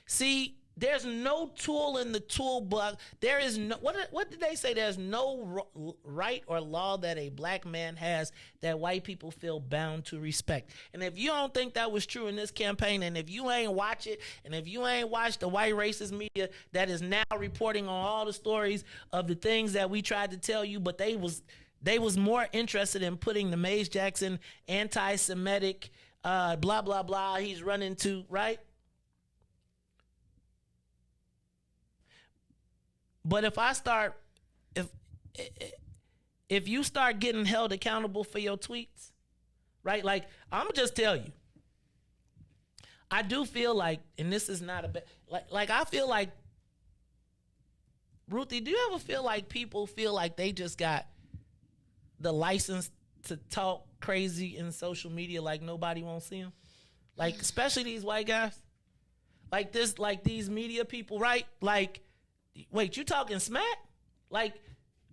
See, there's no tool in the toolbox. There is no, what did they say? There's no right or law that a black man has that white people feel bound to respect. And if you don't think that was true in this campaign, and if you ain't watch it, and if you ain't watched the white racist media that is now reporting on all the stories of the things that we tried to tell you, but they was more interested in putting the Mays Jackson anti-Semitic, blah, blah, blah, he's running to, right? But if you start getting held accountable for your tweets, right? Like, I'm gonna just tell you, I do feel like, and this is not a bad, like I feel like, Ruthie, do you ever feel like people feel like they just got the license to talk crazy in social media like nobody won't see them? Like, especially these white guys, like these media people, right? Like, wait, you talking smack? Like,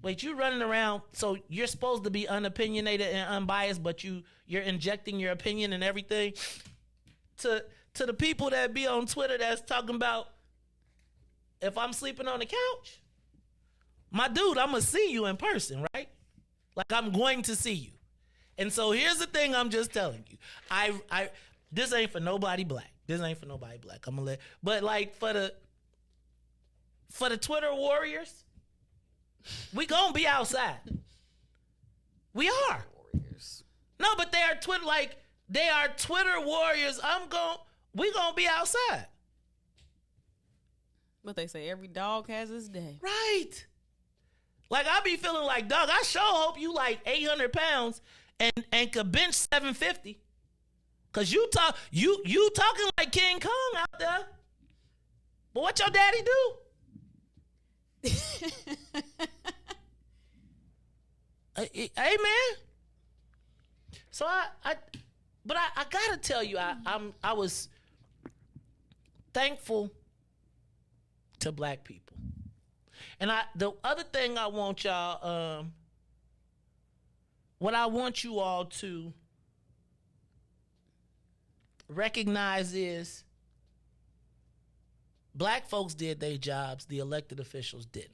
wait, you running around, so you're supposed to be unopinionated and unbiased, but you're injecting your opinion and everything to the people that be on Twitter that's talking about, if I'm sleeping on the couch, my dude, I'm gonna see you in person, right? Like, I'm going to see you. And so here's the thing I'm just telling you. I this ain't for nobody black. This ain't for nobody black. I'm gonna but like for the Twitter warriors, we gonna be outside. We are. Warriors. No, but they are Twitter warriors. We gonna be outside. But they say every dog has his day. Right. Like, I be feeling like, dog, I sure hope you like 800 pounds and could bench 750. Cause you talking like King Kong out there. But what your daddy do? Hey man. So I gotta tell you, I was thankful to black people. And the other thing I want y'all, what I want you all to recognize is black folks did their jobs, the elected officials didn't.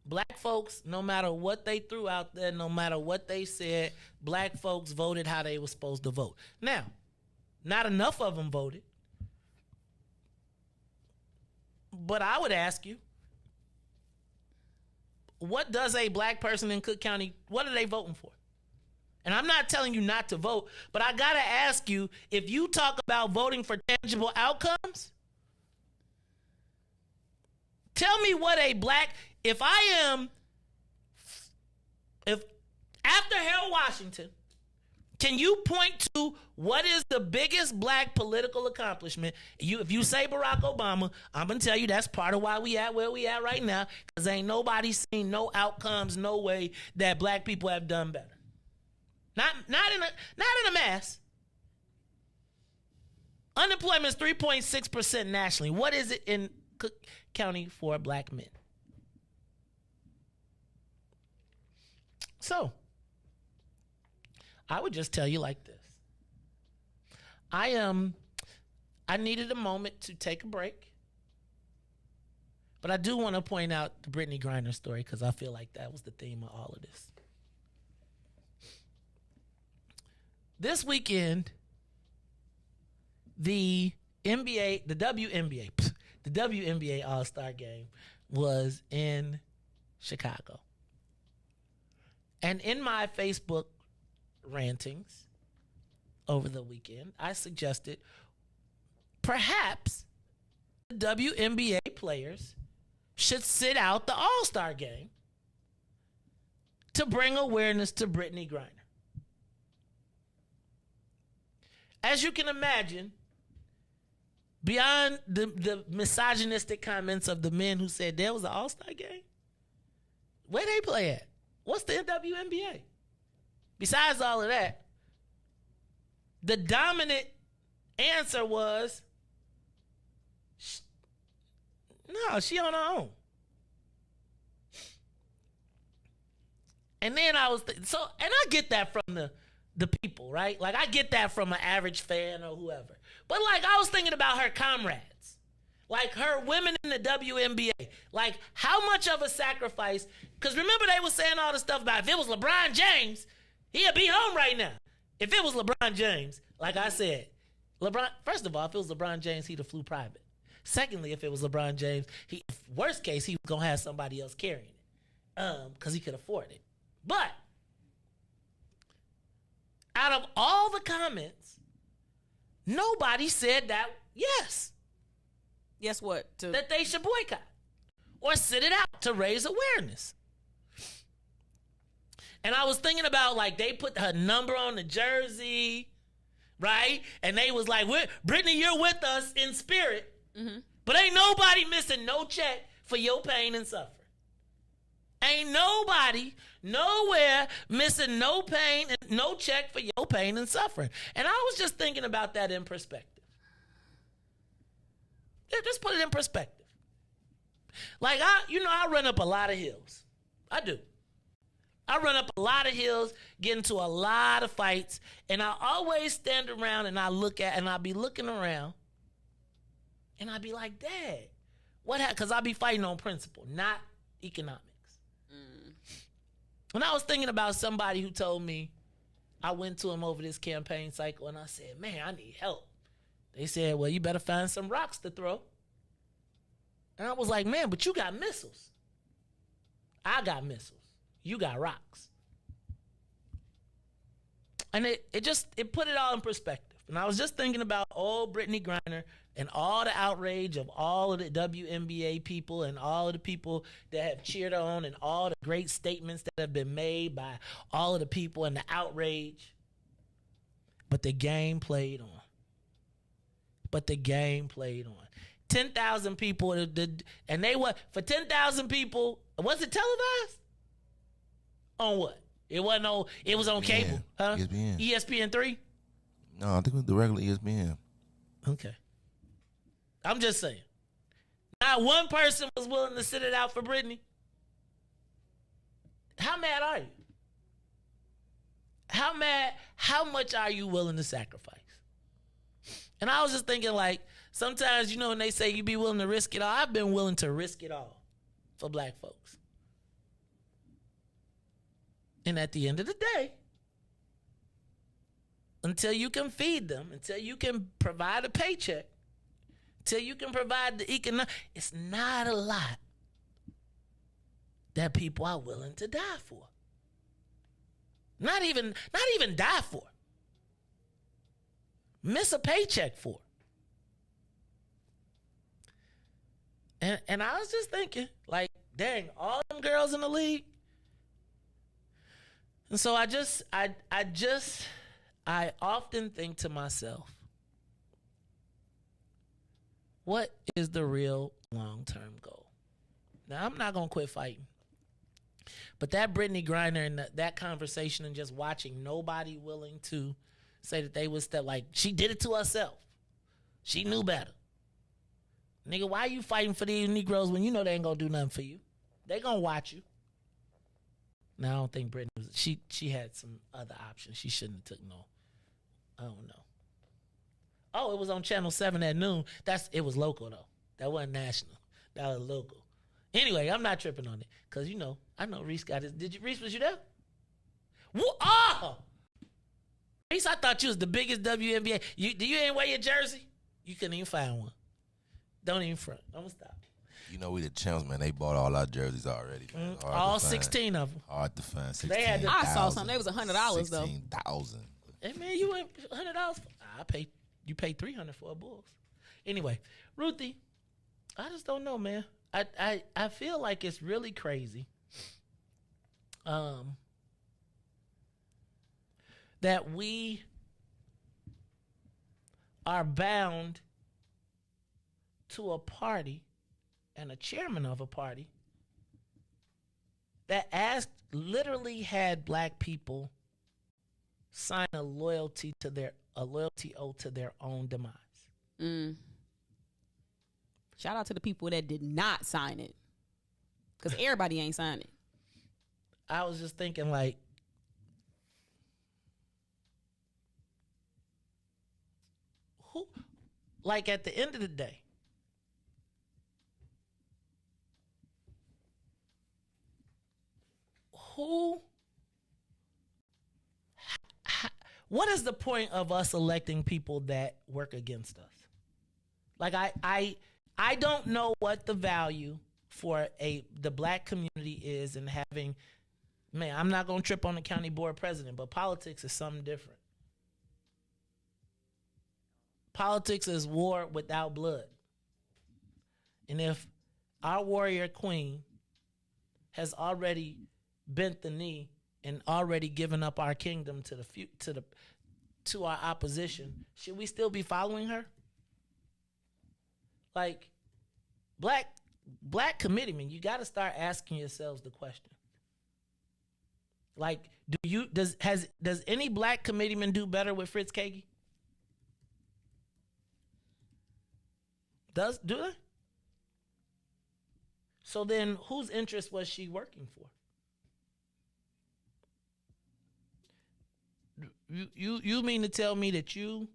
Black folks, no matter what they threw out there, no matter what they said, black folks voted how they were supposed to vote. Now, not enough of them voted. But I would ask you, what does a black person in Cook County, what are they voting for? And I'm not telling you not to vote, but I gotta ask you, if you talk about voting for tangible outcomes, tell me what a black, if after Harold Washington, can you point to what is the biggest black political accomplishment? If you say Barack Obama, I'm going to tell you that's part of why we at where we at right now, because ain't nobody seen no outcomes, no way that black people have done better. Not in a mass. Unemployment is 3.6% nationally. What is it in Cook County for black men? So, I would just tell you like this. I needed a moment to take a break. But I do want to point out the Brittney Griner story because I feel like that was the theme of all of this. this weekend, the WNBA All-Star Game was in Chicago. And in my Facebook rantings over the weekend, I suggested perhaps the WNBA players should sit out the All-Star Game to bring awareness to Brittney Griner. As you can imagine, beyond the misogynistic comments of the men who said there was an All-Star Game, where they play at? What's the WNBA? Besides all of that, the dominant answer was, no, she on her own. And then I was, and I get that from the people, right? Like, I get that from an average fan or whoever. But, like, I was thinking about her comrades. Like, her women in the WNBA. Like, how much of a sacrifice? Because remember they were saying all the stuff about if it was LeBron James, he'd be home right now. If it was LeBron James, like I said, first of all, if it was LeBron James, he'd have flew private. Secondly, if it was LeBron James, worst case, he was going to have somebody else carrying it because he could afford it. But out of all the comments, nobody said that, yes. Yes, what? That they should boycott or sit it out to raise awareness. And I was thinking about, like, they put her number on the jersey, right? And they was like, Brittney, you're with us in spirit. Mm-hmm. But ain't nobody missing no check for your pain and suffering. Ain't nobody nowhere missing no pain and no check for your pain and suffering. And I was just thinking about that in perspective. Yeah, just put it in perspective. Like, I run up a lot of hills. I do. I run up a lot of hills, get into a lot of fights, and I always stand around and I'll be looking around, and I'll be like, Dad, what happened? Because I'll be fighting on principle, not economics. And I was thinking about somebody who told me, I went to him over this campaign cycle, and I said, man, I need help. They said, well, you better find some rocks to throw. And I was like, man, but you got missiles. I got missiles. You got rocks. And it put it all in perspective. And I was just thinking about old Brittney Griner and all the outrage of all of the WNBA people and all of the people that have cheered her on and all the great statements that have been made by all of the people and the outrage. But the game played on. 10,000 people, and they were, for 10,000 people, was it televised? On what? It was on cable, huh? ESPN. ESPN3? No, I think it was the regular ESPN. Okay. I'm just saying. Not one person was willing to sit it out for Brittney. How mad are you? How mad? How much are you willing to sacrifice? And I was just thinking, like, sometimes, when they say you be willing to risk it all, I've been willing to risk it all for black folks. And at the end of the day, until you can feed them, until you can provide a paycheck, until you can provide the economic, it's not a lot that people are willing to die for. Not even die for. Miss a paycheck for. And I was just thinking, like, dang, all them girls in the league. And so I often think to myself, what is the real long-term goal? Now, I'm not going to quit fighting. But that Brittney Griner and that conversation and just watching nobody willing to say that they was that, like, she did it to herself. She knew better. Nigga, why you fighting for these Negroes when you know they ain't going to do nothing for you? They going to watch you. Now, I don't think Brittney was, she had some other options. She shouldn't have took no. I don't know. Oh, it was on Channel 7 at noon. It was local, though. That wasn't national. That was local. Anyway, I'm not tripping on it. Because, I know Riis got his. Riis, was you there? Oh! Riis, I thought you was the biggest WNBA. You ain't wear your jersey? You couldn't even find one. Don't even front. I'm going to stop. You know, we the champs, man. They bought all our jerseys already. All 16 of them. Hard to find. 16, They had I saw something. They was $100 though. 16,000. Hey, man, you went $100. You paid $300 for a Bulls. Anyway, Ruthie, I just don't know, man. I feel like it's really crazy. That we are bound to a party and a chairman of a party that literally had black people sign a loyalty ode to their own demise. Shout out to the people that did not sign it, because everybody ain't signed it. I was just thinking, like, who, like, at the end of the day, what is the point of us electing people that work against us? Like, I don't know what the value for the black community is in having, man, I'm not going to trip on the county board president, but politics is something different. Politics is war without blood. And if our warrior queen has already bent the knee and already given up our kingdom to our opposition, should we still be following her? Like, black committeemen, you got to start asking yourselves the question. Like, does any black committeeman do better with Fritz Kagi? Do they? So then, whose interest was she working for? You mean to tell me that you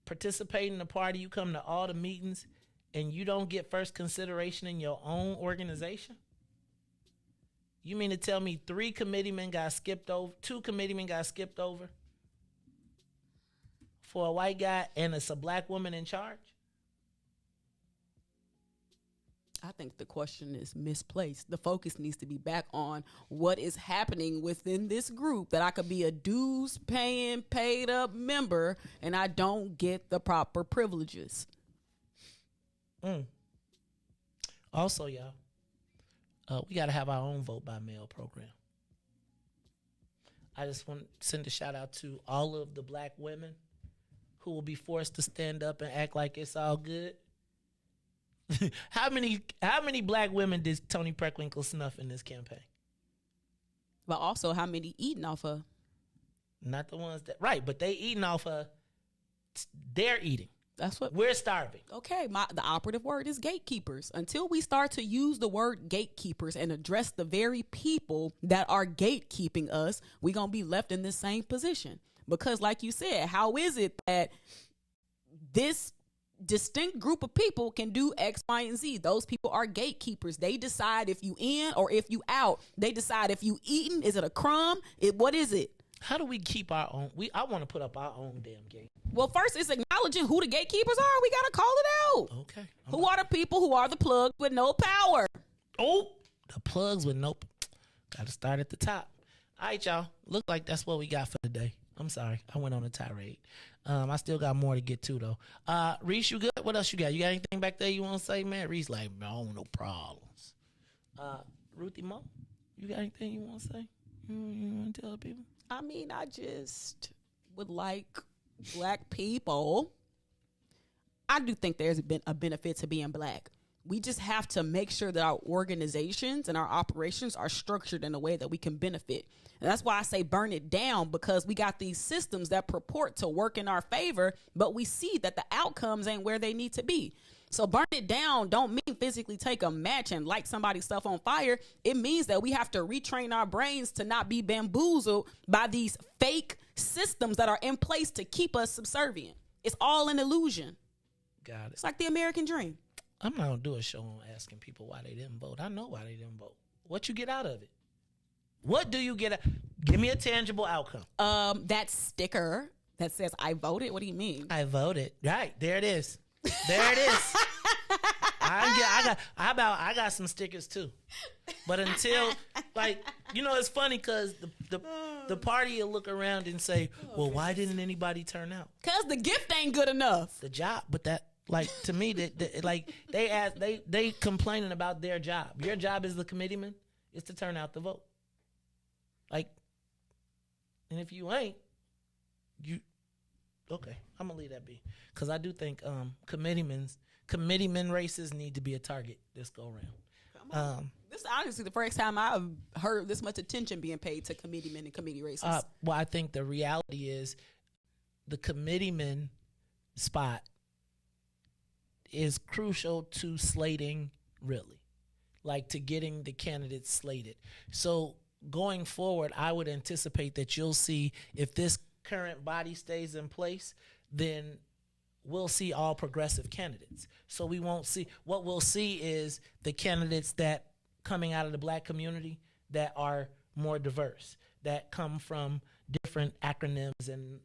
participate in the party, you come to all the meetings, and you don't get first consideration in your own organization? You mean to tell me 2 committeemen got skipped over for a white guy, and it's a black woman in charge? I think the question is misplaced. The focus needs to be back on what is happening within this group, that I could be a dues paying, paid up member and I don't get the proper privileges. Also, y'all, we got to have our own vote by mail program. I just want to send a shout out to all of the black women who will be forced to stand up and act like it's all good. How many black women did Tony Preckwinkle snuff in this campaign? But also, how many eating off of? Not the ones that, right, but they eating off of, they're eating. That's what we're starving. Okay, the operative word is gatekeepers. Until we start to use the word gatekeepers and address the very people that are gatekeeping us, we're going to be left in this same position. Because like you said, how is it that this distinct group of people can do X, Y, and Z? Those people are gatekeepers. They decide if you in or if you out. They decide if you eating. Is it a crumb? What is it? How do we keep our own? I want to put up our own damn gate. Well, first it's acknowledging who the gatekeepers are. We got to call it out. Okay. Who are the people who are the plugs with no power? Oh, the plugs with no. Got to start at the top. All right, y'all. Look like that's what we got for today. I'm sorry. I went on a tirade. I still got more to get to, though. Riis, you good? What else you got? You got anything back there you want to say, man? Riis like, no problems. Ruthie Mo, you got anything you want to say? You want to tell the people? I mean, I just would like black people. I do think there's been a benefit to being black. We just have to make sure that our organizations and our operations are structured in a way that we can benefit. And that's why I say burn it down, because we got these systems that purport to work in our favor, but we see that the outcomes ain't where they need to be. So burn it down don't mean physically take a match and light somebody's stuff on fire. It means that we have to retrain our brains to not be bamboozled by these fake systems that are in place to keep us subservient. It's all an illusion. Got it. It's like the American dream. I'm not going to do a show on asking people why they didn't vote. I know why they didn't vote. What you get out of it? What do you get? Give me a tangible outcome. That sticker that says I voted. What do you mean? I voted. Right. There it is. There it is. I got some stickers too. But until, like, you know, it's funny because the party will look around and say, well, why didn't anybody turn out? Because the gift ain't good enough. The job, but that, like, to me, they complaining about their job. Your job as the committeeman is to turn out the vote. Like, and if you ain't, okay, I'm gonna leave that be. Because I do think committeeman races need to be a target this go around. This is honestly the first time I've heard this much attention being paid to committeemen and committee races. Well, I think the reality is the committeeman spot is crucial to slating, really, like to getting the candidates slated. So going forward, I would anticipate that you'll see, if this current body stays in place, then we'll see all progressive candidates. So we won't see, what we'll see is the candidates that coming out of the black community that are more diverse, that come from different acronyms and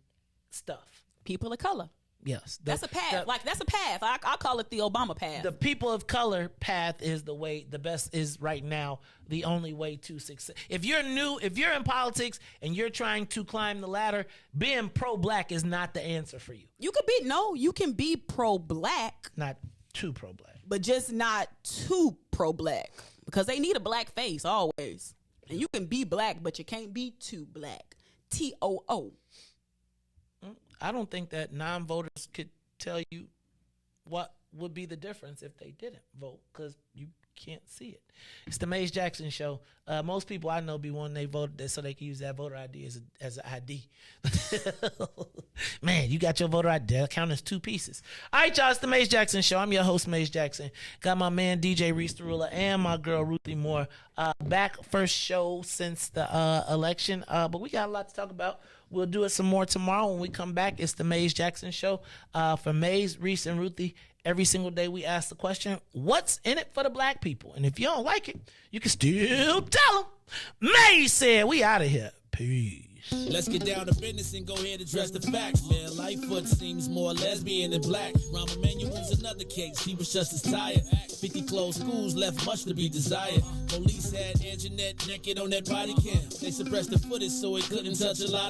stuff. People of color. Yes. That's a path. That's a path. I call it the Obama path. The people of color path is the way, the best is right now, the only way to success. If you're in politics and you're trying to climb the ladder, being pro-black is not the answer for you. You can be pro-black. Not too pro-black. But just not too pro-black. Because they need a black face always. And you can be black, but you can't be too black. TOO. I don't think that non-voters could tell you what would be the difference if they didn't vote, because you can't see it. It's the Maze Jackson Show. Most people I know be wanting they voted so they can use that voter ID as an ID. Man, you got your voter ID. That count as two pieces. All right, y'all. It's the Maze Jackson Show. I'm your host, Maze Jackson. Got my man, DJ Riis and my girl, Ruthie Moore. Back first show since the election. But we got a lot to talk about. We'll do it some more tomorrow when we come back. It's the Maze Jackson Show. For Maze, Riis, and Ruthie, every single day we ask the question, what's in it for the black people? And if you don't like it, you can still tell them. Maze said, we out of here. Peace. Let's get down to business and go ahead and address the facts, man. Lightfoot seems more lesbian than black. Rahm Emanuel's another case, he was just as tired. 50 closed schools left much to be desired. Police had Anjanette naked on that body cam. They suppressed the footage so it couldn't touch a lot of